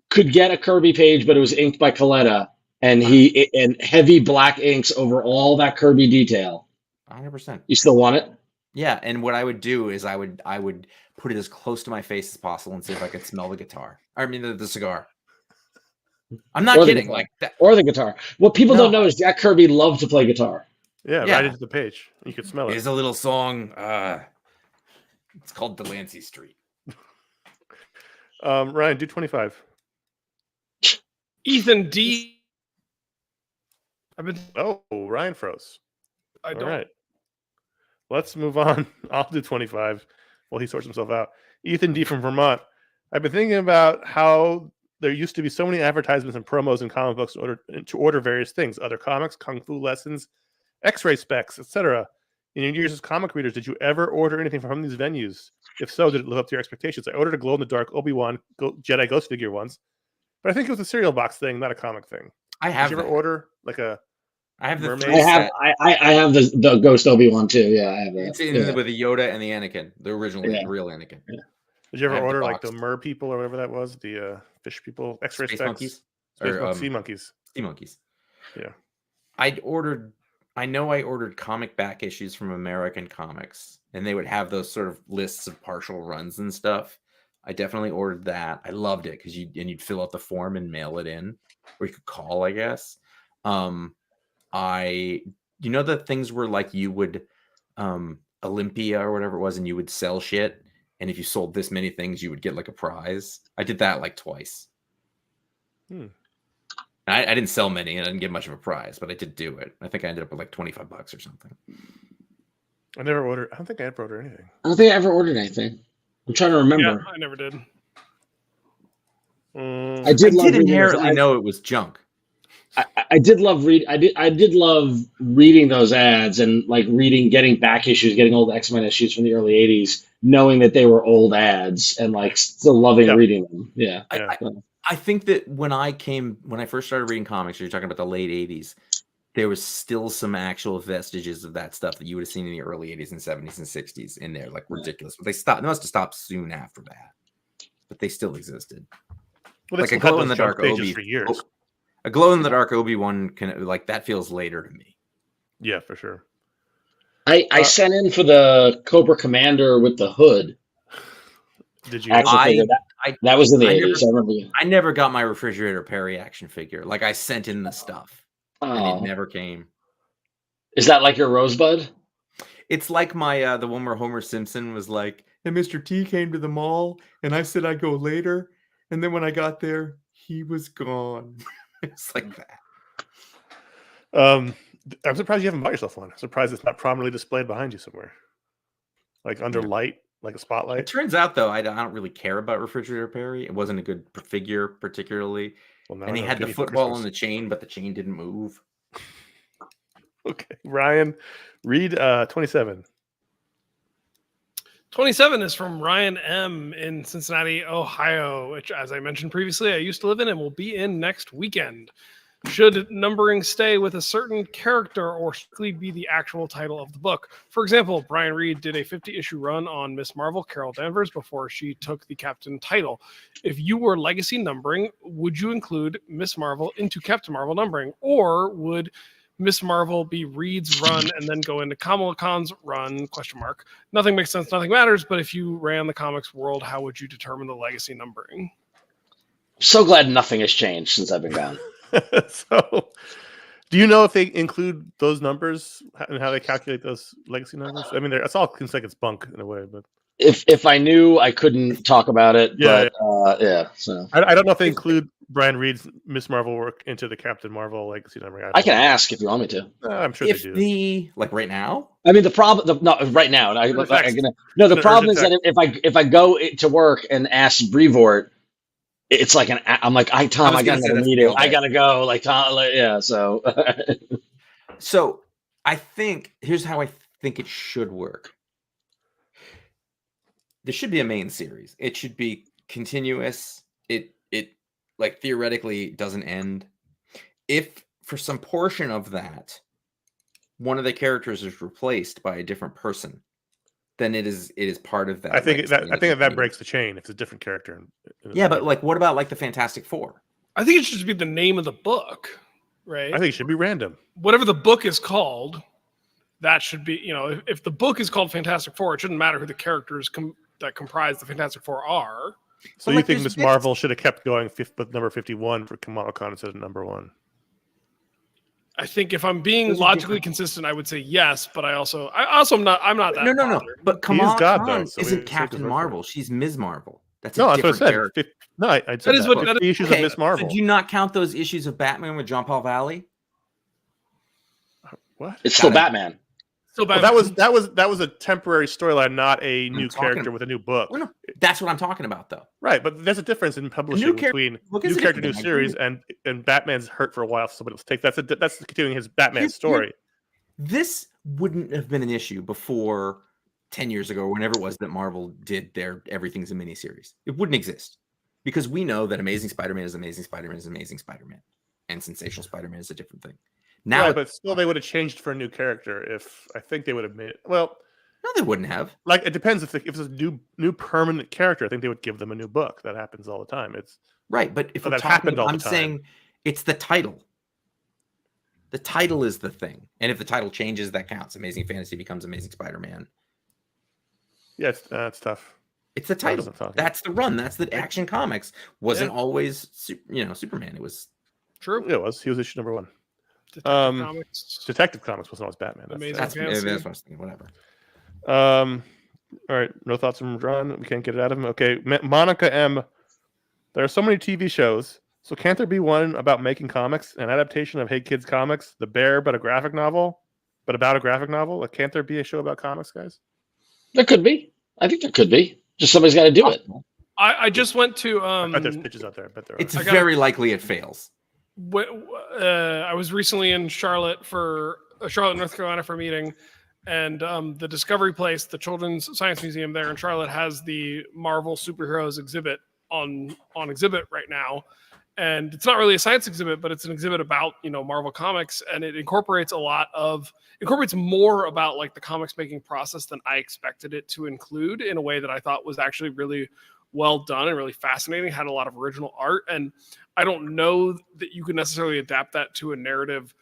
could get a Kirby page, but it was inked by Coletta. And and heavy black inks over all that Kirby detail. 100%. You still want it? Yeah, and what I would do is I would put it as close to my face as possible and see if I could smell the guitar. I mean the cigar. I'm not kidding. Like that. Or the guitar. What people don't know is Jack Kirby loved to play guitar. Yeah, right into the page. You could smell it. There's a little song. It's called Delancey Street. Ryan, do 25. Ethan D. Ryan froze. I don't. All right. Let's move on. I'll do 25 while he sorts himself out. Ethan D from Vermont. I've been thinking about how there used to be so many advertisements and promos in comic books to order various things, other comics, kung fu lessons, x-ray specs, etc. In your years as comic readers, did you ever order anything from these venues? If so, did it live up to your expectations? I ordered a glow-in-the-dark Obi-Wan Jedi Ghost figure once. But I think it was a cereal box thing, not a comic thing. I Did have you ever that. order like a? I have the Mermaid? three I have set. I have the Ghost Obi-Wan too. Yeah, I have that. It's in Yeah. with the Yoda and the Anakin, the original, Yeah. the real Anakin. Did you I ever have the order like box. the mer people or whatever that was? The fish people, X-ray Space specs? monkeys? Space Or, sea monkeys. Sea monkeys. Yeah. I know I ordered comic back issues from American Comics, and they would have those sort of lists of partial runs and stuff. I definitely ordered that. I loved it because you'd fill out the form and mail it in, or you could call, I guess. You know the things where like you would Olympia or whatever it was, and you would sell shit, and if you sold this many things, you would get like a prize. I did that like twice. I didn't sell many, and I didn't get much of a prize, but I did do it. I think I ended up with like $25 or something. I never ordered. I don't think I ever ordered anything. I don't think I ever ordered anything. I'm trying to remember. Yeah, I never did. I did inherently know it was junk. I did love reading those ads and like getting back issues, getting old X-Men issues from the early '80s, knowing that they were old ads and like still loving reading them. Yeah. I think that when I first started reading comics, you're talking about the late '80s, there was still some actual vestiges of that stuff that you would have seen in the early '80s and '70s and '60s in there, like ridiculous. But they must have stopped soon after that, but they still existed. Well, like a glow in the dark Obi for years. A glow in the dark Obi-Wan can like that feels later to me. Yeah, for sure. I sent in for the Cobra Commander with the hood. Did you? That was in the 80s. I remember. I never got my Refrigerator Perry action figure. Like I sent in the stuff, and it never came. Is that like your Rosebud? It's like my the one where Homer Simpson was like, "And Mr. T came to the mall, and I said I'd go later, and then when I got there, he was gone." It's like that. I'm surprised you haven't bought yourself one. I'm surprised it's not prominently displayed behind you somewhere, like under light, like a spotlight. It turns out, though, I don't really care about Refrigerator Perry. It wasn't a good figure, particularly. Well, and he had the football on the chain, but the chain didn't move. Okay, Ryan, read 27. 27 is from Ryan M. in Cincinnati, Ohio, which, as I mentioned previously, I used to live in and will be in next weekend. Should numbering stay with a certain character or strictly be the actual title of the book? For example, Brian Reed did a 50-issue run on Miss Marvel, Carol Danvers, before she took the Captain title. If you were legacy numbering, would you include Miss Marvel into Captain Marvel numbering? Or would Miss Marvel be Reed's run and then go into Kamala Khan's run, ? Nothing makes sense, nothing matters, but if you ran the comics world, how would you determine the legacy numbering? So glad nothing has changed since I've been gone. So, do you know if they include those numbers and how they calculate those legacy numbers? I mean, it's all seems like it's bunk in a way, but if I knew, I couldn't talk about it. Yeah, but so I don't know if they include Brian Reed's Miss Marvel work into the Captain Marvel legacy numbering. I can ask if you want me to. I'm sure they do. Like right now. I mean, the problem. Not right now. The problem is that if I go to work and ask Brevoort, it's like I'm like, Tom, I got another meeting. I gotta go. Like Tom, yeah. So, so I think here's how I think it should work. There should be a main series. It should be continuous. It like theoretically doesn't end. If for some portion of that, one of the characters is replaced by a different person, then it is part of that. I think that breaks the chain. If it's a different character. Yeah, but like, what about like the Fantastic Four? I think it should just be the name of the book, right? I think it should be random. Whatever the book is called, that should be. If the book is called Fantastic Four, it shouldn't matter who the characters that comprise the Fantastic Four are. So you think Miss Marvel should have kept going with number 51 for Kamala Khan instead of number 1? I think if I'm being logically consistent, I would say yes, but I also am not. I'm not that. No. But Kamala Khan isn't Captain Marvel. She's Ms. Marvel. That's a different character. No, I said that. The issues of Miss Marvel. Did you not count those issues of Batman with John Paul Valley? What? It's still Batman. Still Batman. Well, that was a temporary storyline, not a new character with a new book. Well, no, that's what I'm talking about, though. Right, but there's a difference in publishing between new character, new series, and Batman's hurt for a while. So somebody else take that's continuing his Batman story. This wouldn't have been an issue before 10 years ago, or whenever it was that Marvel did their Everything's a miniseries. It wouldn't exist. because we know that Amazing Spider-Man is Amazing Spider-Man is Amazing Spider-Man, and Sensational Spider-Man is a different thing. Now, right, but still, they would have changed for a new character if I think they would have made it. Well, no, they wouldn't have. like it depends if it's a new permanent character. I think they would give them a new book. That happens all the time. It's Right, but if But we're that talking, happened all the I'm time. saying it's the title. The title is the thing, and if the title changes, that counts. Amazing Fantasy becomes Amazing Spider-Man. yeah, it's tough. It's the title. doesn't talk. That's the run. That's the Action Comics. Wasn't always, Superman. It was True. It was. He was issue number 1. Detective Comics. Detective Comics wasn't always Batman. Amazing that's Fantasy. what I was thinking. Whatever. All right, no thoughts from Ron. We can't get it out of him. Okay, Monica M. There are so many TV shows, so can't there be one about making comics, an adaptation of Hey Kids Comics, The Bear, but about a graphic novel? Like, can't there be a show about comics, guys? There could be. I think there could be. Just somebody's got to do it. I just went to I bet there's pitches out there. I bet there It's are. very likely it fails. I was recently in Charlotte, North Carolina, for a meeting, and the Discovery Place, the Children's Science Museum there in Charlotte, has the Marvel superheroes exhibit on exhibit right now. And it's not really a science exhibit, but it's an exhibit about Marvel comics, and it incorporates more about like the comics making process than I expected it to include, in a way that I thought was actually really well done and really fascinating. Had a lot of original art, and I don't know that you could necessarily adapt that to a narrative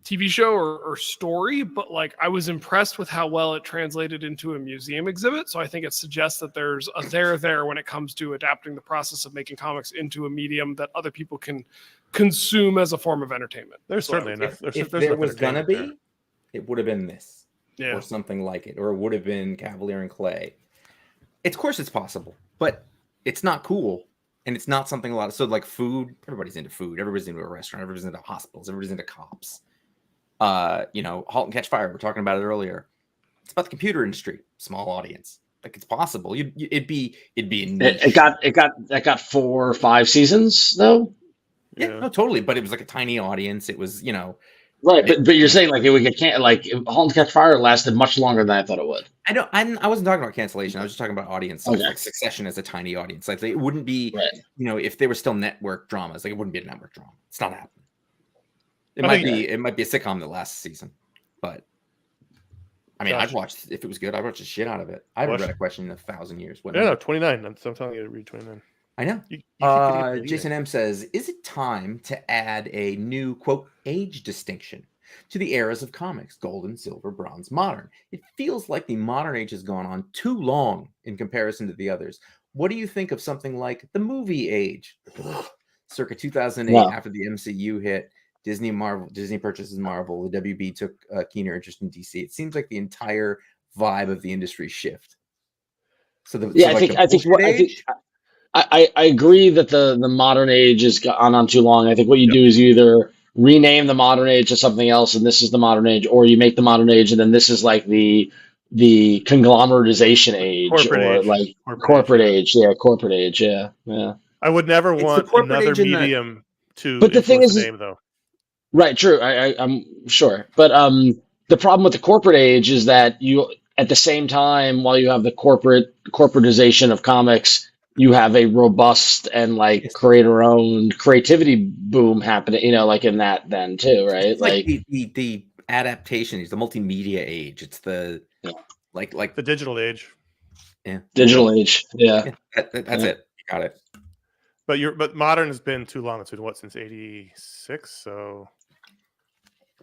TV show or story, but like I was impressed with how well it translated into a museum exhibit. So I think it suggests that there's a there when it comes to adapting the process of making comics into a medium that other people can consume as a form of entertainment. There's certainly enough. If there's there enough was gonna entertainment be, it would have been this, Yeah. or something like it, or it would have been Cavalier and Clay. Of course, it's possible, but it's not cool. And it's not something so like food, everybody's into food, everybody's into a restaurant, everybody's into hospitals, everybody's into cops. Halt and Catch Fire, we're talking about it earlier. It's about the computer industry, small audience. Like, it's possible. It'd be a niche. It got 4 or 5 seasons though. Yeah, no, totally. But it was like a tiny audience. It was, Right, but you're saying like it would get like Halt and Catch Fire lasted much longer than I thought it would. I wasn't talking about cancellation. I was just talking about audience. Okay. Like Succession as a tiny audience. Like, it wouldn't be, Right. if they were still network dramas, like, it wouldn't be a network drama. It's not happening. It might be a sitcom that lasts a season, but I mean, I'd watch, if it was good, I'd watch the shit out of it. I haven't read a question in 1,000 years. No, 29. So I'm telling you to read 29. I know. Jason M says, is it time to add a new, quote, age distinction to the eras of comics, golden, silver, bronze, modern? It feels like the modern age has gone on too long in comparison to the others. What do you think of something like the movie age? Circa 2008, after the MCU hit, Disney purchases Marvel, the WB took a keener interest in DC. It seems like the entire vibe of the industry shift. I agree that the modern age has gone on too long. I think what you do is you either rename the modern age to something else, and this is the modern age, or you make the modern age, and then this is like the conglomeratization age, corporate age. Yeah, corporate age. Yeah. I would never want another medium to. But the thing is, name though. Right, true. I'm sure, but the problem with the corporate age is that you, at the same time, while you have the corporatization of comics, you have a robust and like creator-owned creativity boom happening. Like in that then too, right? It's like the adaptation is the multimedia age. It's the like the digital age. Yeah, digital age. Yeah, that's it. You got it. But modern has been too long. It's been what, since '86? So.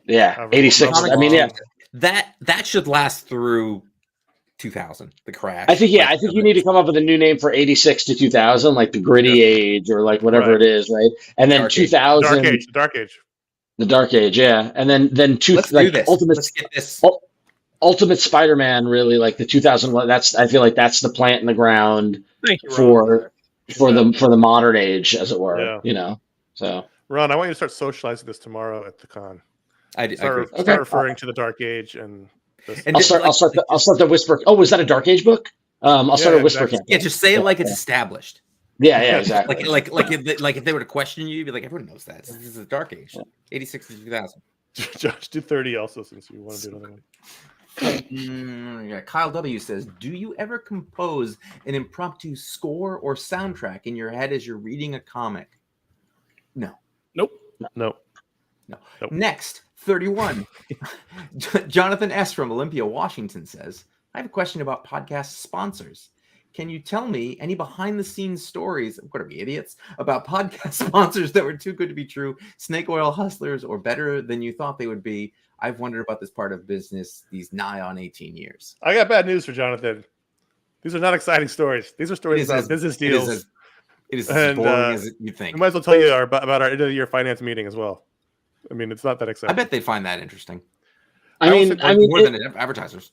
Yeah, 86. I mean, that should last through 2000, the crash. I think you need to come up with a new name for 86 to 2000, like the gritty age or like whatever it is, right? And then 2000, the dark age, yeah. And then Ultimate Spider-Man, really, like the 2001. I feel like that's the plant in the ground for the modern age, as it were. Yeah. So Ron, I want you to start socializing this tomorrow at the con. Start referring to the Dark Age and I'll start the Whisper. Oh, was that a Dark Age book? I'll start a Whisper campaign. Yeah, just say it like it's established. Yeah, exactly. like if they were to question you, you'd be like, everyone knows that. This is the Dark Age. 86 to 2000. Josh, do 30 also, since you want to do another one. Yeah, Kyle W says, "Do you ever compose an impromptu score or soundtrack in your head as you're reading a comic?" No. Nope. No. No. Nope. Next, 31. Jonathan S. from Olympia, Washington says, "I have a question about podcast sponsors. Can you tell me any behind-the-scenes stories, what are we, idiots, about podcast sponsors that were too good to be true, snake oil hustlers, or better than you thought they would be? I've wondered about this part of business these nigh on 18 years." I got bad news for Jonathan. These are not exciting stories. These are stories about business deals. It is as boring as you think. We might as well tell you about our end of the year finance meeting as well. I mean, it's not that exciting. I bet they find that interesting. I mean, more than advertisers.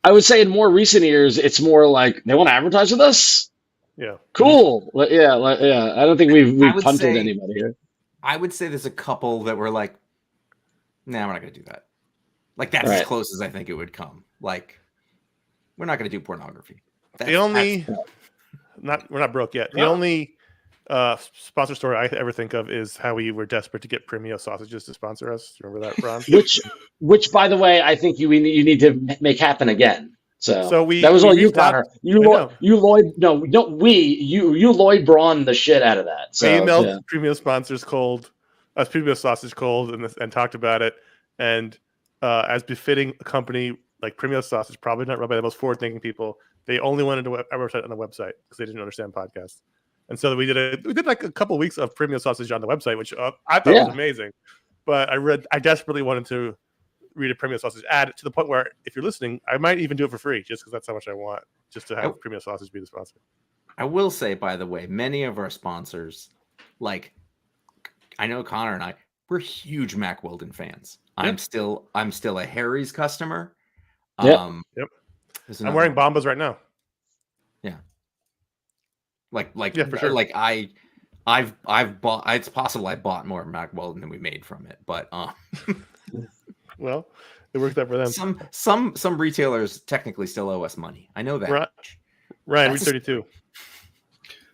I would say in more recent years, it's more like they want to advertise with us. Yeah. Cool. Yeah. I don't think we've punted anybody here. I would say there's a couple that were like, "Nah, we're not going to do that." Like that's Right. as close as I think it would come. Like, we're not going to do pornography. We're not broke yet. The only sponsor story I ever think of is how we were desperate to get Premio sausages to sponsor us. Remember that, Ron? Which, by the way, I think you need to make happen again. So that was all you, Connor. You Lloyd Braun the shit out of that. So, we emailed Premio sponsors Premio sausage cold, and talked about it. And as befitting a company like Premio Sausage, probably not run by the most forward-thinking people, they only wanted to advertise on the website because they didn't understand podcasts. And so we did like a couple of weeks of Premio Sausage on the website, which I thought was amazing. But I desperately wanted to read a Premio Sausage ad to the point where, if you're listening, I might even do it for free just because that's how much I want, just to have Premio Sausage be the sponsor. I will say, by the way, many of our sponsors, like I know Connor and I, we're huge Mack Weldon fans. Yep. I'm still a Harry's customer. Yep. I'm wearing Bombas right now. Yeah. Like yeah, for sure. Like I've bought. It's possible I bought more Mack Weldon than we made from it, but well, it worked out for them. Some retailers technically still owe us money. I know that. Ryan, read 32.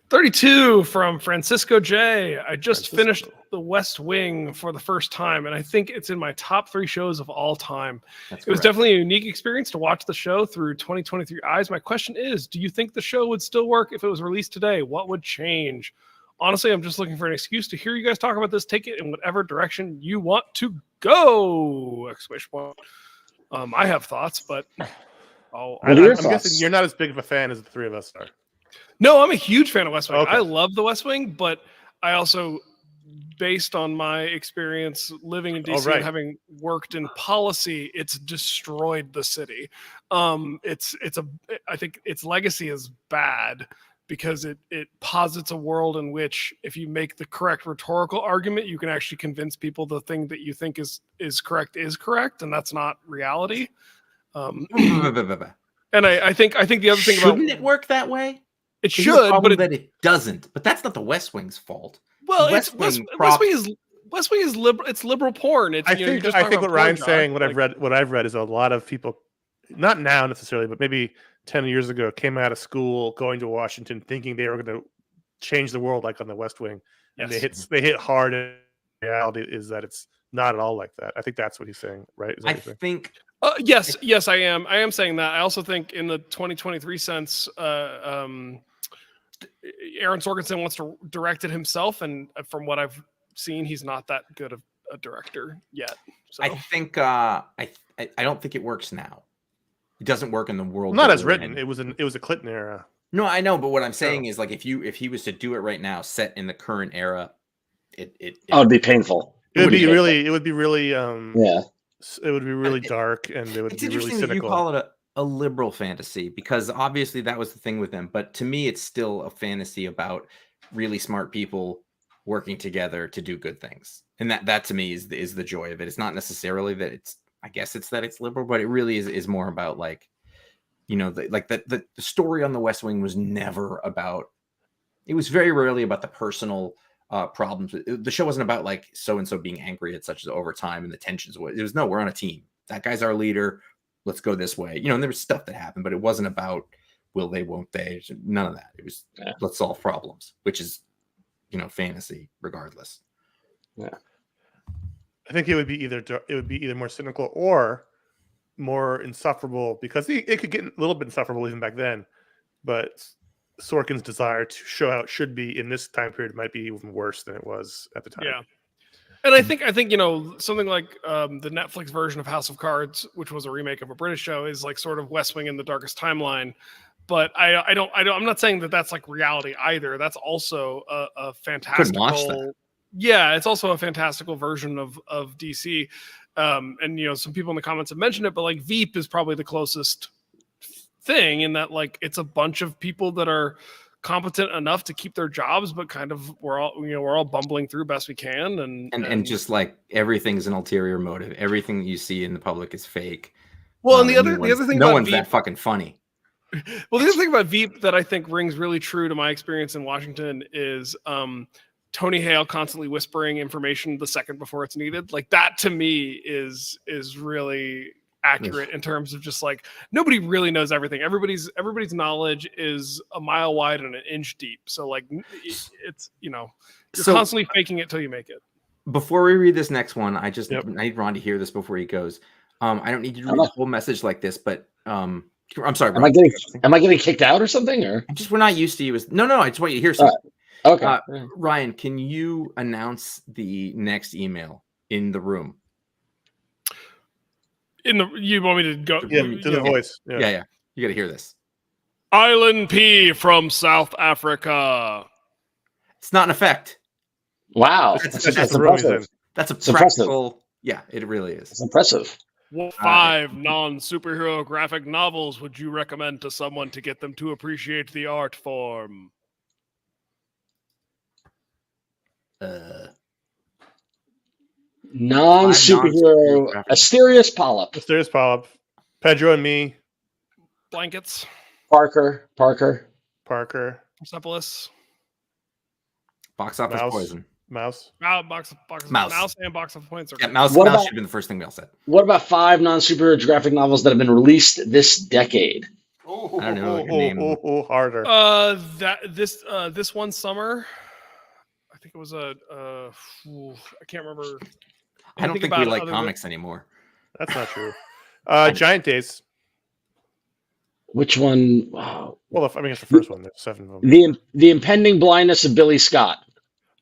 32 from Francisco J. I just finished The West Wing for the first time, and I think it's in my top 3 shows of all time. It was definitely a unique experience to watch the show through 2023 eyes. My question is, do you think the show would still work if it was released today? What would change? Honestly, I'm just looking for an excuse to hear you guys talk about this. Take it in whatever direction you want to go! Exclamation point. I have thoughts, but I'm guessing you're not as big of a fan as the 3 of us are. No, I'm a huge fan of West Wing. Okay. I love the West Wing, but I also, based on my experience living in DC and having worked in policy, it's destroyed the city. I think its legacy is bad because it posits a world in which if you make the correct rhetorical argument, you can actually convince people the thing that you think is correct, and that's not reality. And I think the other thing shouldn't it work that way? It should, but that it doesn't. But that's not the West Wing's fault. Well, West Wing is liberal. It's liberal porn. I think what Ryan's saying, what I've read is a lot of people, not now necessarily, but maybe 10 years ago, came out of school going to Washington thinking they were going to change the world like on the West Wing, and they hit hard. And reality is that it's not at all like that. I think that's what he's saying, right? I think. Yes, I am. I am saying that. I also think in the 2023 sense, Aaron Sorkinson wants to direct it himself, and from what I've seen, he's not that good of a director yet. So. I think I don't think it works now. It doesn't work in the world. Not as written. It was a Clinton era. No, I know, but what I'm saying is, like, if he was to do it right now, set in the current era, it would be painful. It would be really yeah. It would be really dark, and it would be really cynical. That you call it a liberal fantasy, because obviously that was the thing with them. But to me, it's still a fantasy about really smart people working together to do good things, and that to me is the joy of it. It's not necessarily that it's. I guess it's that it's liberal, but it really is more about, like, you know, the story on the West Wing was never about. It was very rarely about the personal problems. The show wasn't about like so and so being angry at such as over time and the tensions. It was no, we're on a team. That guy's our leader. Let's go this way. You know, and there was stuff that happened, but it wasn't about will they, won't they. None of that. It was let's solve problems, which is, you know, fantasy regardless. Yeah. I think it would be either more cynical, or more insufferable because it could get a little bit insufferable even back then, but Sorkin's desire to show how it should be in this time period might be even worse than it was at the time. Yeah. And I think something like the Netflix version of House of Cards, which was a remake of a British show, is like sort of West Wing in the darkest timeline. But I'm not saying that that's like reality either. That's also a fantastical. Yeah, it's also a fantastical version of DC. And some people in the comments have mentioned it, but like Veep is probably the closest thing in that like it's a bunch of people that are competent enough to keep their jobs, but kind of we're all bumbling through best we can, and just like everything's an ulterior motive. Everything that you see in the public is fake. Well, and the other thing, no about one's Veep, that fucking funny. Well, the other thing about Veep that I think rings really true to my experience in Washington is Tony Hale constantly whispering information the second before it's needed. Like that to me is really accurate in terms of just like nobody really knows everything. Everybody's knowledge is a mile wide and an inch deep. So like it's you're constantly faking it till you make it. Before we read this next one, I need Ron to hear this before he goes. I don't need you to read the whole message like this, but I'm sorry. Am I getting kicked out or something? Or we're not used to you. No. I just want you to hear something. Okay. Ryan, can you announce the next email in the room? You want me to go? Yeah, to the voice. Yeah. You got to hear this. Island P from South Africa. It's not an effect. Wow. That's impressive. That's a practical. Yeah, it really is. It's impressive. What 5 non-superhero graphic novels would you recommend to someone to get them to appreciate the art form? Non-superhero Asterius Polyp. Asterius Polyp. Pedro and Me. Blankets. Parker. Persepolis. Box office poison. Mouse. Mouse and box office points. Yeah, Mouse should have been the first thing we all said. What about 5 non-superhero graphic novels that have been released this decade? I don't know your name. Harder. This one summer, I think it was I can't remember. I don't think we like comics anymore. That's not true. Giant Days. Which one? Wow. Well, I mean, it's the first one. There's 7 of them. The Impending Blindness of Billy Scott.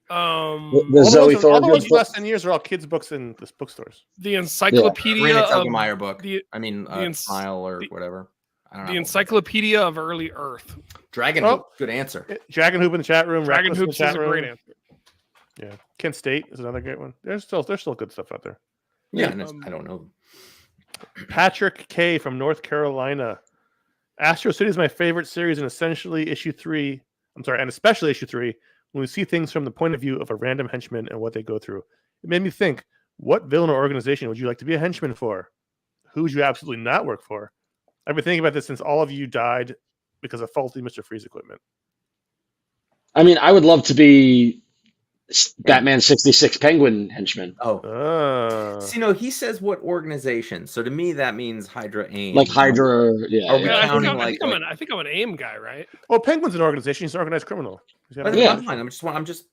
The Zoe Thornton. All the ones last 10 years are all kids' books in the bookstores. The Encyclopedia of Meyer book. Smile or whatever. I don't know. The Encyclopedia of Early Earth. Dragon Hoop. Good answer. Dragon Hoop in the chat room. Dragon Hoop is a great answer. Yeah. Kent State is another great one. There's still good stuff out there. Yeah, I don't know. Patrick K from North Carolina. Astro City is my favorite series, and especially issue 3, when we see things from the point of view of a random henchman and what they go through. It made me think, what villain or organization would you like to be a henchman for? Who would you absolutely not work for? I've been thinking about this since all of you died because of faulty Mr. Freeze equipment. I mean, I would love to be Batman 66 Penguin henchman. He says what organization. So to me, that means Hydra AIM. Like Hydra, I think I'm an AIM guy, right? Well, Penguin's an organization. He's an organized criminal. That's fine. I'm just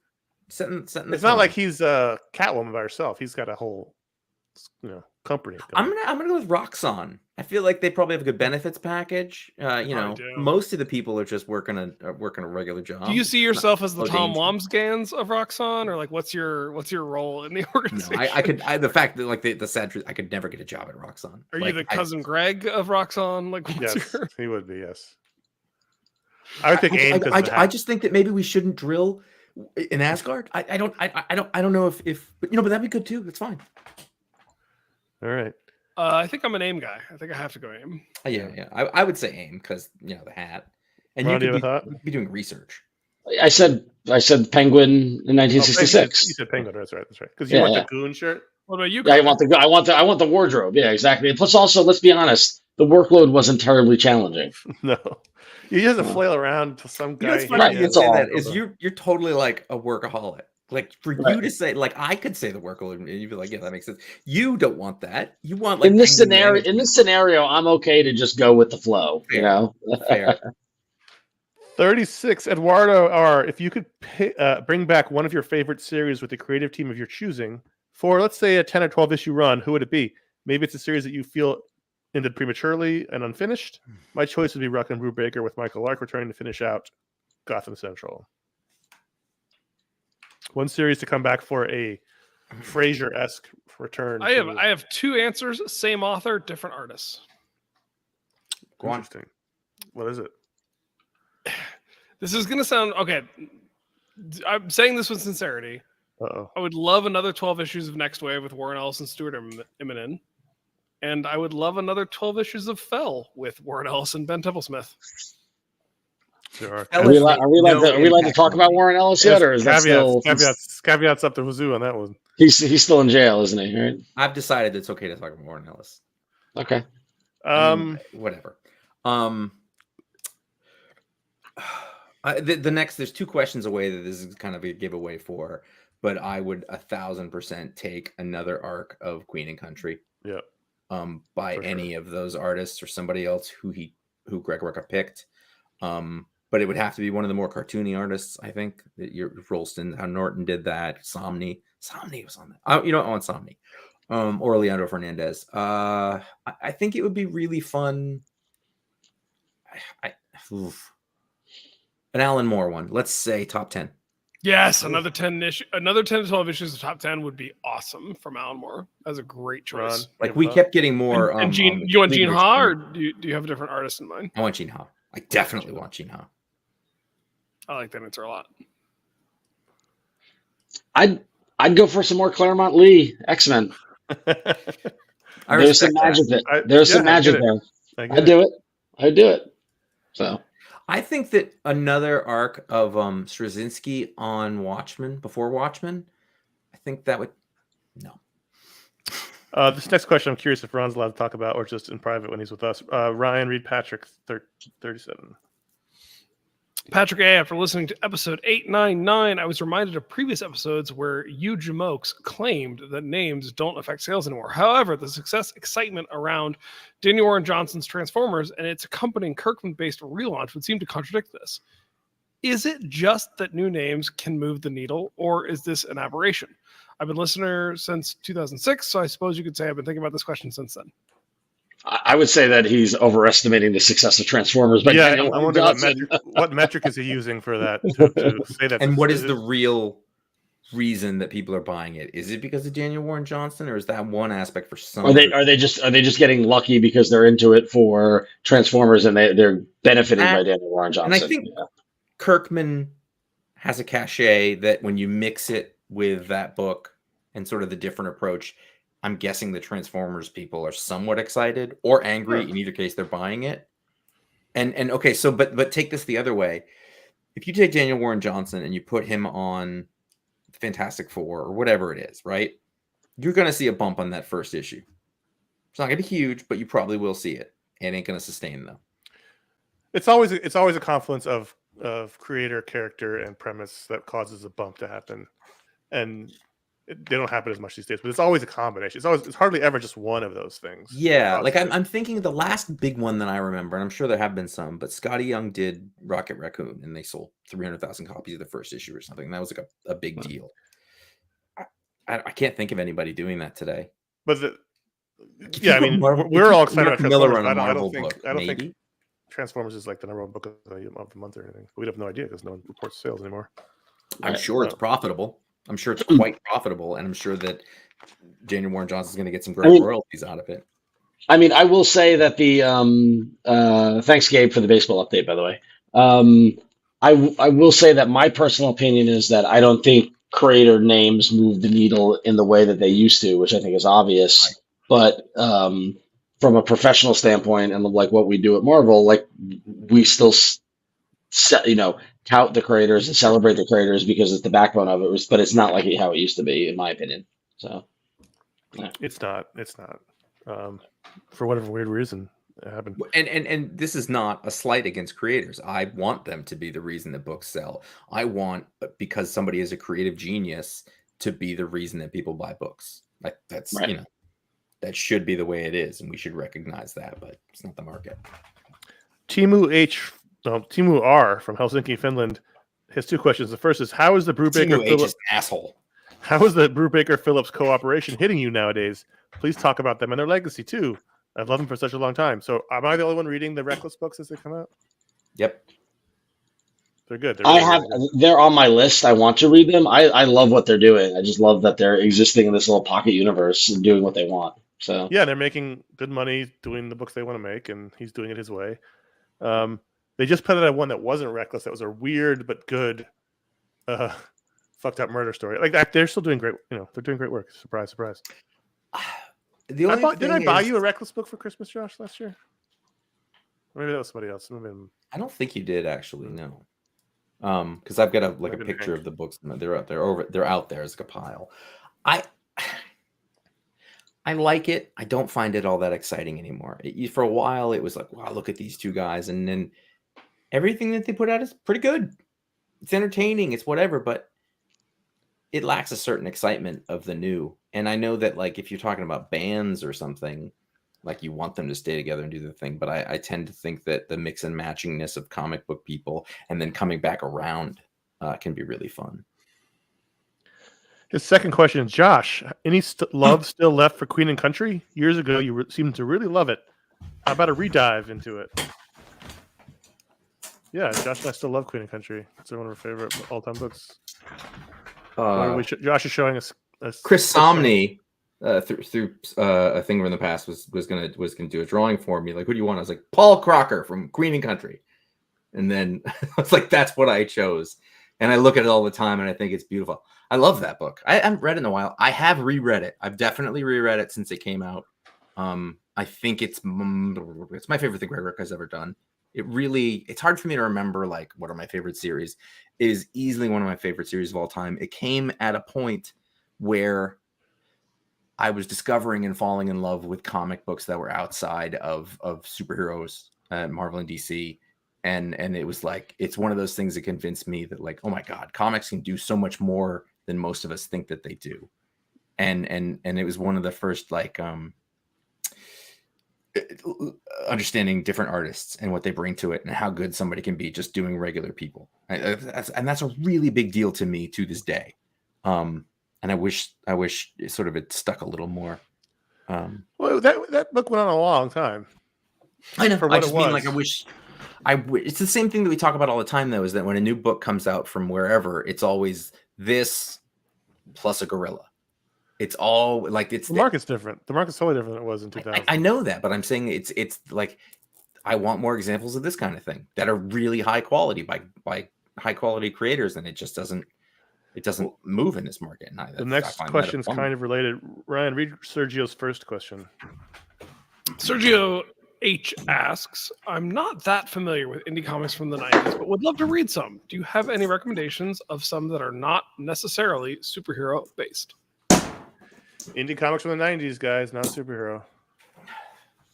setting. It's not like he's Catwoman by herself. He's got a whole, company. I'm gonna go with Roxxon. I feel like they probably have a good benefits package. Most of the people are just working a regular job. Do you see yourself as the Tom Wamsgans of Roxxon, or like what's your role in the organization? No, the fact that like the sad truth, I could never get a job at Roxxon. Are you the cousin Greg of Roxxon? Like, yes, he would be. Yes, I would pick AIM. I just think that maybe we shouldn't drill in Asgard. I don't know if but that'd be good too. It's fine. All right. I think I'm an AIM guy. I think I have to go AIM. Yeah. I would say AIM because the hat, and Ron, you could be doing research. I said Penguin in 1966. You said Penguin. That's right. Because you want the Goon shirt. What about you? Yeah, I want the wardrobe. Yeah, exactly. And plus, also, let's be honest, the workload wasn't terribly challenging. No, you just have to flail around to some guy. It's funny you say that is you're totally like a workaholic. Like for you to say, like I could say the workload, and you'd be like, yeah, that makes sense. You don't want that. You want like in this scenario, I'm okay to just go with the flow. Fair. Fair. 36 Eduardo R. If you could bring back one of your favorite series with the creative team of your choosing for, let's say, a 10 or 12 issue run, who would it be? Maybe it's a series that you feel ended prematurely and unfinished. My choice would be Ruck and Brubaker, with Michael Lark returning to finish out Gotham Central. One series to come back for a Frasier-esque return. I have two answers, same author, different artists. Go on. Interesting. What is it? This is going to sound okay. I'm saying this with sincerity. Uh-oh. I would love another 12 issues of Next Wave with Warren Ellis and Stuart Immonen. And I would love another 12 issues of Fell with Warren Ellis and Ben Templesmith. There are Are we allowed to talk about Warren Ellis yet, or is that still caveats up the wazoo on that one? He's still in jail, isn't he? Right? I've decided it's okay to talk about Warren Ellis. Okay. Whatever. The next, there's two questions away that this is kind of a giveaway for, but I would 1,000% take another arc of Queen and Country. Yeah. By For any of those artists or somebody else who Greg Rucka picked. But it would have to be one of the more cartoony artists, I think. That Rolston, how Norton did that. Somni was on that. I want Somni. Or Leandro Fernandez. I think it would be really fun. An Alan Moore one. Let's say top 10. Yes, another 10 to 12 issues of top 10 would be awesome from Alan Moore. That's a great choice. Like we kept getting more. And Gene, you want Gene Ha, or do you have a different artist in mind? I want Gene Ha. I definitely want Gene Ha. I like that answer a lot. I'd go for some more Claremont Lee X-Men. There's some magic there. There's some magic there. I'd do it. So I think that another arc of Straczynski on Watchmen, before Watchmen, I think that would no. This next question, I'm curious if Ron's allowed to talk about, or just in private when he's with us. Ryan Reed Patrick, 37. Patrick A., after listening to episode 899, I was reminded of previous episodes where you Jamokes claimed that names don't affect sales anymore. However, the excitement around Daniel Warren Johnson's Transformers and its accompanying Kirkman-based relaunch would seem to contradict this. Is it just that new names can move the needle, or is this an aberration? I've been a listener since 2006, so I suppose you could say I've been thinking about this question since then. I would say that he's overestimating the success of Transformers. But yeah, I wonder what metric is he using for that to say that. And what is the real reason that people are buying it? Is it because of Daniel Warren Johnson, or is that one aspect for some? Are they just getting lucky because they're into it for Transformers and they're benefiting by Daniel Warren Johnson? And I think Kirkman has a cachet that when you mix it with that book and sort of the different approach, I'm guessing the Transformers people are somewhat excited or angry. In either case, they're buying it. And okay, so but take this the other way. If you take Daniel Warren Johnson and you put him on Fantastic Four or whatever it is, right? You're going to see a bump on that first issue. It's not going to be huge, but you probably will see it. It ain't going to sustain though. It's always a confluence of creator, character, and premise that causes a bump to happen, and they don't happen as much these days. But it's always a combination. It's hardly ever just one of those things. Yeah, like I'm thinking the last big one that I remember, and I'm sure there have been some, but Scotty Young did Rocket Raccoon, and they sold 300,000 copies of the first issue or something. And that was like a big deal. I can't think of anybody doing that today. But I mean, we're all excited about Transformers. I don't think Transformers is like the number one book of the month or anything. We have no idea because no one reports sales anymore. I'm sure it's profitable. I'm sure it's quite profitable, and I'm sure that Daniel Warren Johnson is going to get some great royalties out of it. I mean, I will say that the thanks, Gabe, for the baseball update, by the way. I will say that my personal opinion is that I don't think creator names move the needle in the way that they used to, which I think is obvious. Right. But from a professional standpoint, and like what we do at Marvel, like we still tout the creators and celebrate the creators because it's the backbone of it. But it's not like how it used to be, in my opinion. So yeah. It's not. For whatever weird reason it happened. And this is not a slight against creators. I want them to be the reason that books sell. I want, because somebody is a creative genius, to be the reason that people buy books. Like that's right. That should be the way it is, and we should recognize that. But it's not the market. Timu R from Helsinki, Finland, has two questions. The first is, how is the Brubaker Phillips asshole? How is the Brubaker Phillips cooperation hitting you nowadays? Please talk about them and their legacy too. I've loved them for such a long time. So am I the only one reading the Reckless books as they come out? Yep. They're good. They're I really, have. really good. They're on my list. I want to read them. I love what they're doing. I just love that they're existing in this little pocket universe and doing what they want. So Yeah, they're making good money doing the books they want to make, and he's doing it his way. They just put out one that wasn't Reckless. That was a weird but good, fucked up murder story. Like that, they're still doing great. They're doing great work. Surprise, surprise. The only Didn't I buy you a Reckless book for Christmas, Josh, last year? Or maybe that was somebody else. I don't think you did actually. No. Because I've got a Maybe picture Hank. of the books. They're out there. They're out there as a pile. I like it. I don't find it all that exciting anymore. For a while, it was like, wow, look at these two guys, and then everything that they put out is pretty good. It's entertaining. It's whatever, but it lacks a certain excitement of the new. And I know that, like, if you're talking about bands or something, like you want them to stay together and do the thing. But I tend to think that the mix and matchingness of comic book people and then coming back around can be really fun. His second question, Josh, any love still left for Queen and Country? Years ago, you seemed to really love it. How about a redive into it? Yeah, Josh and I still love Queen and Country. It's one of our favorite all-time books. Josh is showing us. Chris Somney, through a thing from the past, was gonna do a drawing for me. Like, who do you want? I was like, Paul Crocker from Queen and Country, and then I was like, that's what I chose. And I look at it all the time, and I think it's beautiful. I love that book. I haven't read it in a while. I have reread it. I've definitely reread it since it came out. I think it's my favorite thing Greg Rucka has ever done. It's hard for me to remember, like, what are my favorite series. It is easily one of my favorite series of all time. It came at a point where I was discovering and falling in love with comic books that were outside of superheroes, Marvel and DC. And it was like, it's one of those things that convinced me that, like, oh my God, comics can do so much more than most of us think that they do. And it was one of the first, like, understanding different artists and what they bring to it and how good somebody can be just doing regular people. And that's a really big deal to me to this day. And I wish it sort of it stuck a little more. Well, that book went on a long time. I know. For what I just it mean, was. like, it's the same thing that we talk about all the time, though, is that when a new book comes out from wherever, it's always this plus a gorilla. It's all like it's The market's different. The market's totally different than it was in 2000. I know that, but I'm saying it's like I want more examples of this kind of thing that are really high quality by high quality creators, and it just doesn't move in this market. And The next question's kind of related. Ryan, read Sergio's first question. Sergio H asks, I'm not that familiar with indie comics from the 90s, but would love to read some. Do you have any recommendations of some that are not necessarily superhero based? Indie comics from the 90s, guys, not superhero.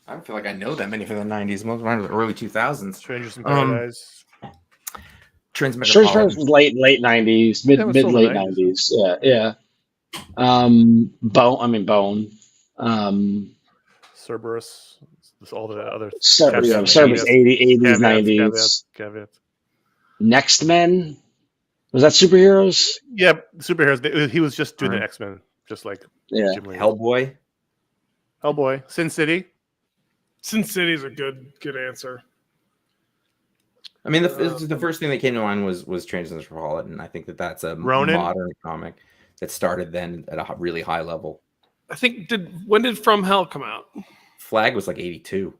I don't feel like I know that many from the 90s. Most of mine are the early 2000s. Strangers in Paradise. Strange Paradise was late 90s, mid late 90s. Yeah. Bone. Cerberus. All the other Cerberus 80s, 90s. Caveats. Next Men. Was that superheroes? Yeah, superheroes. He was just doing the X-Men, just like Jim Lee. Hellboy. Sin City. Sin City's a good answer. I mean, the first thing that came to mind was Transmetropolitan. I think that's a modern comic that started then at a really high level. I think when did From Hell come out? Flag was like 82.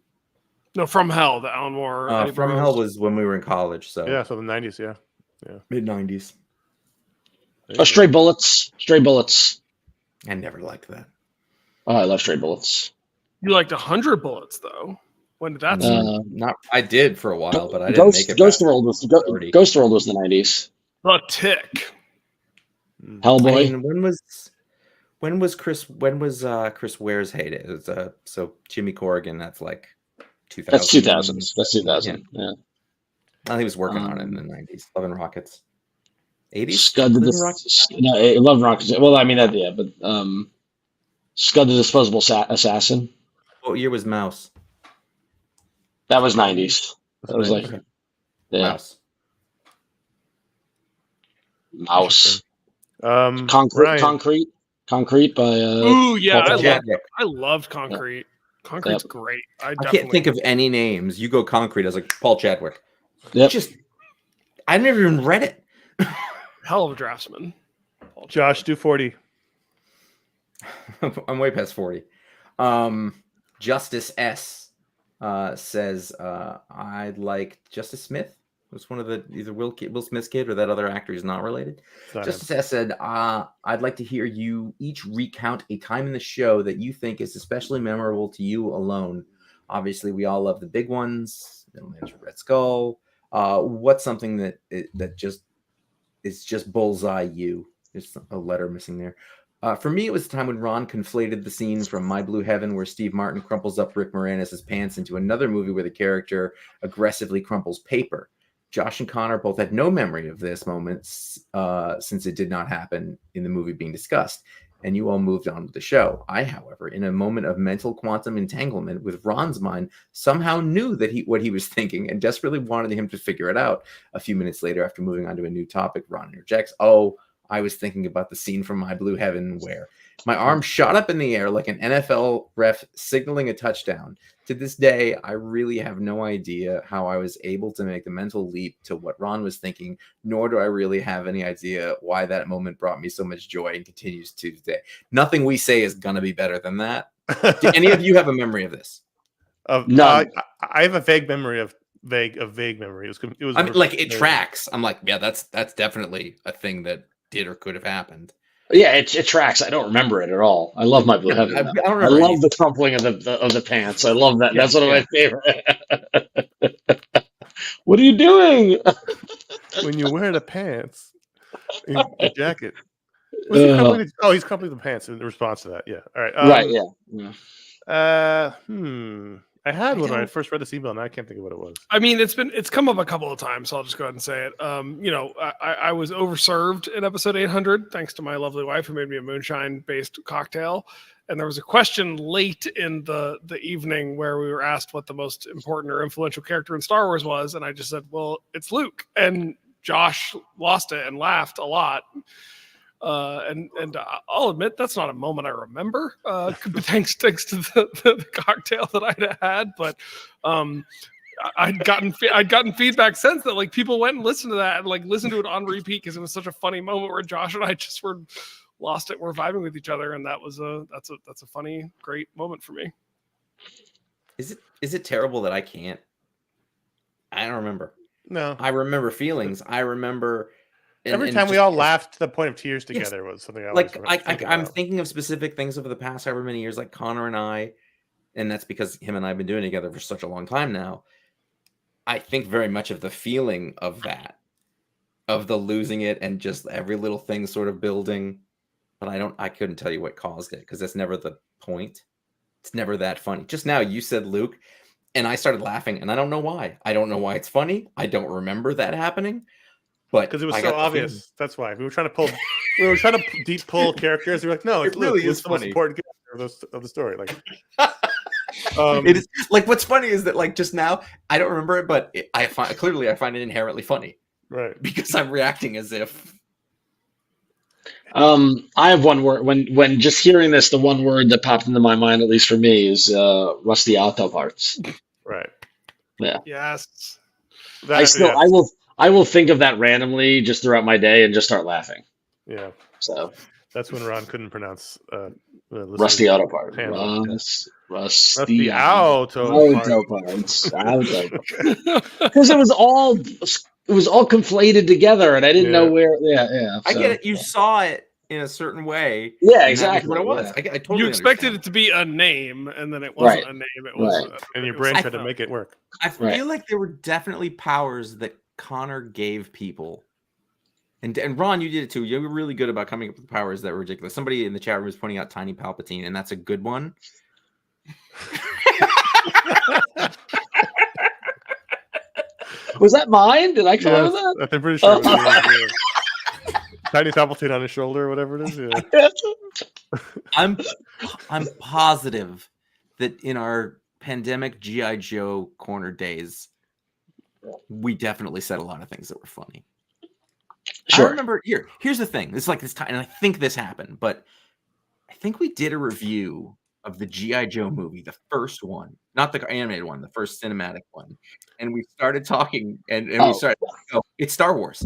No, From Hell, the Alan Moore. From Hell was when we were in college. So yeah, so the 90s, yeah. Mid 90s. Stray Bullets. I never liked that. Oh, I love Stray Bullets. You liked 100 Bullets though. When did that start? I did for a while, but I didn't make it. Ghost World was the 90s. The Tick. Hellboy. I mean, when was Chris Ware's heyday? It was, so Jimmy Corrigan, that's like 2000. That's 2000. That's 2000. Yeah. I think he was working on it in the 90s. Love and Rockets. 80s? Scud the Rockets? No, Love and Rockets. Well, I mean, but Scud the Disposable Assassin. What year was Mouse? That was 90s. That was like, yeah. Mouse. Concrete by Ooh, yeah, I loved Concrete. Concrete's great. I can't think of any names. You go Concrete. I was like Paul Chadwick. Yep. I never even read it. Hell of a draftsman. Josh, do 40. I'm way past 40. Justice S says I'd like Justice Smith. It was one of the either Will Smith's kid or that other actor who's not related. Justice S said, I'd like to hear you each recount a time in the show that you think is especially memorable to you alone. Obviously, we all love the big ones. Red Skull. What's something that just is just bullseye you? There's a letter missing there. For me, it was the time when Ron conflated the scene from My Blue Heaven where Steve Martin crumples up Rick Moranis' pants into another movie where the character aggressively crumples paper. Josh and Connor both had no memory of this moment since it did not happen in the movie being discussed, and you all moved on with the show. I, however, in a moment of mental quantum entanglement with Ron's mind, somehow knew that what he was thinking and desperately wanted him to figure it out. A few minutes later, after moving on to a new topic, Ron interjects, I was thinking about the scene from My Blue Heaven where my arm shot up in the air like an NFL ref signaling a touchdown. To this day, I really have no idea how I was able to make the mental leap to what Ron was thinking, nor do I really have any idea why that moment brought me so much joy and continues to today. Nothing we say is going to be better than that. Do any of you have a memory of this? No, I have a vague memory of vague memory. It was I mean, like it tracks. I'm like, yeah, that's definitely a thing that did or could have happened. Yeah, it tracks. I don't remember it at all. I love My Blue Heaven. I love the crumpling of the pants. I love that. That's one of my favorite. What are you doing? When you wear the pants, the jacket. He's crumpling the pants in response to that. Yeah. All right. Right. Yeah. I had one when I first read this email, and I can't think of what it was. I mean, it's come up a couple of times, so I'll just go ahead and say it. I was overserved in episode 800, thanks to my lovely wife who made me a moonshine-based cocktail. And there was a question late in the evening where we were asked what the most important or influential character in Star Wars was, and I just said, well, it's Luke. And Josh lost it and laughed a lot. And I'll admit that's not a moment I remember. Thanks to the cocktail that I'd had, but I'd gotten feedback since that like people went and listened to that and like listened to it on repeat because it was such a funny moment where Josh and I just were lost it. We're vibing with each other, and that's a funny, great moment for me. Is it terrible that I don't remember? No, I remember feelings. I remember. Every time we all laughed to the point of tears together was something I like. I'm thinking of specific things over the past however many years, like Connor and I, and that's because him and I have been doing it together for such a long time now. I think very much of the feeling of that, of the losing it and just every little thing sort of building. But I couldn't tell you what caused it because that's never the point. It's never that funny. Just now you said Luke, and I started laughing, and I don't know why. I don't know why it's funny. I don't remember that happening. But because it was so obvious, that's why we were trying to deep pull characters. We were like, no, it's Luke. It's the most important character of the story. Like, it is like what's funny is that like just now I don't remember it, but I find it inherently funny, right? Because I'm reacting as if. I have one word when just hearing this, the one word that popped into my mind, at least for me, is rusty auto parts. Right. Yeah. Yes. I will think of that randomly just throughout my day and just start laughing. Yeah. So that's when Ron couldn't pronounce rusty auto part. Rusty auto parts. Because it was all conflated together, and I didn't know where. Yeah. I get it. You saw it in a certain way. Yeah, exactly. What it was. Yeah. I totally you expected understand. it to be a name, and then it wasn't a name. It was, and your brain tried to make it work. I feel like there were definitely powers that Connor gave people, and Ron, you did it too. You were really good about coming up with powers that were ridiculous. Somebody in the chat room was pointing out Tiny Palpatine, and that's a good one. Was that mine? Did I come up with that? I'm pretty sure. It was Tiny Palpatine on his shoulder, or whatever it is. Yeah. I'm positive that in our pandemic G.I. Joe corner days, we definitely said a lot of things that were funny. Sure. I remember here's the thing. It's like this time, and I think this happened, but I think we did a review of the G.I. Joe movie, the first one, not the animated one, the first cinematic one. And we started talking, and we started, it's Star Wars.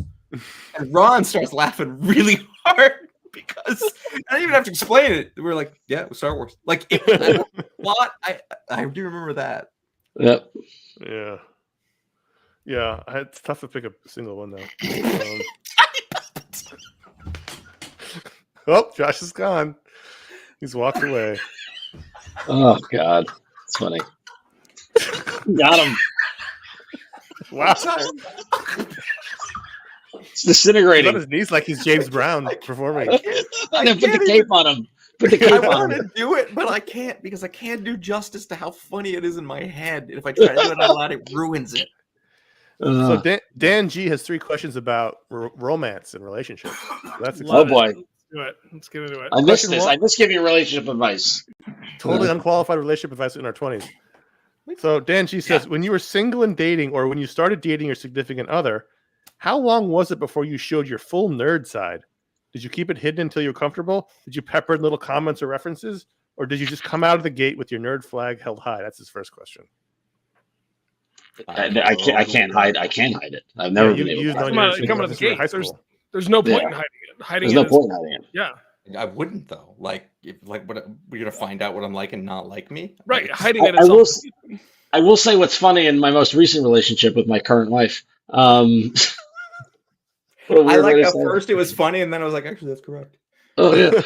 And Ron starts laughing really hard because I didn't even have to explain it. We were like, yeah, it was Star Wars. Like, I do remember that. Yep. Yeah. Yeah, it's tough to pick a single one though. Oh, Josh is gone. He's walked away. Oh God, it's funny. Got him. Wow. It's He's disintegrating. on his knees like he's James Brown performing. Put the cape on him. Put the I cape want on him. to do it, but I can't because I can't do justice to how funny it is in my head. And if I try to do it out loud, it ruins it. So Dan G has 3 questions about romance and relationships. That's Oh boy, Let's do it. Let's get into it. I missed this. I missed giving relationship advice. totally unqualified relationship advice in our 20s. So Dan G says, when you were single and dating, or when you started dating your significant other, how long was it before you showed your full nerd side? Did you keep it hidden until you were comfortable? Did you pepper in little comments or references? Or did you just come out of the gate with your nerd flag held high? That's his first question. I can't hide. I can't hide it. I've never been able to. Come out of the gate. There's no point in hiding it. There's no point in hiding it. Yeah. I wouldn't though. Like, what we're gonna find out what I'm like and not like me, right? Like, Hiding it itself. I will say what's funny in my most recent relationship with my current wife. I like at first it was funny, and then I was like, actually, that's correct. Oh yeah.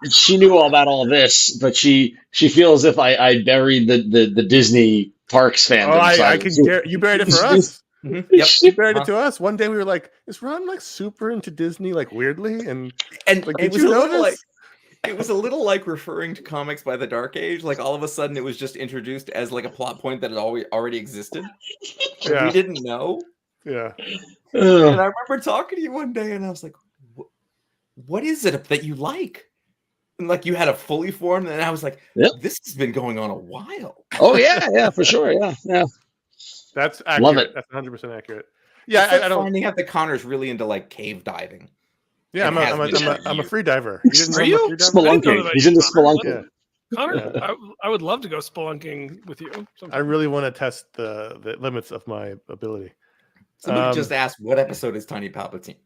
She knew all about all this, but she feels if I buried the Disney parks fandom. Oh, I can you buried it for us. Yep. You buried it to us. One day we were like, is Ron like super into Disney, like weirdly? And like, it did was you a little notice? it was a little like referring to comics by the Dark Age. Like all of a sudden it was just introduced as like a plot point that had already existed. Yeah. We didn't know. Yeah. And I remember talking to you one day and I was like, what is it that you like? And like you had a fully formed, and I was like, this has been going on a while. Oh yeah, for sure. Yeah. That's accurate. Love it. That's 100% accurate. Yeah, Like I don't. finding out that Connor's really into like cave diving. Yeah, I'm a free diver. You didn't know Are I'm you? a free diver? Spelunking. He's into spelunking. Yeah. Connor, I would love to go spelunking with you. I really want to test the limits of my ability. Somebody just asked, what episode is Tiny Palpatine?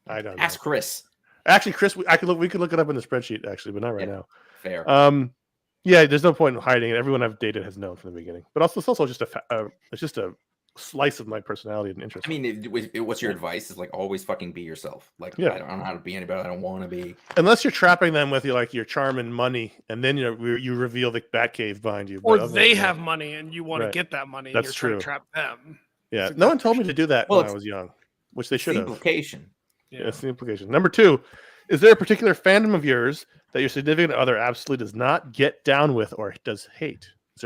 I don't know. Ask Chris. Actually, Chris, we could look it up in the spreadsheet actually, but not right now. Fair. Yeah, there's no point in hiding it. Everyone I've dated has known from the beginning. But also, it's also just a slice of my personality and interest. I mean, what's your advice? Is like always fucking be yourself. Like, yeah. I don't know how to be anybody I don't want to be. Unless you're trapping them with your charm and money, and then you reveal the Batcave behind you. Or they have money and you want to get that money. That's and true. you're trying to trap them. Yeah, no one told me to do that when I was young, which they should have. Implication. Yeah, it's the implication. Number 2, is there a particular fandom of yours that your significant other absolutely does not get down with or does hate? Is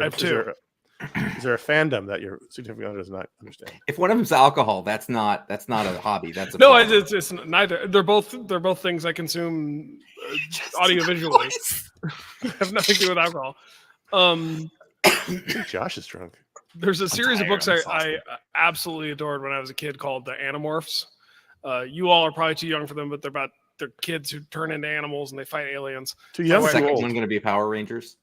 there a fandom that your significant other does not understand? If one of them's alcohol, that's not a hobby. That's a no. problem. It's neither. They're both things I consume audio visually. Have nothing to do with alcohol. I think Josh is drunk. There's a series of books I absolutely adored when I was a kid called The Animorphs. You all are probably too young for them, but they're kids who turn into animals and they fight aliens. Too young. Is the second one going to be Power Rangers?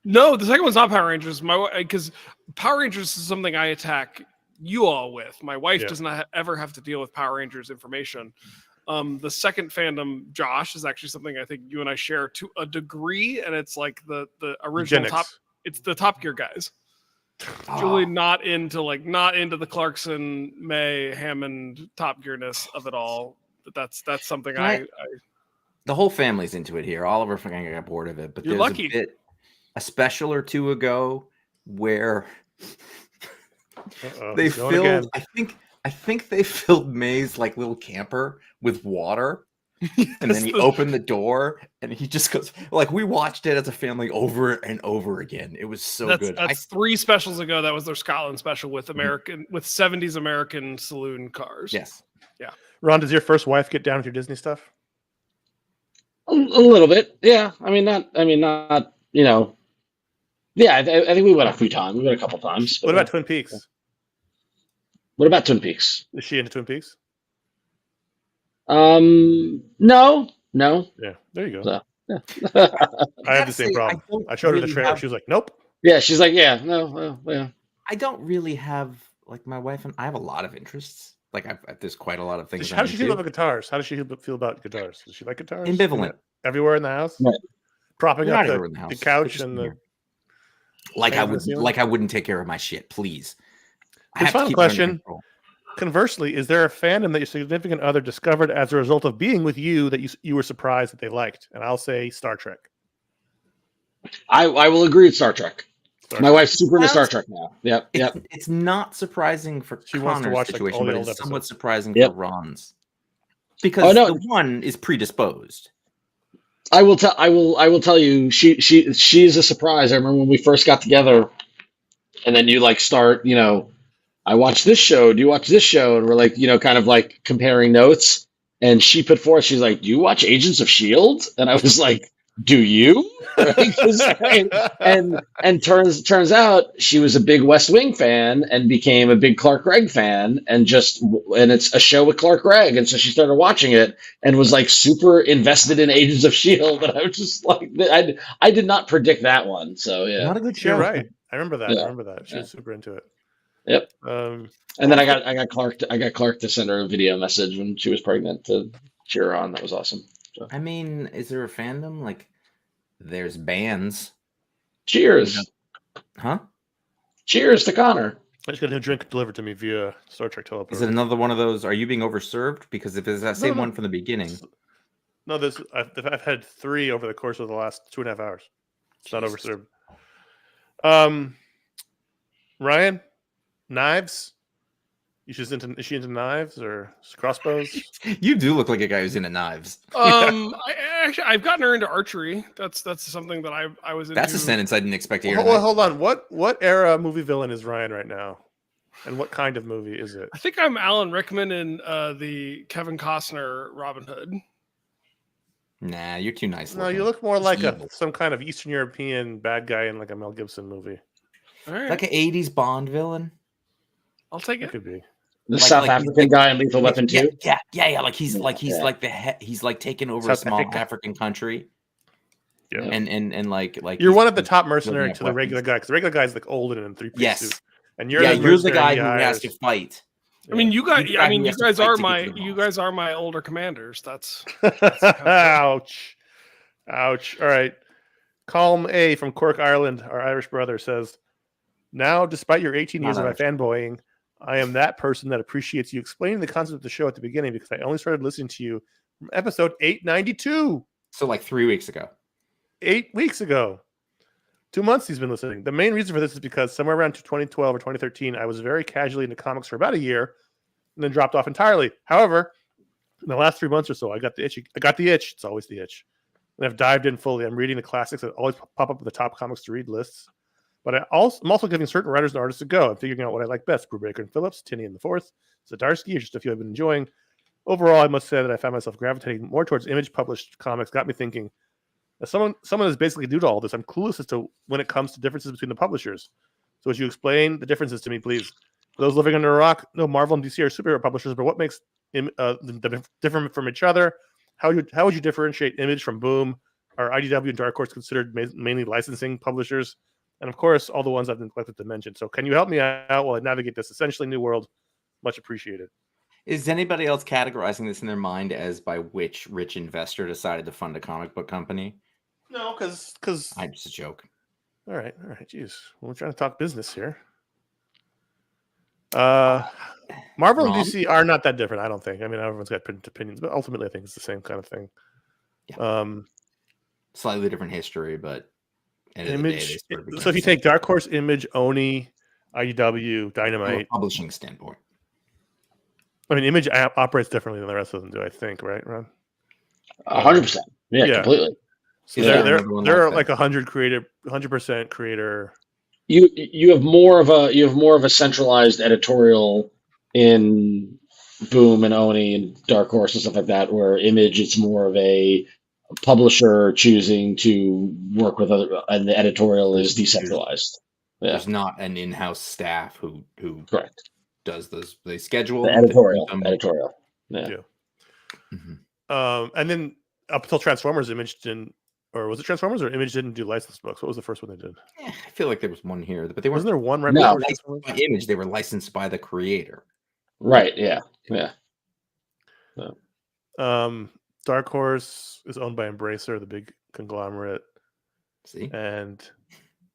No, the second one's not Power Rangers. Because Power Rangers is something I attack you all with. My wife does not ever have to deal with Power Rangers information. The second fandom, Josh, is actually something I think you and I share to a degree, and it's like the original Eugenics. It's the Top Gear guys. Julie not into the Clarkson, May, Hammond Top Gearness of it all. But that's something the whole family's into it here. Oliver fucking got bored of it, but you're there's lucky. A special or two ago where Uh-oh, they going again. filled. I think they filled May's like little camper with water. And then he opened the door and he just goes like we watched it as a family over and over again. It was so good. That's 3 specials ago. That was their Scotland special with with 70s American saloon cars. Yes. Yeah. Ron, does your first wife get down with your Disney stuff? A little bit. Yeah. I mean, not. Yeah, I think we went a few times. We went a couple times. What about Twin Peaks? What about Twin Peaks? Is she into Twin Peaks? No, No. Yeah, there you go. So, yeah. I have the same problem. I showed her the trailer. She was like, "Nope." Yeah, she's like, yeah, no, yeah. I don't really have like my wife and I have a lot of interests. Like there's quite a lot of things. How does she feel about guitars? How does she feel about guitars? Does she like guitars? Ambivalent. Everywhere in the house, Right. propping They're up not everywhere in the house. the They're couch just and in the. here. Like I fan in the would, ceiling? like I wouldn't take care of my shit. Please. I His have to final keep it under question. control. Conversely, is there a fandom that your significant other discovered as a result of being with you that you were surprised that they liked? And I'll say Star Trek. I will agree with Star Trek. My wife's super into Star Sounds- Trek now. Yep. It's not surprising for She wants to Connor's watch, like, situation, all the but old it's somewhat episodes. surprising Yep. for Ron's. Because no. the one is predisposed. I will tell you, she's a surprise. I remember when we first got together, and then you like start, I watch this show. Do you watch this show? And we're like, kind of like comparing notes. And she put forth, she's like, "Do you watch Agents of S.H.I.E.L.D.?" And I was like, "Do you?" and turns out she was a big West Wing fan and became a big Clark Gregg fan, and it's a show with Clark Gregg, and so she started watching it and was like super invested in Agents of S.H.I.E.L.D. And I was just like, I did not predict that one. So yeah, Not a good show. You're right. I remember that. Yeah. I remember that. She was super into it. Yep. And then I got Clark to send her a video message when she was pregnant to cheer her on. That was awesome. So. I mean, is there a fandom? Like, there's bands. Cheers. Huh? Cheers to Connor. I just got a drink delivered to me via Star Trek teleport. Is it another one of those? Are you being overserved? Because if it's that same one from the beginning. No, I've had 3 over the course of the last 2.5 hours. It's not overserved. Ryan, knives? Is she into knives or crossbows? You do look like a guy who's into knives. I've gotten her into archery. That's something that I was into. That's a sentence I didn't expect to hear. Hold on. What era movie villain is Ryan right now? And what kind of movie is it? I think I'm Alan Rickman in the Kevin Costner Robin Hood. Nah, you're too nice. No, you look more like some kind of Eastern European bad guy in like a Mel Gibson movie. All right. Like an 80s Bond villain. I'll take It it. could be. The South African guy in Lethal Weapon 2? Yeah. Like he's like taking over South a small Africa. African country. Yeah. And like you're he's one of the top mercenary to the weapons. regular guy, because the regular guy's like old and in 3-piece suit. And you're the guy who has to fight. I mean, you guys. You're the guy I mean, who you has to guys fight are to my. get to the You boss. guys are my older commanders. That's Ouch. Ouch. All right. Calm A from Cork, Ireland, our Irish brother says, "Now, despite your 18 years of iFanboying, I am that person that appreciates you explaining the concept of the show at the beginning, because I only started listening to you from episode 892. So like 3 weeks ago. 8 weeks ago. 2 months he's been listening. The main reason for this is because somewhere around 2012 or 2013, I was very casually into comics for about a year and then dropped off entirely. However, in the last 3 months or so, I got the itch. It's always the itch. And I've dived in fully. I'm reading the classics that always pop up at the top comics to read lists. But I'm also giving certain writers and artists a go. I'm figuring out what I like best. Brubaker and Phillips, Tinney and the Fourth, Zdarsky, or just a few I've been enjoying. Overall, I must say that I found myself gravitating more towards image-published comics. Got me thinking, as someone that's basically new to all this, I'm clueless as to when it comes to differences between the publishers. So would you explain the differences to me, please? For those living under a rock, no, Marvel and DC are superhero publishers, but what makes them different from each other? How would you differentiate Image from Boom? Are IDW and Dark Horse considered mainly licensing publishers? And of course, all the ones I've neglected to mention. So can you help me out while I navigate this essentially new world? Much appreciated. Is anybody else categorizing this in their mind as by which rich investor decided to fund a comic book company? No, because I'm just a joke. All right. Jeez, we're trying to talk business here. Marvel and DC are not that different, I don't think. I mean, everyone's got different opinions, but ultimately, I think it's the same kind of thing. Yeah. Slightly different history, but Image. So if you take Dark Horse, Image, Oni, IDW, Dynamite, from a publishing standpoint, I mean, Image operates differently than the rest of them do. I think, right, Ron? 100%. Yeah, completely. So they're like 100% creator. You have more of a centralized editorial in Boom and Oni and Dark Horse and stuff like that, where Image, it's more of a publisher choosing to work with other, and the editorial is decentralized. Yeah. There's not an in-house staff who correct does those. They schedule the editorial. Yeah. Mm-hmm. And then up until Transformers, Image didn't, or was it Transformers or Image didn't do licensed books? What was the first one they did? I feel like there was one here, but they weren't Wasn't there one right No. before Transformers? by Image. They were licensed by the creator. Right. Yeah. Yeah. Dark Horse is owned by Embracer, the big conglomerate, See, and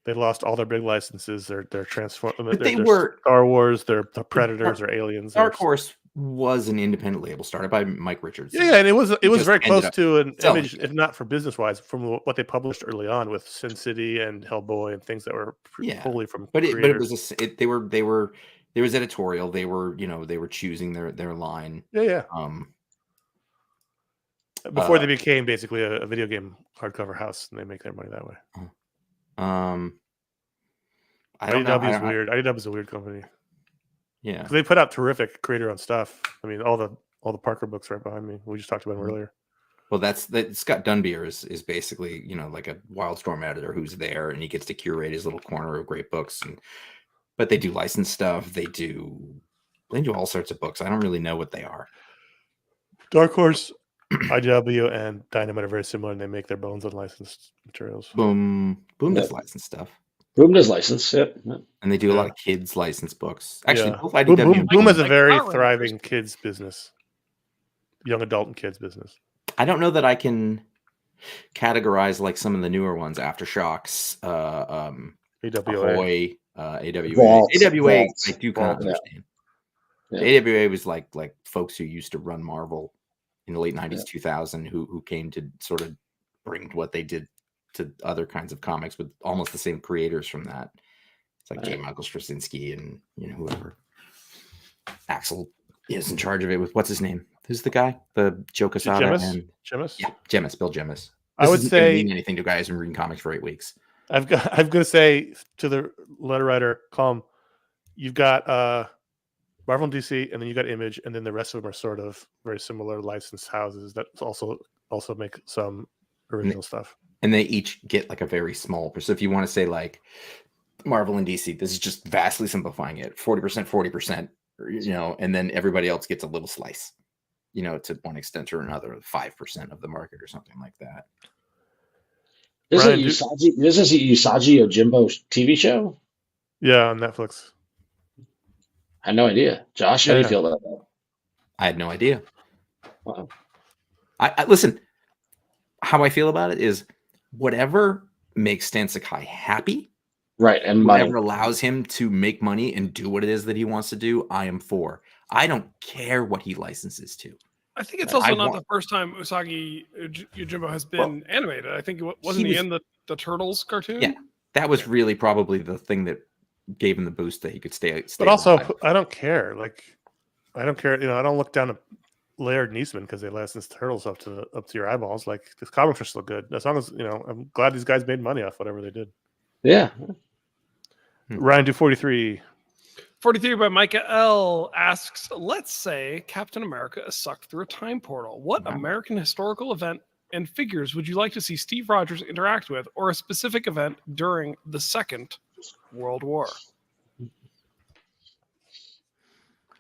they lost all their big licenses. They're transform. they were Star Wars. They're the Predators or Aliens. Dark Horse was an independent label started by Mike Richards. Yeah, and it was just very ended close up to an selling Image, if not for business wise, from what they published early on with Sin City and Hellboy and things that were fully from. But it creators. was they were there was editorial. They were they were choosing their line. Yeah. Before uh, they became basically a video game hardcover house, and they make their money that way. I don't know. IDW is weird. IDW is a weird company. Yeah, They put out terrific creator-owned stuff. I mean, all the Parker books right behind me. We just talked about them earlier. well, that's that. Scott Dunbier is basically like a Wildstorm editor who's there, and he gets to curate his little corner of great books. But they do licensed stuff. They do all sorts of books. I don't really know what they are. Dark Horse, IDW, and Dynamite are very similar, and they make their bones on licensed materials. Boom does licensed stuff, Boom does license. Yep. and they do a lot Yeah. of kids licensed books. Actually, Yeah. both IDW and Boom is a like very Power Rangers. thriving kids business, young adult and kids business. I don't know that I can categorize like some of the newer ones, Aftershocks, AWA. Ahoy, AWA. Vault, AWA, Vault, I do kind of Vault, yeah. understand. Yeah. AWA was like folks who used to run Marvel in the late 90s, 2000, who came to sort of bring what they did to other kinds of comics with almost the same creators from that. It's like J. Michael Straczynski and whoever. Axel is in charge of it with what's his name? Who's the guy? The Joe Quesada and Gemmis? yeah, Gemmis, Bill Gemmis. I would This isn't gonna say mean anything to guys who've been reading comics for 8 weeks. I'm going to say to the letter writer, calm. You've got Marvel and DC, and then you got Image, and then the rest of them are sort of very similar licensed houses that also make some original stuff. And they each get like a very small. So if you want to say like Marvel and DC, this is just vastly simplifying it. 40%, 40%, and then everybody else gets a little slice, to one extent or another, 5% of the market or something like that. This Brian, is a Usagi Yojimbo TV show? Yeah, on Netflix. I had no idea. Josh, how do you Yeah. feel about that? I had no idea. Wow. I listen, how I feel about it is whatever makes Stan Sakai happy, Right, and money. whatever allows him to make money and do what it is that he wants to do, I am for. I don't care what he licenses to. I think it's I also not want- the first time Usagi Yojimbo has been animated. I think wasn't he he was- in the Turtles cartoon? Yeah. That was really probably the thing that gave him the boost that he could stay But also, alive. I don't care. I don't care. I don't look down at Laird and Eastman because they licensed Turtles up to your eyeballs. Like, the comics are still good. As long as, I'm glad these guys made money off whatever they did. Yeah. Ryan, do 43. 43 by Micah L asks, let's say Captain America is sucked through a time portal. What American historical event and figures would you like to see Steve Rogers interact with, or a specific event during the Second World War?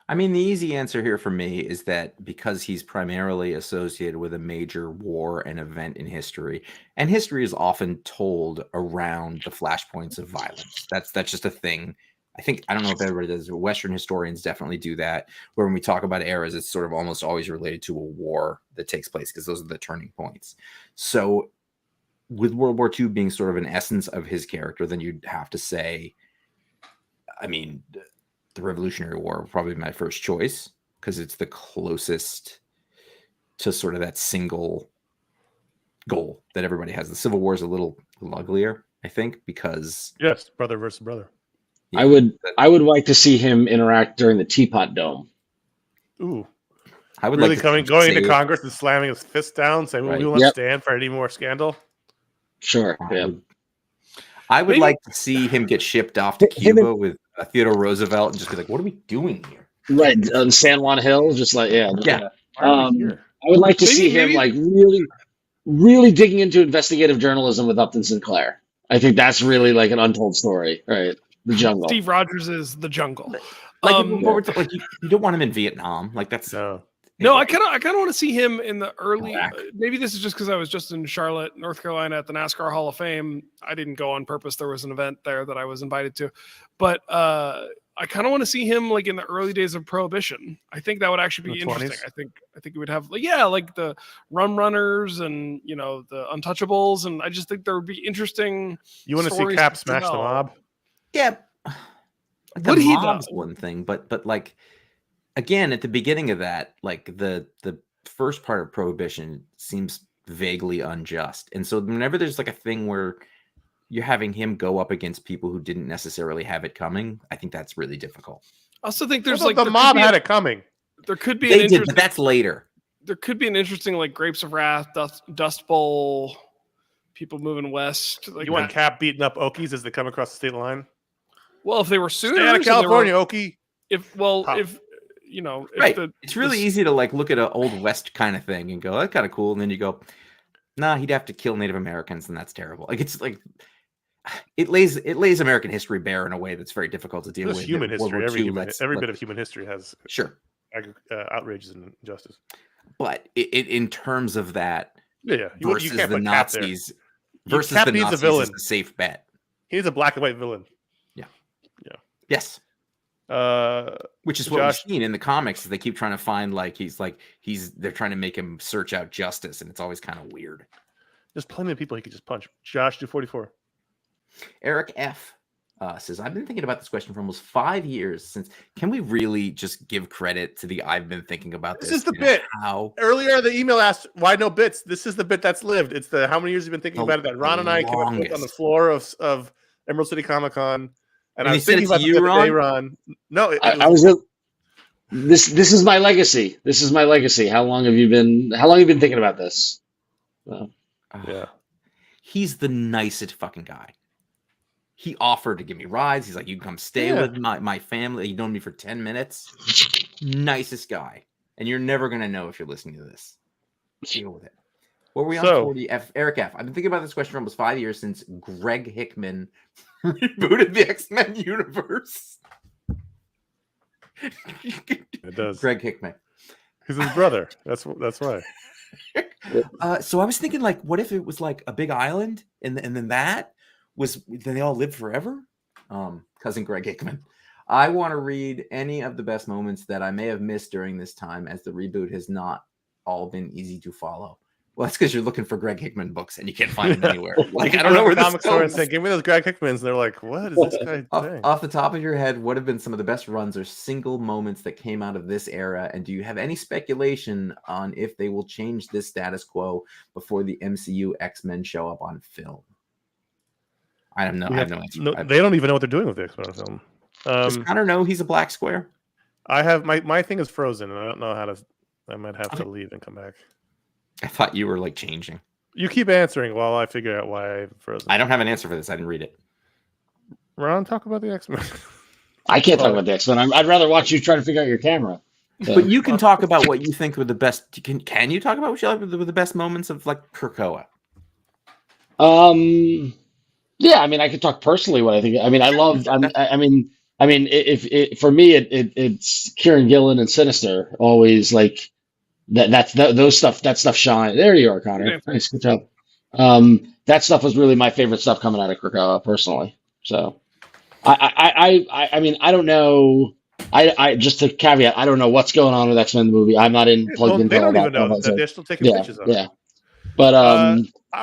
I mean, the easy answer here for me is that because he's primarily associated with a major war and event in history, and history is often told around the flashpoints of violence. That's just a thing. I don't know if everybody does. Western historians definitely do that, where when we talk about eras, it's sort of almost always related to a war that takes place because those are the turning points. So with World War II being sort of an essence of his character, then you'd have to say, I mean, the Revolutionary War would probably be my first choice because it's the closest to sort of that single goal that everybody has. The Civil War is a little uglier, I think, because Yes, brother versus brother. I would like to see him interact during the Teapot Dome. Ooh. I would Really like to going say into Congress and slamming his fist down, saying, Right. we won't Yep. stand for any more scandal. Sure. Yeah. I would Maybe- like to see him get shipped off to Him Cuba with Theodore Roosevelt and just be like, what are we doing here? Right. On San Juan Hill, just like, yeah. Yeah. Why are we Um, here? I would like to Maybe- see him maybe- like really, really digging into investigative journalism with Upton Sinclair. I think that's really like an untold story, right? The jungle. Steve Rogers is the jungle. Like, Um, what we're like you don't want him in Vietnam. Like, that's No. No, I kind of want to see him in the early. Iraq. Maybe this is just because I was just in Charlotte, North Carolina, at the NASCAR Hall of Fame. I didn't go on purpose. There was an event there that I was invited to, but I kind of want to see him like in the early days of Prohibition. I think that would actually be In the interesting. 20s? I think it would have like the Rum Runners and the Untouchables, and I just think there would be interesting. You want to see stories Cap to smash the tell. mob? Yeah, Would the he, mob's though? one thing, but like again at the beginning of that, like the first part of Prohibition seems vaguely unjust, and so whenever there's like a thing where you're having him go up against people who didn't necessarily have it coming, I think that's really difficult. I also think there's Well, like the there could mob be had a- it coming. There could be They an did, interesting. but that's later. There could be an interesting like Grapes of Wrath, Dust Bowl, people moving west. Like You want that. Cap beating up Okies as they come across the state line? Well, if they were Sooners, Stay out of and they were- California, Okie. if Right. the, It's really easy to like look at an old West kind of thing and go, that's kind of cool. And then you go, nah, he'd have to kill Native Americans, and that's terrible. Like it's like it lays American history bare in a way that's very difficult to deal It's with. human that World history. War II Every bit of human history has sure. outrages and injustice. But in terms of that Yeah. You versus can't the put Cap there. Nazis versus Cap the needs a Nazis villain. is a safe bet. He needs a black and white villain. Yes. Which is what Josh- we've seen in the comics. Is they keep trying to find they're trying to make him search out justice, and it's always kind of weird. There's plenty of people he could just punch. Josh, do 44. Eric F says, I've been thinking about this question for almost 5 years since. Can we really just give credit to the I've been thinking about this? This is the and bit. How Earlier, the email asked, why no bits? This is the bit that's lived. It's the how many years you've been thinking The about it that Ron and I came up with on the longest. floor of Emerald City Comic Con. And I he was said thinking it's about you, the other day, Ron? Ron. No, I was this is my legacy. This is my legacy. How long have you been thinking about this? Yeah. He's the nicest fucking guy. He offered to give me rides. He's like, you can come stay Yeah. with my family. He'd known me for 10 minutes. Nicest guy. And you're never going to know if you're listening to this. Deal with it. What were we on? So- 40? Eric F. I've been thinking about this question for almost 5 years since Greg Hickman rebooted the X-Men universe. It does. Greg Hickman. He's his brother. That's why. So I was thinking, like, what if it was like a big island, and then then they all lived forever? Cousin Greg Hickman. I want to read any of the best moments that I may have missed during this time, as the reboot has not all been easy to follow. Well, that's because you're looking for Greg Hickman books and you can't find them anywhere. Like, I don't know where this comic store and goes. saying, "Give me those Greg Hickmans." And they're like, "What is this guy saying?" Off the top of your head, what have been some of the best runs or single moments that came out of this era? And do you have any speculation on if they will change this status quo before the MCU X-Men show up on film? I have no answer. No, they don't even know what they're doing with the X-Men film. Does Connor know he's a black square? I have my thing is frozen, and I don't know how to. I might have to leave and come back. I thought you were like changing. You keep answering while I figure out why I'm frozen. I don't have an answer for this. I didn't read it. Ron, talk about the X-Men. I can't talk about the X-Men. I'd rather watch you try to figure out your camera. So. But you can talk about what you think were the best. Can you talk about what you like were the best moments of like Krakoa? Yeah, I mean, I could talk personally what I think. I mean, I love. If for me, it's Kieran Gillen and Sinister always like that. That stuff shine. There you are, Connor. Nice, good job. That stuff was really my favorite stuff coming out of Krakoa personally. So, I mean, I don't know. I just to caveat, I don't know what's going on with X-Men the movie. I'm not plugged into They all don't that. even know. So, They're still taking pictures of it. yeah. But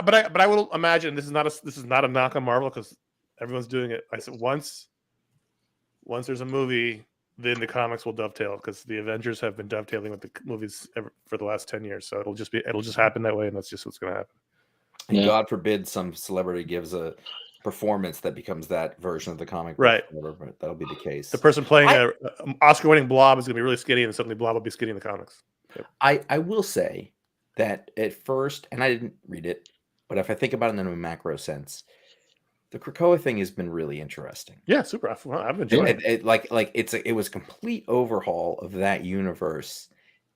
But I will imagine this is not a knock on Marvel because everyone's doing it. I said once there's a movie, then the comics will dovetail because the Avengers have been dovetailing with the movies for the last 10 years. So it'll just happen that way, and that's just what's going to happen. And Yeah. God forbid some celebrity gives a performance that becomes that version of the comic. Right. But that'll be the case. The person playing a Oscar-winning Blob is going to be really skinny, and suddenly Blob will be skinny in the comics. Yep. I will say that at first, and I didn't read it, but if I think about it in a macro sense, the Krakoa thing has been really interesting. Yeah, super. I've enjoyed it. It was a complete overhaul of that universe,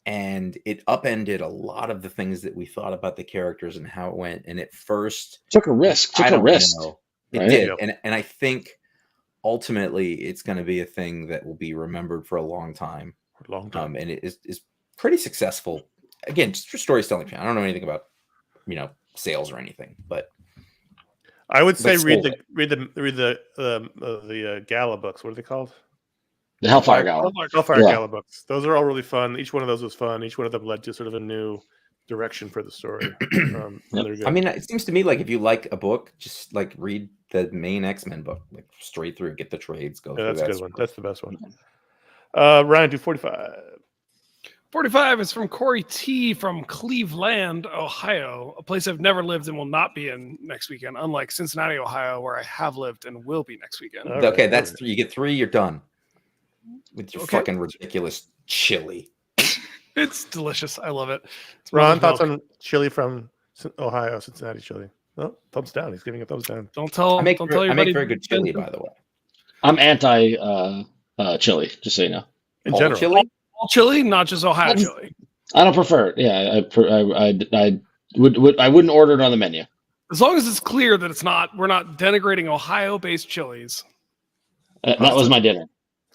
and it upended a lot of the things that we thought about the characters and how it went. And at first, took a risk. I don't risk. know. It right? did, and I think ultimately it's going to be a thing that will be remembered for a long time. For a long time. And it is pretty successful. Again, just for storytelling. I don't know anything about sales or anything, but I would say But read sold the Gala books. What are they called? The Hellfire Gala. Hellfire Yeah. Gala books. Those are all really fun. Each one of those was fun. Each one of them led to sort of a new direction for the story. And they're good. I mean, it seems to me like if you like a book, just like read the main X-Men book, like straight through, get the trades, go through. That's a that good one. stuff. That's the best one. Ryan, do 45. 45 is from Corey T from Cleveland, Ohio, a place I've never lived and will not be in next weekend, unlike Cincinnati, Ohio, where I have lived and will be next weekend. All Okay, right. that's 3. You get 3, you're done with your Okay. fucking ridiculous chili. It's delicious. I love it. It's Ron, mother's thoughts milk. on chili from Ohio, Cincinnati chili? Oh, thumbs down. He's giving a thumbs down. Don't tell. I make don't tell your I make buddy very good chili, Ben. by the way. I'm anti chili, just so you know. In All general. chili. All chili, not just Ohio chili. I don't prefer it. Yeah, I wouldn't order it on the menu. As long as it's clear that we're not denigrating Ohio-based chilies. That was my dinner.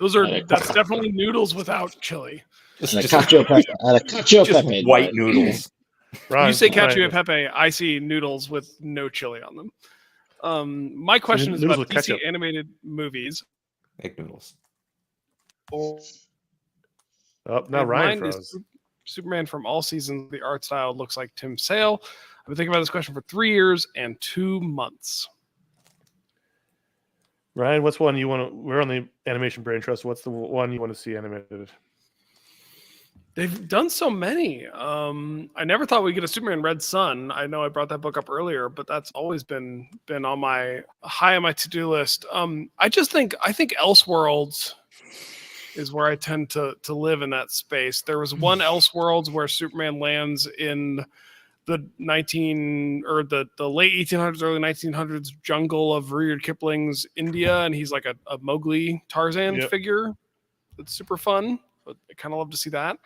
That's definitely noodles without chili. Just, And a just- cacio pepe. And a cacio just pepe. white noodles. Ryan, You say Ryan, cacio e pepe, I see noodles with no chili on them. My question is noodles about with DC ketchup. animated movies. Egg noodles. Oh, now And Ryan mine is froze. Superman from all seasons. The art style looks like Tim Sale. I've been thinking about this question for 3 years and 2 months. Ryan, what's one you want to? We're on the Animation Brain Trust. What's the one you want to see animated? They've done so many. I never thought we'd get a Superman Red Sun. I know I brought that book up earlier, but that's always been on my high on my to-do list. I think Elseworlds is where I tend to live in that space. There was one Elseworlds where Superman lands in the the late 1800s, early 1900s jungle of Rudyard Kipling's India, and he's like a Mowgli Tarzan Yep. figure. That's super fun. But I kind of love to see that.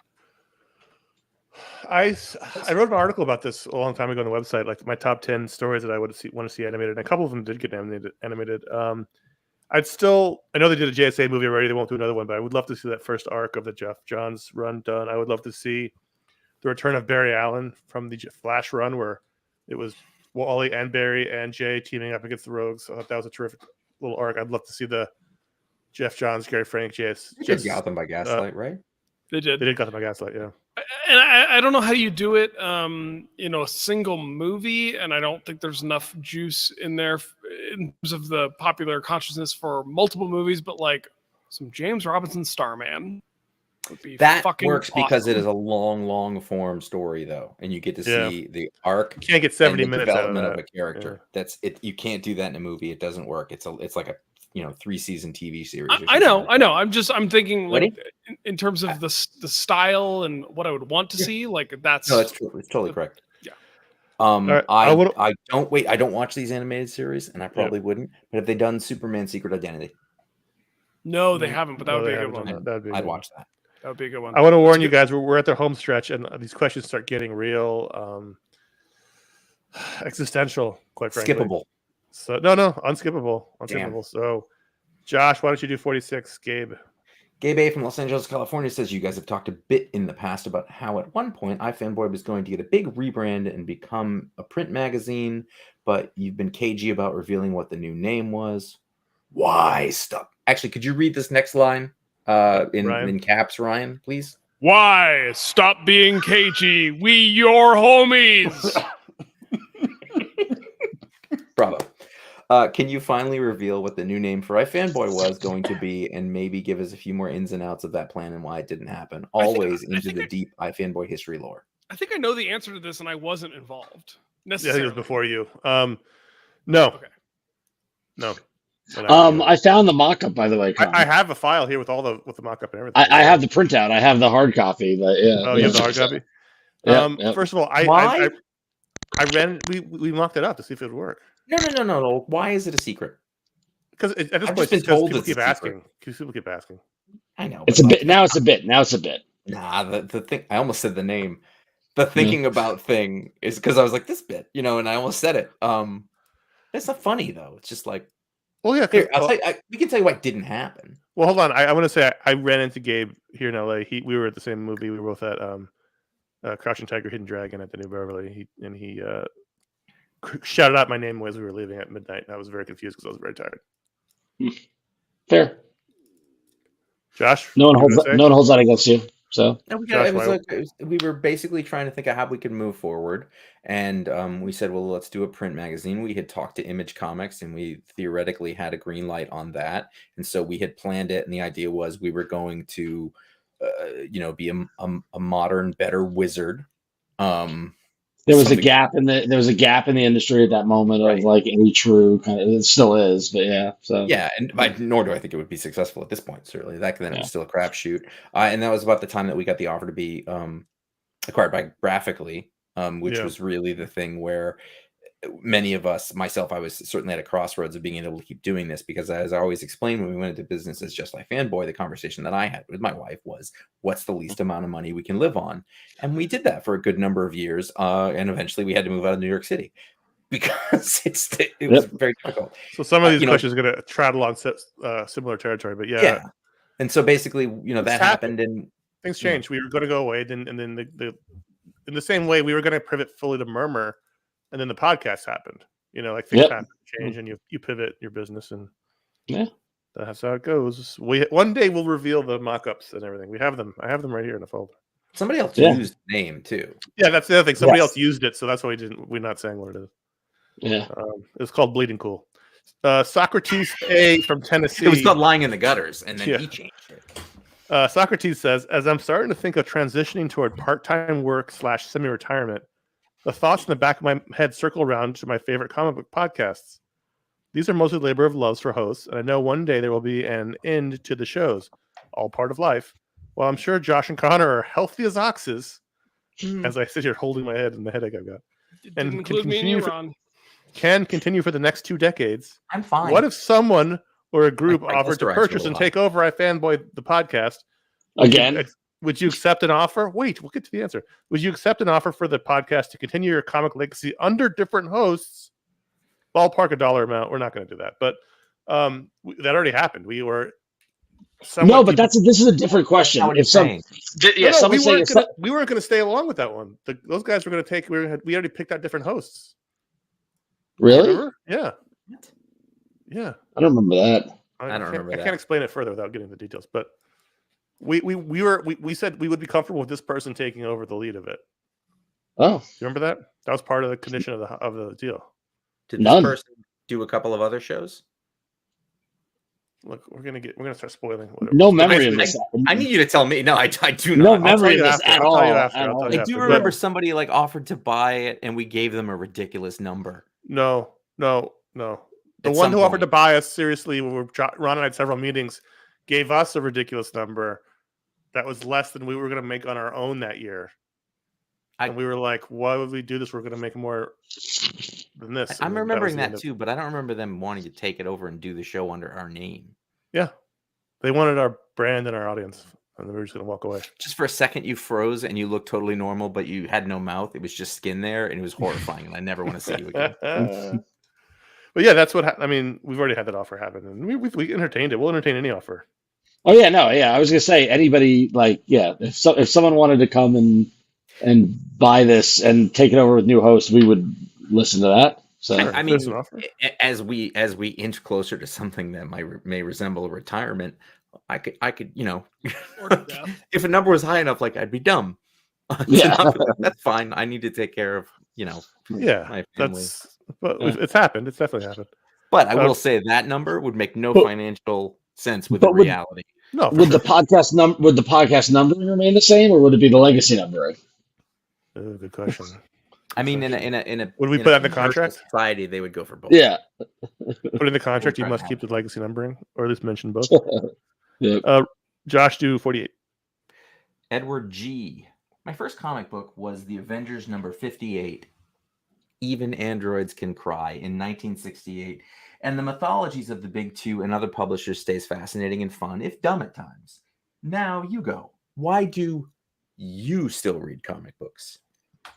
I wrote an article about this a long time ago on the website, like my top 10 stories that I want to see animated, and a couple of them did get animated. I know they did a JSA movie already. They won't do another one, but I would love to see that first arc of the Jeff Johns run done. I would love to see the return of Barry Allen from the Flash run, where it was Wally and Barry and Jay teaming up against the Rogues. I thought that was a terrific little arc. I'd love to see the Jeff Johns, Gary Frank, JS. You just got them by Gaslight, right? They did. They did got them by Gaslight, yeah. And I don't know how you do it, a single movie, and I don't think there's enough juice in there in terms of the popular consciousness for multiple movies, but like some James Robinson Starman would be That fucking works because it awesome. is a long form story, though, and you get to Yeah. see the arc. You can't get and 70 the minutes out of development of that. a character. That's it. You can't do that in a movie. It doesn't work. It's like a 3-season TV series. or I know. something like I'm thinking Ready? like in terms of the style and what I would want to see. Like that's No, that's true. It's totally correct. Yeah. right, I don't watch these animated series, and I probably wouldn't. But have they done Superman Secret Identity? no, they haven't, but that would be a good one. That'd be a I'd good one. watch that. That would be a good one. I want to warn That's you good. guys, we're at the home stretch, and these questions start getting real existential, quite frankly. Skippable. So no, unskippable. Damn. So, Josh, why don't you do 46? Gabe. Gabe A from Los Angeles, California says you guys have talked a bit in the past about how at one point iFanboy was going to get a big rebrand and become a print magazine, but you've been cagey about revealing what the new name was. Why stop? Actually, could you read this next line in caps, Ryan, please? Why stop being cagey? We your homies. Bravo. Can you finally reveal what the new name for iFanboy was going to be, and maybe give us a few more ins and outs of that plan and why it didn't happen? Always into the deep iFanboy history lore. I think I know the answer to this, and I wasn't involved Yeah, I think it necessarily. was before you. No. Okay. No. I found the mock-up, by the way. Con. I have a file here with the mock-up and everything. I have the printout. I have the hard copy. But yeah. Oh, you have the hard copy? Yeah. First of all, I ran. We mocked it up to see if it would work. No. Why is it a secret? Because at this I've point, just been told people it's keep a secret. asking. People keep asking. I know. It's but a bit. Now it's a bit. Now it's a bit. Nah, the thing. I almost said the name. The thinking about thing is because I was like this bit, and I almost said it. It's not funny though. It's just like, Well, yeah. here, we can tell you why it didn't happen. Well, hold on. I want to say I ran into Gabe here in LA. We were at the same movie. We were both at Crouching Tiger, Hidden Dragon at the New Beverly. He shouted out my name as we were leaving at midnight. And I was very confused because I was very tired. Fair. Josh, No one holds that against you. So No, we were basically trying to think of how we could move forward, and we said, well, let's do a print magazine. We had talked to Image Comics, and we theoretically had a green light on that, and so we had planned it. And the idea was we were going to, be a modern, better Wizard. there was a gap in the industry at that moment of like a true kind of. It still is, but yeah. So yeah, and nor do I think it would be successful at this point. Certainly, back then it was still a crapshoot. And that was about the time that we got the offer to be acquired by Graphically, which was really the thing where many of us, myself, I was certainly at a crossroads of being able to keep doing this, because as I always explained when we went into business as Just Like Fanboy, the conversation that I had with my wife was, what's the least amount of money we can live on? And we did that for a good number of years. And eventually we had to move out of New York City because it was very difficult. So some of these questions are going to trot along similar territory, but yeah. And so basically, that happened and things changed. We were going to go away, and then the in the same way we were going to pivot fully to Murmur. And then the podcast happened, things happen, change, and you pivot your business, and that's how it goes. One day we'll reveal the mock-ups and everything. We have them. I have them right here in the folder. Somebody else used the name too. Yeah, that's the other thing. Somebody else used it, so that's why we're not saying what it is. Yeah, it's called Bleeding Cool. Socrates A from Tennessee. It was called Lying in the Gutters, and then he changed it. Socrates says, as I'm starting to think of transitioning toward part-time work / semi-retirement, the thoughts in the back of my head circle around to my favorite comic book podcasts. These are mostly labor of love for hosts, and I know one day there will be an end to the shows, all part of life. While I'm sure Josh and Connor are healthy as oxes, as I sit here holding my head and the headache I've got, and can continue for the next 2 decades. I'm fine. What if someone or a group offered to purchase and take over iFanboy, the podcast? Again? Would you accept an offer? Wait, we'll get to the answer. Would you accept an offer for the podcast to continue your comic legacy under different hosts? Ballpark a dollar amount. We're not going to do that, but that already happened. We were. No, but this is a different question. If we weren't going to stay along with that one. Those guys were going to take. We already picked out different hosts. Really? Remember? Yeah. Yeah. I don't remember that. I don't remember that. I can't explain it further without getting the details, but. We said we would be comfortable with this person taking over the lead of it. Oh, you remember that? That was part of the condition of the deal. Did this person do a couple of other shows? Look, we're gonna start spoiling. Whatever. No memory of this. I need you to tell me. No, I do not. No memory of this at all. I do remember somebody offered to buy it, and we gave them a ridiculous number. No. The one who offered to buy us, seriously, Ron and I had several meetings, gave us a ridiculous number that was less than we were going to make on our own that year. And we were like, why would we do this? We're going to make more than this. I'm remembering that too, but I don't remember them wanting to take it over and do the show under our name. Yeah. They wanted our brand and our audience, and we were just going to walk away. Just for a second, you froze and you looked totally normal, but you had no mouth. It was just skin there, and it was horrifying, and I never want to see you again. But yeah, that's what we've already had that offer happen, and we entertained it. We'll entertain any offer. Oh yeah, no, yeah. I was gonna say anybody if someone wanted to come and buy this and take it over with new hosts, we would listen to that. So I mean, as we inch closer to something that may resemble a retirement, I could if a number was high enough, I'd be dumb. That's fine. I need to take care of my family. It's happened. It's definitely happened. But I will say that number would make no financial sense with the reality. No. Would the podcast number remain the same, or would it be the legacy number? Good question. I mean, in a would we put that in the contract? Society, they would go for both. Yeah. Put in the contract, you must keep the legacy numbering, or at least mention both. Yep. Josh, do 48. Edward G. My first comic book was The Avengers number 58. Even Androids Can Cry in 1968. And the mythologies of the big two and other publishers stays fascinating and fun, if dumb at times. Now you go. Why do you still read comic books? I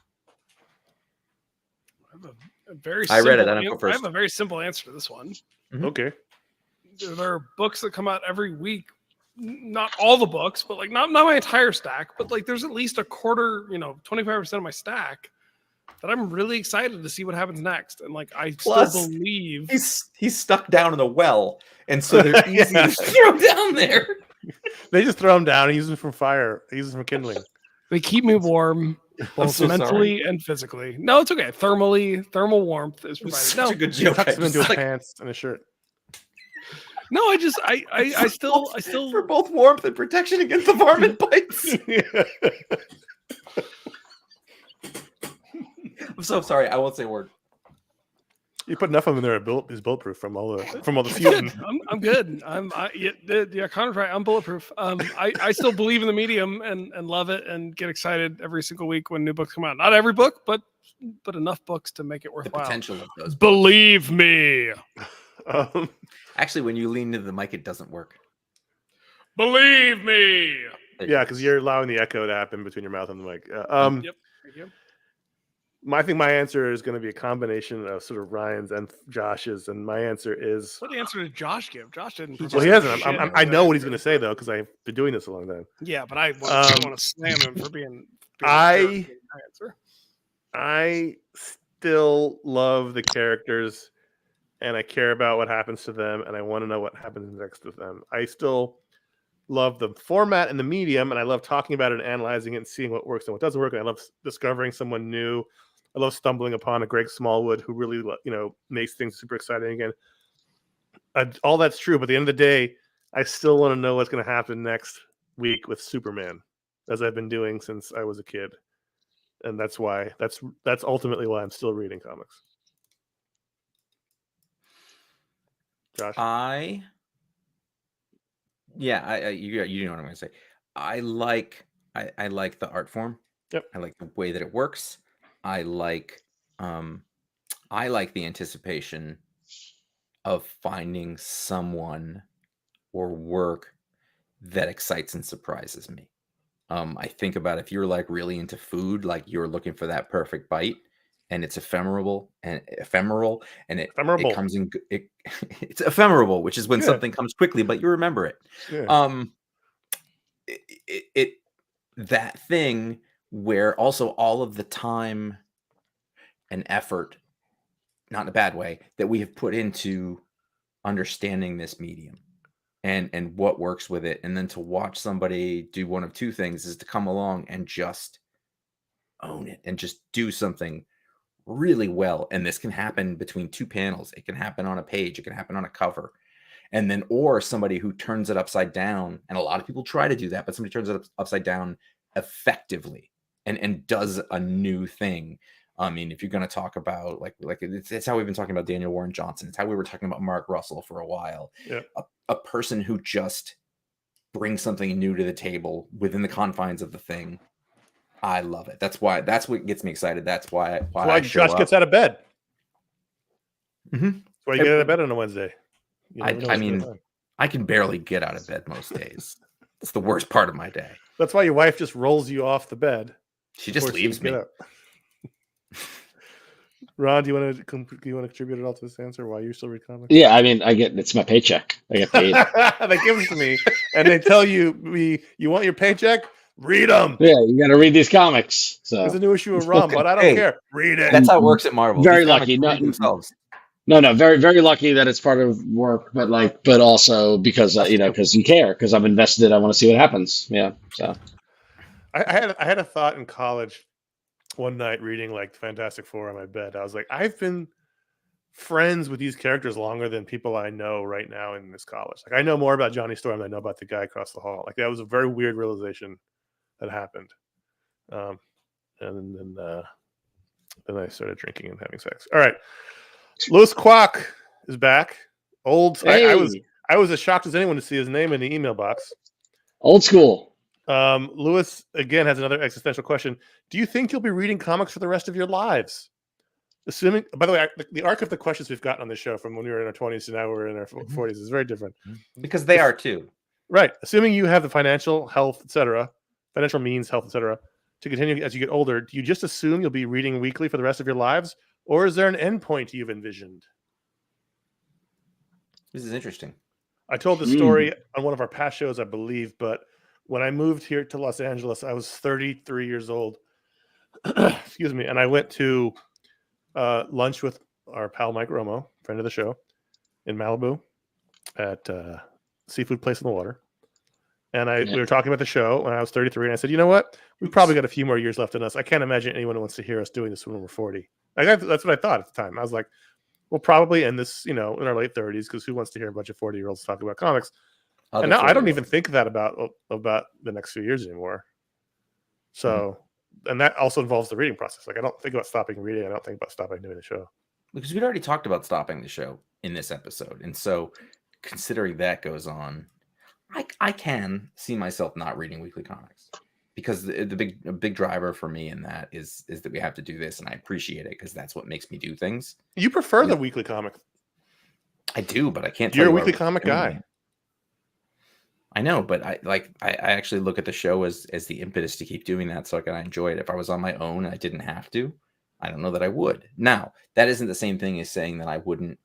have a very I read it. I don't go first. I have a very simple answer to this one. Mm-hmm. Okay. there are books that come out every week. Not all the books, but like not my entire stack, but like there's at least a quarter, 25% of my stack that I'm really excited to see what happens next. And like I Plus, still believe he's stuck down in a well, and so they're easy to throw down there. They just throw them down and use them for fire. Use them for kindling. they keep me warm, both so mentally and physically. No, it's okay. Thermal warmth is provided. Such No, a good He joke. tucks them into his Like, pants and a shirt. no, I still for both warmth and protection against the varmint bites. I'm so sorry. I won't say a word. You put enough of them in there. He's bulletproof from all the I'm fusion. good. I'm good. Yeah, Connor's right. I'm bulletproof. I still believe in the medium and love it and get excited every single week when new books come out. Not every book, but enough books to make it The worthwhile. potential of those. Believe me. Actually, when you lean into the mic, it doesn't work. Believe me. Yeah, because you're allowing the echo to happen between your mouth and the mic. Yep. Thank you. I think my answer is going to be a combination of sort of Ryan's and Josh's, and my answer is. What answer did Josh give? Josh didn't. Well, he hasn't. shit I know what he's answer. going to say though, because I've been doing this a long time. Yeah, but I want to slam him for being I- a jerk in my answer. I still love the characters, and I care about what happens to them, and I want to know what happens next with them. I still love the format and the medium, and I love talking about it and analyzing it and seeing what works and what doesn't work. And I love discovering someone new. I love stumbling upon a Greg Smallwood who really, makes things super exciting again. All that's true, but at the end of the day, I still want to know what's going to happen next week with Superman, as I've been doing since I was a kid, and that's why that's ultimately why I'm still reading comics. Josh, you know what I'm going to say. I like the art form. Yep. I like the way that it works. I like the anticipation of finding someone or work that excites and surprises me. I think about if you're like really into food, like you're looking for that perfect bite, and it's ephemeral, and it comes in. It's ephemeral, which is when something comes quickly, but you remember it. Yeah. That thing where also all of the time and effort, not in a bad way, that we have put into understanding this medium and what works with it, and then to watch somebody do one of two things is to come along and just own it and just do something really well. And this can happen between two panels. It can happen on a page. It can happen on a cover. And then, or somebody who turns it upside down. And a lot of people try to do that, but somebody turns it upside down effectively and does a new thing. I mean, if you're going to talk about like it's how we've been talking about Daniel Warren Johnson. It's how we were talking about Mark Russell for a while. Yeah. A person who just brings something new to the table within the confines of the thing. I love it. That's what gets me excited. That's why I show Josh up. gets out of bed. Mm-hmm. That's why you get out of bed on a Wednesday. I mean, I can barely get out of bed most days. It's the worst part of my day. That's why your wife just rolls you off the bed. She just leaves me. Ron, do you want to contribute at all to this answer? Why you still read comics? Yeah, I mean, it's my paycheck. I get paid. They give it to me, and they tell you, you want your paycheck? Read them. Yeah, you got to read these comics. So There's a new issue of Rum, but I don't care. Read it. That's how it works at Marvel. Very These comics lucky. read themselves. No, very, very lucky that it's part of work, but also because because you care, because I'm invested. I want to see what happens. Yeah. So I had a thought in college one night reading like Fantastic Four on my bed. I was like, I've been friends with these characters longer than people I know right now in this college. Like I know more about Johnny Storm than I know about the guy across the hall. Like that was a very weird realization that happened. And then I started drinking and having sex. All right. Lewis Kwok is back. Hey. I was as shocked as anyone to see his name in the email box. Old school. Lewis again has another existential question. Do you think you'll be reading comics for the rest of your lives? Assuming, by the way, the arc of the questions we've gotten on the show from when we were in our 20s to now we're in our 40s is very different. Because they are too. Right. Assuming you have the financial, health, etc., financial means, health, etc., to continue as you get older, do you just assume you'll be reading weekly for the rest of your lives? Or is there an endpoint you've envisioned? This is interesting. I told the story on one of our past shows, I believe, but when I moved here to Los Angeles, I was 33 years old. Excuse me. And I went to lunch with our pal Mike Romo, friend of the show, in Malibu at Seafood Place on the Water. And we were talking about the show when I was 33, and I said, you know what? We've probably got a few more years left in us. I can't imagine anyone wants to hear us doing this when we're 40. That's what I thought at the time. I was like, we'll probably end this, in our late 30s, because who wants to hear a bunch of 40-year-olds talk about comics? And now I don't even think that about the next few years anymore. So, and that also involves the reading process. Like, I don't think about stopping reading. I don't think about stopping doing the show. Because we'd already talked about stopping the show in this episode. And so, considering that goes on, I can see myself not reading weekly comics, because the big driver for me in that is that we have to do this, and I appreciate it because that's what makes me do things. You prefer the weekly comic? I do, but I can't. You're a weekly comic guy. I know, but I actually look at the show as the impetus to keep doing that, so I can enjoy it. If I was on my own and I didn't have to, I don't know that I would. Now, that isn't the same thing as saying that I wouldn't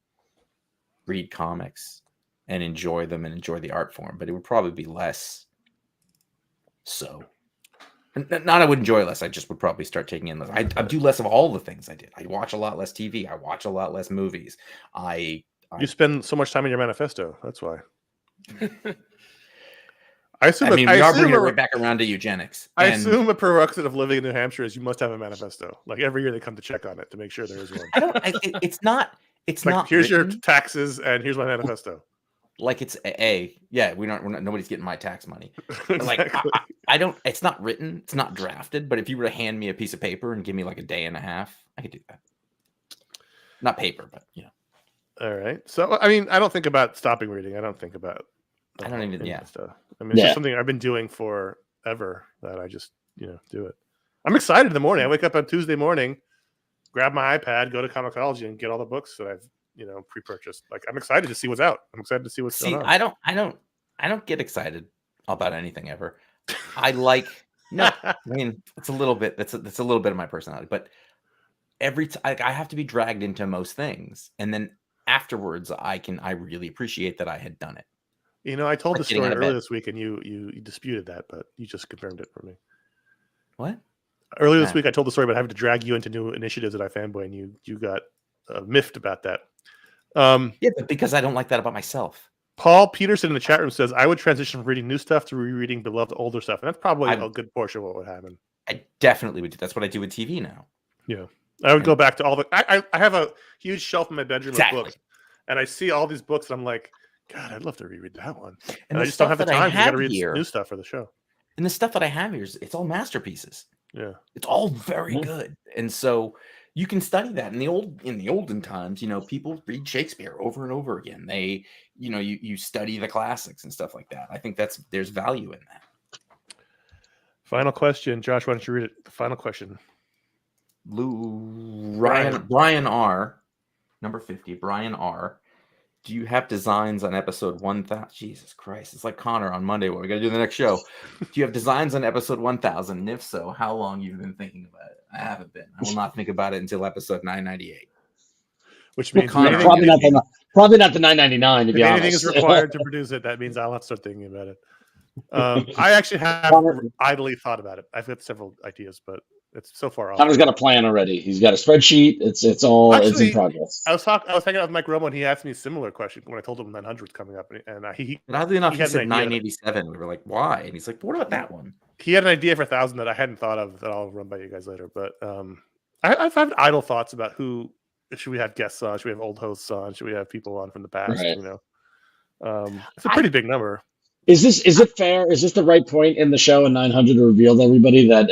read comics and enjoy them and enjoy the art form, but it would probably be less so. Not I would enjoy less. I just would probably start taking in less. I do less of all the things I did. I watch a lot less TV. I watch a lot less movies. You spend so much time in your manifesto. That's why. We are bringing it right back around to eugenics. I assume a prerequisite of living in New Hampshire is you must have a manifesto. Like, every year they come to check on it to make sure there is one. It's not. It's like, not. Here's written. Your taxes, and here's my manifesto. Like, it's we're not. Nobody's getting my tax money. Exactly. Like, I don't. It's not written. It's not drafted. But if you were to hand me a piece of paper and give me like a day and a half, I could do that. Not paper, but All right. So I mean, I don't think about stopping reading. I don't think about. I don't even. Stuff. I mean, it's just something I've been doing forever that I just do it. I'm excited in the morning. I wake up on Tuesday morning, grab my iPad, go to Comixology, and get all the books that I've pre-purchased. Like, I'm excited to see what's out. I'm excited to see what's going on. I don't get excited about anything ever. I mean, it's a little bit. That's a little bit of my personality. But I have to be dragged into most things, and then afterwards, I really appreciate that I had done it. I told the story earlier this week, and you disputed that, but you just confirmed it for me. What? Earlier this week, I told the story about having to drag you into new initiatives at iFanboy, and you got miffed about that. But because I don't like that about myself. Paul Peterson in the chat room says, I would transition from reading new stuff to rereading beloved older stuff. And that's probably a good portion of what would happen. I definitely would do. That's what I do with TV now. Yeah. I would go back to all the... I have a huge shelf in my bedroom of books. And I see all these books, and I'm like, God, I'd love to reread that one. And I just don't have the time. You got to read new stuff for the show. And the stuff that I have here, it's all masterpieces. Yeah. It's all very good. And so you can study that in the olden times, people read Shakespeare over and over again. They, you study the classics and stuff like that. I think there's value in that. Final question. Josh, why don't you read it? The final question. Brian R, number 50, Brian R. Do you have designs on episode 1000? Jesus Christ. It's like Connor on Monday. What we got to do the next show. Do you have designs on episode 1000? And if so, how long you've been thinking about it? I haven't been. I will not think about it until episode 998. Which means probably not the 999, to be honest. If anything is required to produce it, that means I'll have to start thinking about it. I actually have idly thought about it. I've got several ideas, but it's so far off. Connor's got a plan already. He's got a spreadsheet. It's in progress. I was hanging out with Mike Romo, and he asked me a similar question when I told him 900 was coming up, and oddly enough, he said 987. We were like, why? And he's like, what about that one? He had an idea for 1000 that I hadn't thought of that I'll run by you guys later. But I've had idle thoughts about who should we have guests on? Should we have old hosts on? Should we have people on from the past? Right. It's a pretty big number. Is it fair? Is this the right point in the show in 900 to reveal to everybody that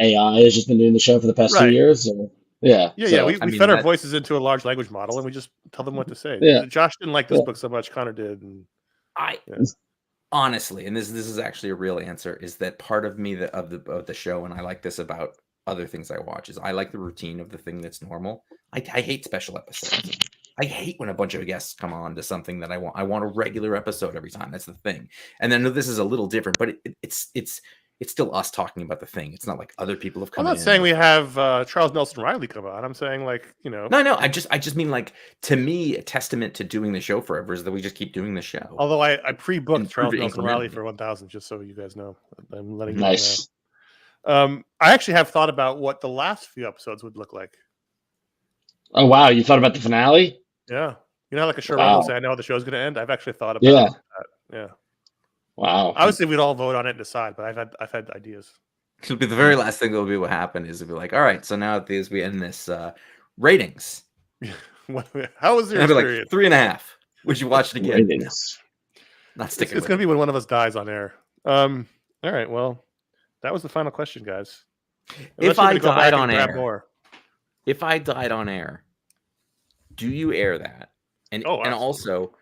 AI has just been doing the show for the past 2 years? Or? Yeah. We fed our voices into a large language model, and we just tell them what to say. Yeah. Josh didn't like this book so much. Connor did. And, honestly, and this is actually a real answer, is that part of me of the show, and I like this about other things I watch, is I like the routine of the thing that's normal. I hate special episodes. I hate when a bunch of guests come on to something that I want. I want a regular episode every time. That's the thing. And then this is a little different, but it's it's still us talking about the thing. It's not like other people have I'm come not in. saying we have Charles Nelson Riley come on. I'm saying like, you know. No, I just mean like, to me, a testament to doing the show forever is that we just keep doing the show. Although I pre-booked Charles Improve it Nelson Riley incrementally. for 1,000, just so you guys know. I'm letting you Nice. know. I actually have thought about what the last few episodes would look like. Oh wow, you thought about the finale? Yeah. You know, like a showrunner Wow. will say, I know how the show's going to end. I've actually thought about Yeah. that. Yeah. Wow. Obviously, we'd all vote on it and decide, but I've had ideas. It'll be the very last thing that'll be what happened is it'll be like, all right, so now as we end this, ratings. How was your It'll be experience? like 3.5. Would you watch it again? Ratings. Not It's sticking going to be when one of us dies on air. All right. Well, that was the final question, guys. If Unless you I wanna go died back and on grab air, more. if I died on air, do you air that? And Oh, and absolutely. also,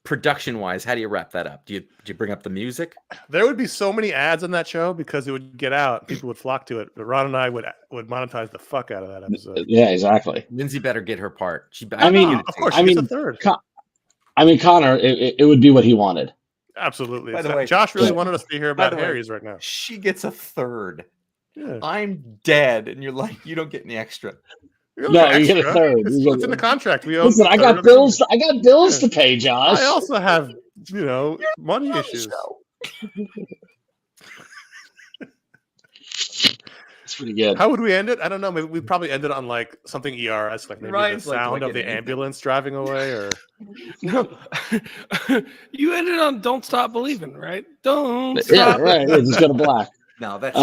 production wise, how do you wrap that up? Do you bring up the music? There would be so many ads on that show because it would get out. People would flock to it. But Ron and I would monetize the fuck out of that episode. Yeah, exactly. Lindsay better get her part. I mean, Of course, I she gets a mean, third. Connor, it would be what he wanted. Absolutely. By the way- Josh really Yeah. wanted us to hear By about the way- Harry's right now. She gets a third. Yeah. I'm dead, and you're like, you don't get any extra. You No, get you get a extra. third. It's, You get- it's in the contract. We own Listen, I a third got of the bills. company. I got bills to pay, Josh. I also have, money issues. It's pretty good. How would we end it? I don't know. Maybe we'd probably end it on like something ERS, like maybe Ryan's the like, sound "Do I of the get anything?" ambulance driving away, or No, you ended on "Don't Stop Believing," right? Don't Yeah, stop. right. Yeah, just go to black. No, that's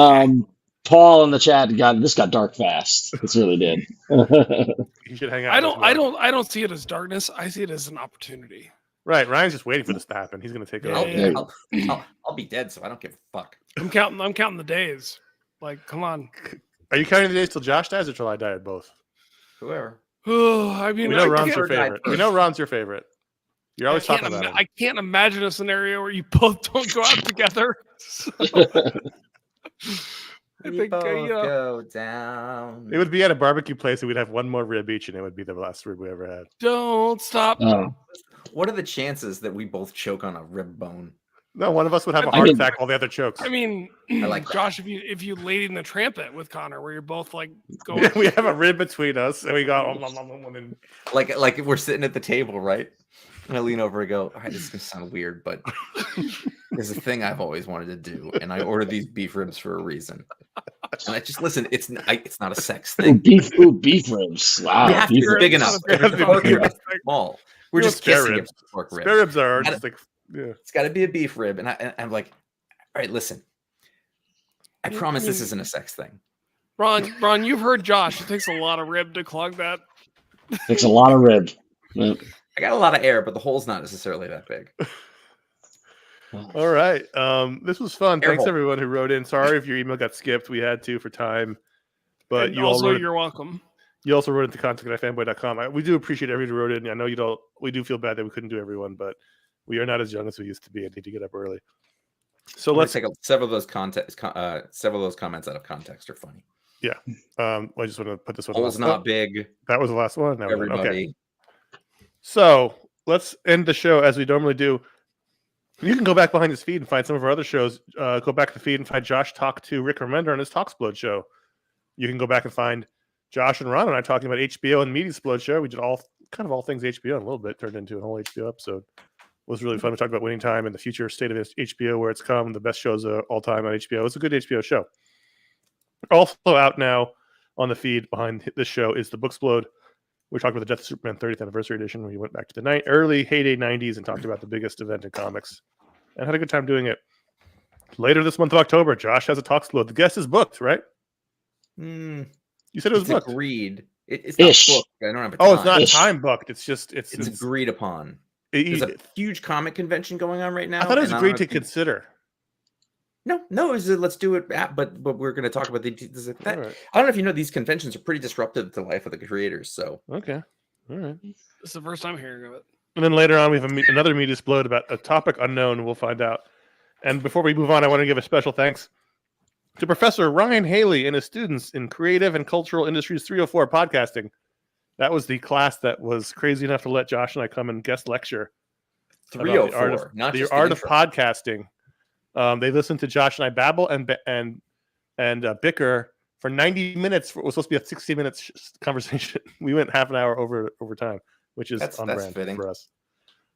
Paul in the chat got dark fast. This really did. you should hang out. I with us more. don't see it as darkness. I see it as an opportunity. Right, Ryan's just waiting for this to happen. He's going to take it Yeah, over. yeah. I'll be dead, so I don't give a fuck. I'm counting the days. Like, come on. Are you counting the days till Josh dies or till I die, or both? Whoever. Oh, I mean, We know I Ron's can't- your favorite. We know Ron's your favorite. You're always I can't talking about him. I can't imagine a scenario where you both don't go out together. So, I We think both know, go down. It would be at a barbecue place, and we'd have one more rib each, and it would be the last rib we ever had. don't stop. What are the chances that we both choke on a rib bone? No, one of us would have a I heart mean- attack while the other chokes. I mean, I like that. Josh, if you Lady in the Tramp it with Connor, where you're both like going. we have a rib between us, and we go, and then Like we're sitting at the table, right? And I lean over and go, all right, this is gonna sound weird, but there's a thing I've always wanted to do, and I ordered these beef ribs for a reason. And I just listen. It's not a sex thing. Beef ribs. Wow. We have to beef be ribs. big enough. It has to be Both big ribs enough. are small. We're You know, just spare kissing ribs. it. Pork ribs. spare ribs are Gotta- just like, yeah. It's got to be a beef rib, and I'm like, all right, listen. I promise this isn't a sex thing. Ron, you've heard Josh. It takes a lot of rib to clog that. Takes a lot of rib. Yep. I got a lot of air, but the hole's not necessarily that big. All right. This was fun. Air Thanks hole. everyone who wrote in. Sorry if your email got skipped. We had to for time. But And you all also, wrote you're welcome. you also wrote it to contact at iFanboy.com. We do appreciate everyone who wrote in. I know you don't. We do feel bad that we couldn't do everyone, but we are not as young as we used to be. I need to get up early. So I'm gonna let's take several of those several of those comments out of context are funny. I just want to put this one. Hole's last. not Oh, big. that was the last one. Now we're done. Everybody. Okay. So let's end the show as we normally do. You can go back behind this feed and find some of our other shows. Go back to the feed and find Josh talk to Rick Remender on his Talksplode show. You can go back and find Josh and Ron and I talking about HBO and Media Splode show. We did all things HBO and a little bit turned into a whole HBO episode. It was really fun. We talked about Winning Time and the future state of HBO, where it's come, the best shows of all time on HBO. It's a good HBO show. Also out now on the feed behind this show is the Booksplode. We talked about the Death of Superman 30th Anniversary Edition. We went back to the early heyday 90s and talked about the biggest event in comics and had a good time doing it. Later this month of October, Josh has a Talksplode. The guest is booked, right? You said it was It's booked. agreed. It's not Ish. booked. I don't have a Oh, it's time. not Ish. time booked. It's just it's agreed upon. it- There's a huge comic convention going on right now. I thought it was and agreed don't to know if consider. No, is it let's do it but we're going to talk about All that. right. I don't know if you know these conventions are pretty disruptive to the life of the creators, so Okay. All right. It's the first time hearing of it. And then later on, we have another media splode about a topic unknown. We'll find out. And before we move on, I want to give a special thanks to Professor Ryan Haley and his students in Creative and Cultural Industries 304 Podcasting. That was the class that was crazy enough to let Josh and I come and guest lecture about 304, not the just art the of intro. podcasting. They listened to Josh and I babble and bicker for 90 minutes. It was supposed to be a 60-minute conversation. We went half an hour over time, which is on brand fitting for us.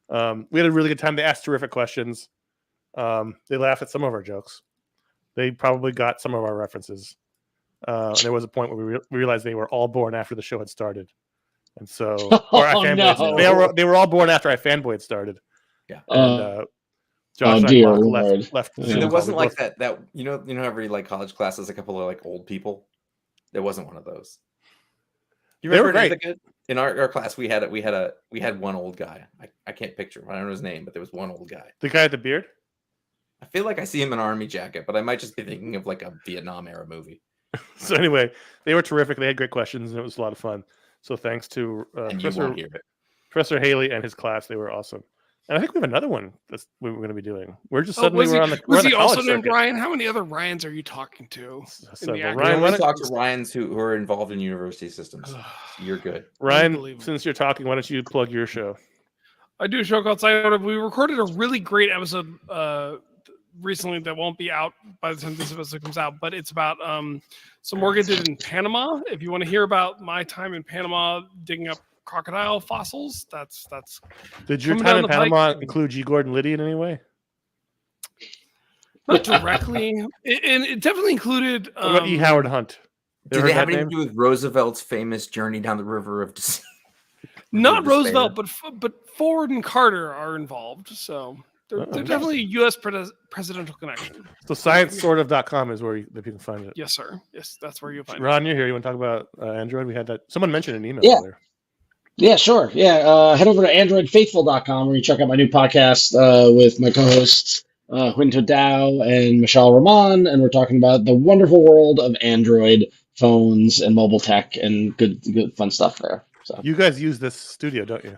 We had a really good time. They asked terrific questions. They laughed at some of our jokes. They probably got some of our references. There was a point where we realized they were all born after the show had started. And so, or no. they were all born after iFanboy had started. Yeah. And Josh and dear Mark Lord. left. So there wasn't like that you know every like college class has a couple of like old people. There wasn't one of those. You They were remember great. in our class we had one old guy. I can't picture him. I don't know his name, but there was one old guy. The guy with the beard? I feel like I see him in an army jacket, but I might just be thinking of like a Vietnam era movie. So anyway, they were terrific. They had great questions, and it was a lot of fun. So thanks to And you won't hear it. Professor Haley and his class. They were awesome. And I think we have another one that we were going to be doing. We're just suddenly we're on the Was we're on he the also college named circuit. Ryan? How many other Ryans are you talking to? So, the well, acting Ryan, I why want to don't- talk to Ryans who are involved in university systems. You're good. Ryan, Unbelievable. since you're talking, why don't you plug your show? I do a show called Side Note. We recorded a really great episode recently that won't be out by the time this episode comes out, but it's about some work I did in Panama. If you want to hear about my time in Panama digging up crocodile fossils, that's Did your coming time down in the Panama pike. include G. Gordon Liddy in any way? not directly. It definitely included. What about E. Howard Hunt? Do Ever they heard have that anything to name? do with Roosevelt's famous journey down the river of Despair? Not Despair? Roosevelt, but Ford and Carter are involved. So they're okay. definitely a U.S. presidential connection. So sciencesort.com is where that people can find it. Yes, sir. Yes, that's where you'll find it. Ron, you're here. You want to talk about Android? We had that. Someone mentioned an email Yeah. earlier. Yeah, sure. Yeah, head over to androidfaithful.com where you check out my new podcast with my co-hosts Huinto Dao and Michelle Rahman, and we're talking about the wonderful world of Android phones and mobile tech and good fun stuff there. So You guys use this studio, don't you?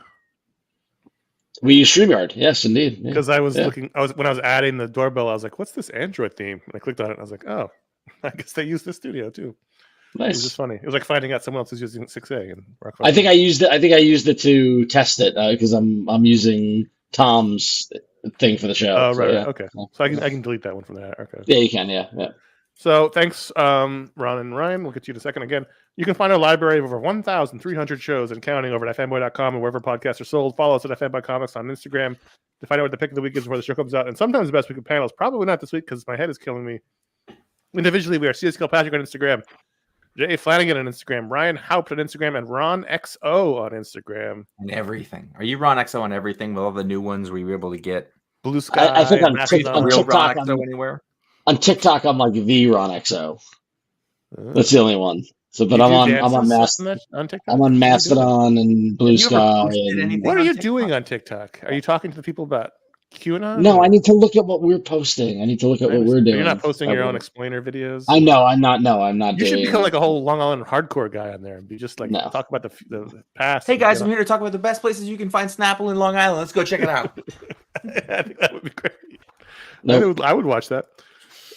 we use StreamYard. Yes, indeed. Yeah. Because I was Yeah. looking, when I was adding the doorbell, I was like, "What's this Android theme?" And I clicked on it, and I was like, "Oh, I guess they use this studio too." It was just Nice. funny. It was like finding out someone else is using 6A and I think I used it to test it because I'm using Tom's thing for the show. Oh, so, right, yeah. right. Okay. So I can delete that one from that. Okay. Yeah, you can. Yeah. So thanks, Ron and Ryan. We'll get to you in a second. Again, you can find our library of over 1,300 shows and counting over at iFanboy.com and wherever podcasts are sold. Follow us at iFanboy Comics on Instagram to find out what the pick of the week is before the show comes out. And sometimes the best week of panels, probably not this week because my head is killing me. Individually, we are CS Kilpatrick on Instagram, J. Flanagan on Instagram, Ryan Haupt on Instagram, and Ron XO on Instagram. And everything. Are you Ron XO on everything with all the new ones? Were you able to get Blue Sky. I think on Mastodon. real TikTok, Ron XO anywhere? On TikTok, I'm like the Ron XO. That's the only one. So, but You I'm do on dances Mast. on TikTok? I'm on Mastodon and Blue Have you ever Sky. posted And... anything? What are on you TikTok? doing on TikTok? Are you talking to the people about QAnon? No, I need to look at what we're posting. I need to look at what we're doing. You're not posting your own explainer videos. I know. I'm not. No, I'm not. You should doing become like a whole Long Island hardcore guy on there and be just like No. talk about the past. Hey and, guys, you I'm know. here to talk about the best places you can find Snapple in Long Island. Let's go check it out. I think that would be great. Nope. I would watch that.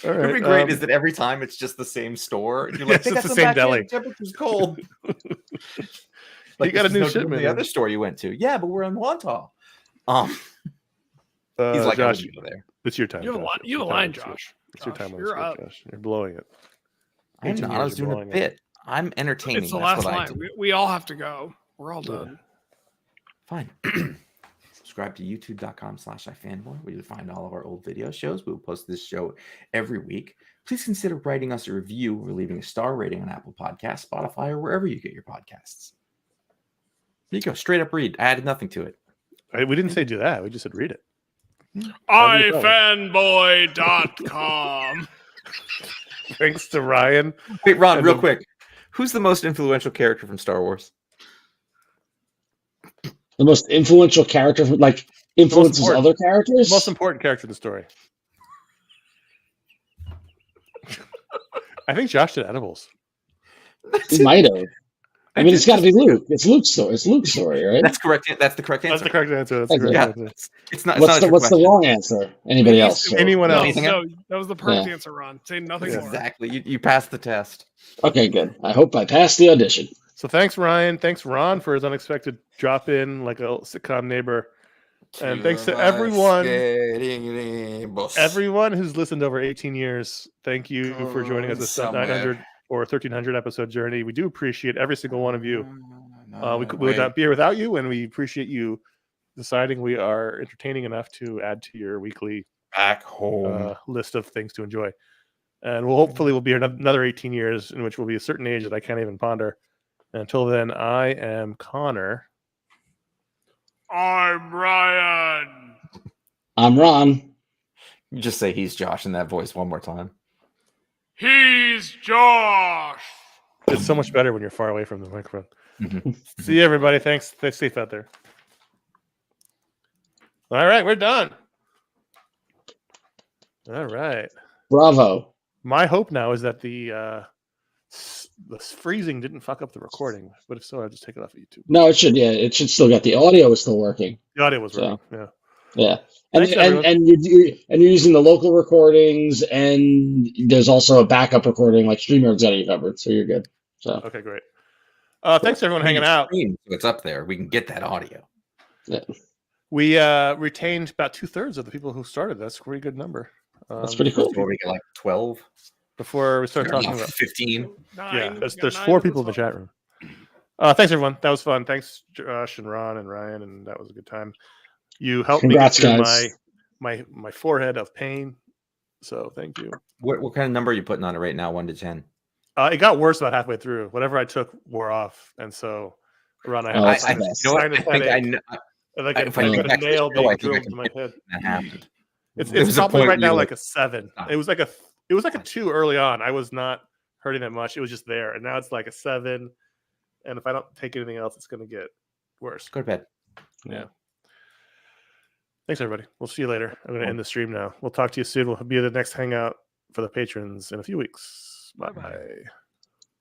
All right. It'd be great is that every time it's just the same store. And you're like, Yes, they it's got the some same back deli. in, temperature's cold. You got a this is new no different than shipment the in. other store you went to. Yeah, but we're in Wantagh. He's like, Josh, there. it's your time. You have a Josh. line. You have a Your line, time on the Josh. script. It's your Josh, time on the you're script, up. Josh. You're blowing it. I'm 18 not. I years, was you're doing a blowing it. bit. I'm entertaining. It's the That's last what I line. do. We all have to go. We're all Yeah. done. Fine. Subscribe to youtube.com/iFanboy, where you'll find all of our old video shows. We'll post this show every week. Please consider writing us a review or leaving a star rating on Apple Podcasts, Spotify, or wherever you get your podcasts. There you go. Straight up read. I added nothing to it. We didn't say do that. We just said read it. iFanboy.com. Thanks to Ryan. Wait, Ron, And real the- quick. Who's the most influential character from Star Wars? The most influential character, like influences important. other characters. Most important character in the story. I think Josh did edibles. He might have. I mean, it's got to be Luke. It's Luke's story. It's Luke's story, right? That's correct. That's the correct answer. That's the correct answer. That's the correct Yeah, answer. it's not. What's It's not the wrong answer? Anybody else? Anything- Anyone No, else? no, that was the perfect Yeah. answer, Ron. Say nothing Yeah. more. Exactly. You passed the test. Okay, good. I hope I passed the audition. So thanks, Ryan. Thanks, Ron, for his unexpected drop in like a sitcom neighbor. And thanks to everyone who's listened over 18 years. Thank you for joining us this 900 or 1300 episode journey. We do appreciate every single one of you. We would not be here without you, and we appreciate you deciding we are entertaining enough to add to your weekly back home list of things to enjoy. And we'll be here another 18 years, in which we'll be a certain age that I can't even ponder. And until then, I am Connor. I'm Ryan. I'm Ron. You just say he's Josh in that voice one more time. He's Josh. It's so much better when you're far away from the microphone. Mm-hmm. See you, everybody. Thanks. Stay safe out there. All right, we're done. All right. Bravo. My hope now is that the freezing didn't fuck up the recording, but if so, I'll just take it off of YouTube. No, it should. Yeah, it should still get the audio is still working. The audio was working. Yeah. Yeah. Thanks, And you're using the local recordings, and there's also a backup recording like StreamYard's got you covered, so you're good. So okay, great. Thanks everyone hanging out. It's up there. We can get that audio. Yeah. We retained about 2/3 of the people who started. That's a pretty good number. That's pretty cool. Before we get like 12. Before we start talking about 15. There's 4 people in the chat room. Thanks everyone. That was fun. Thanks Josh and Ron and Ryan, and that was a good time. You helped me get through my forehead of pain. So thank you. What kind of number are you putting on it right now? 1 to 10? It got worse about halfway through. Whatever I took wore off, and so Ron, I I think I know. Like a nail being drilled into my head. That happened. It's probably right now like a 7. It was like a 2 early on. I was not hurting that much. It was just there, and now it's like a 7. And if I don't take anything else, it's going to get worse. Go to bed. Yeah. Thanks, everybody. We'll see you later. I'm going to end the stream now. We'll talk to you soon. We'll be at the next hangout for the patrons in a few weeks. Bye-bye.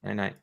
Night night.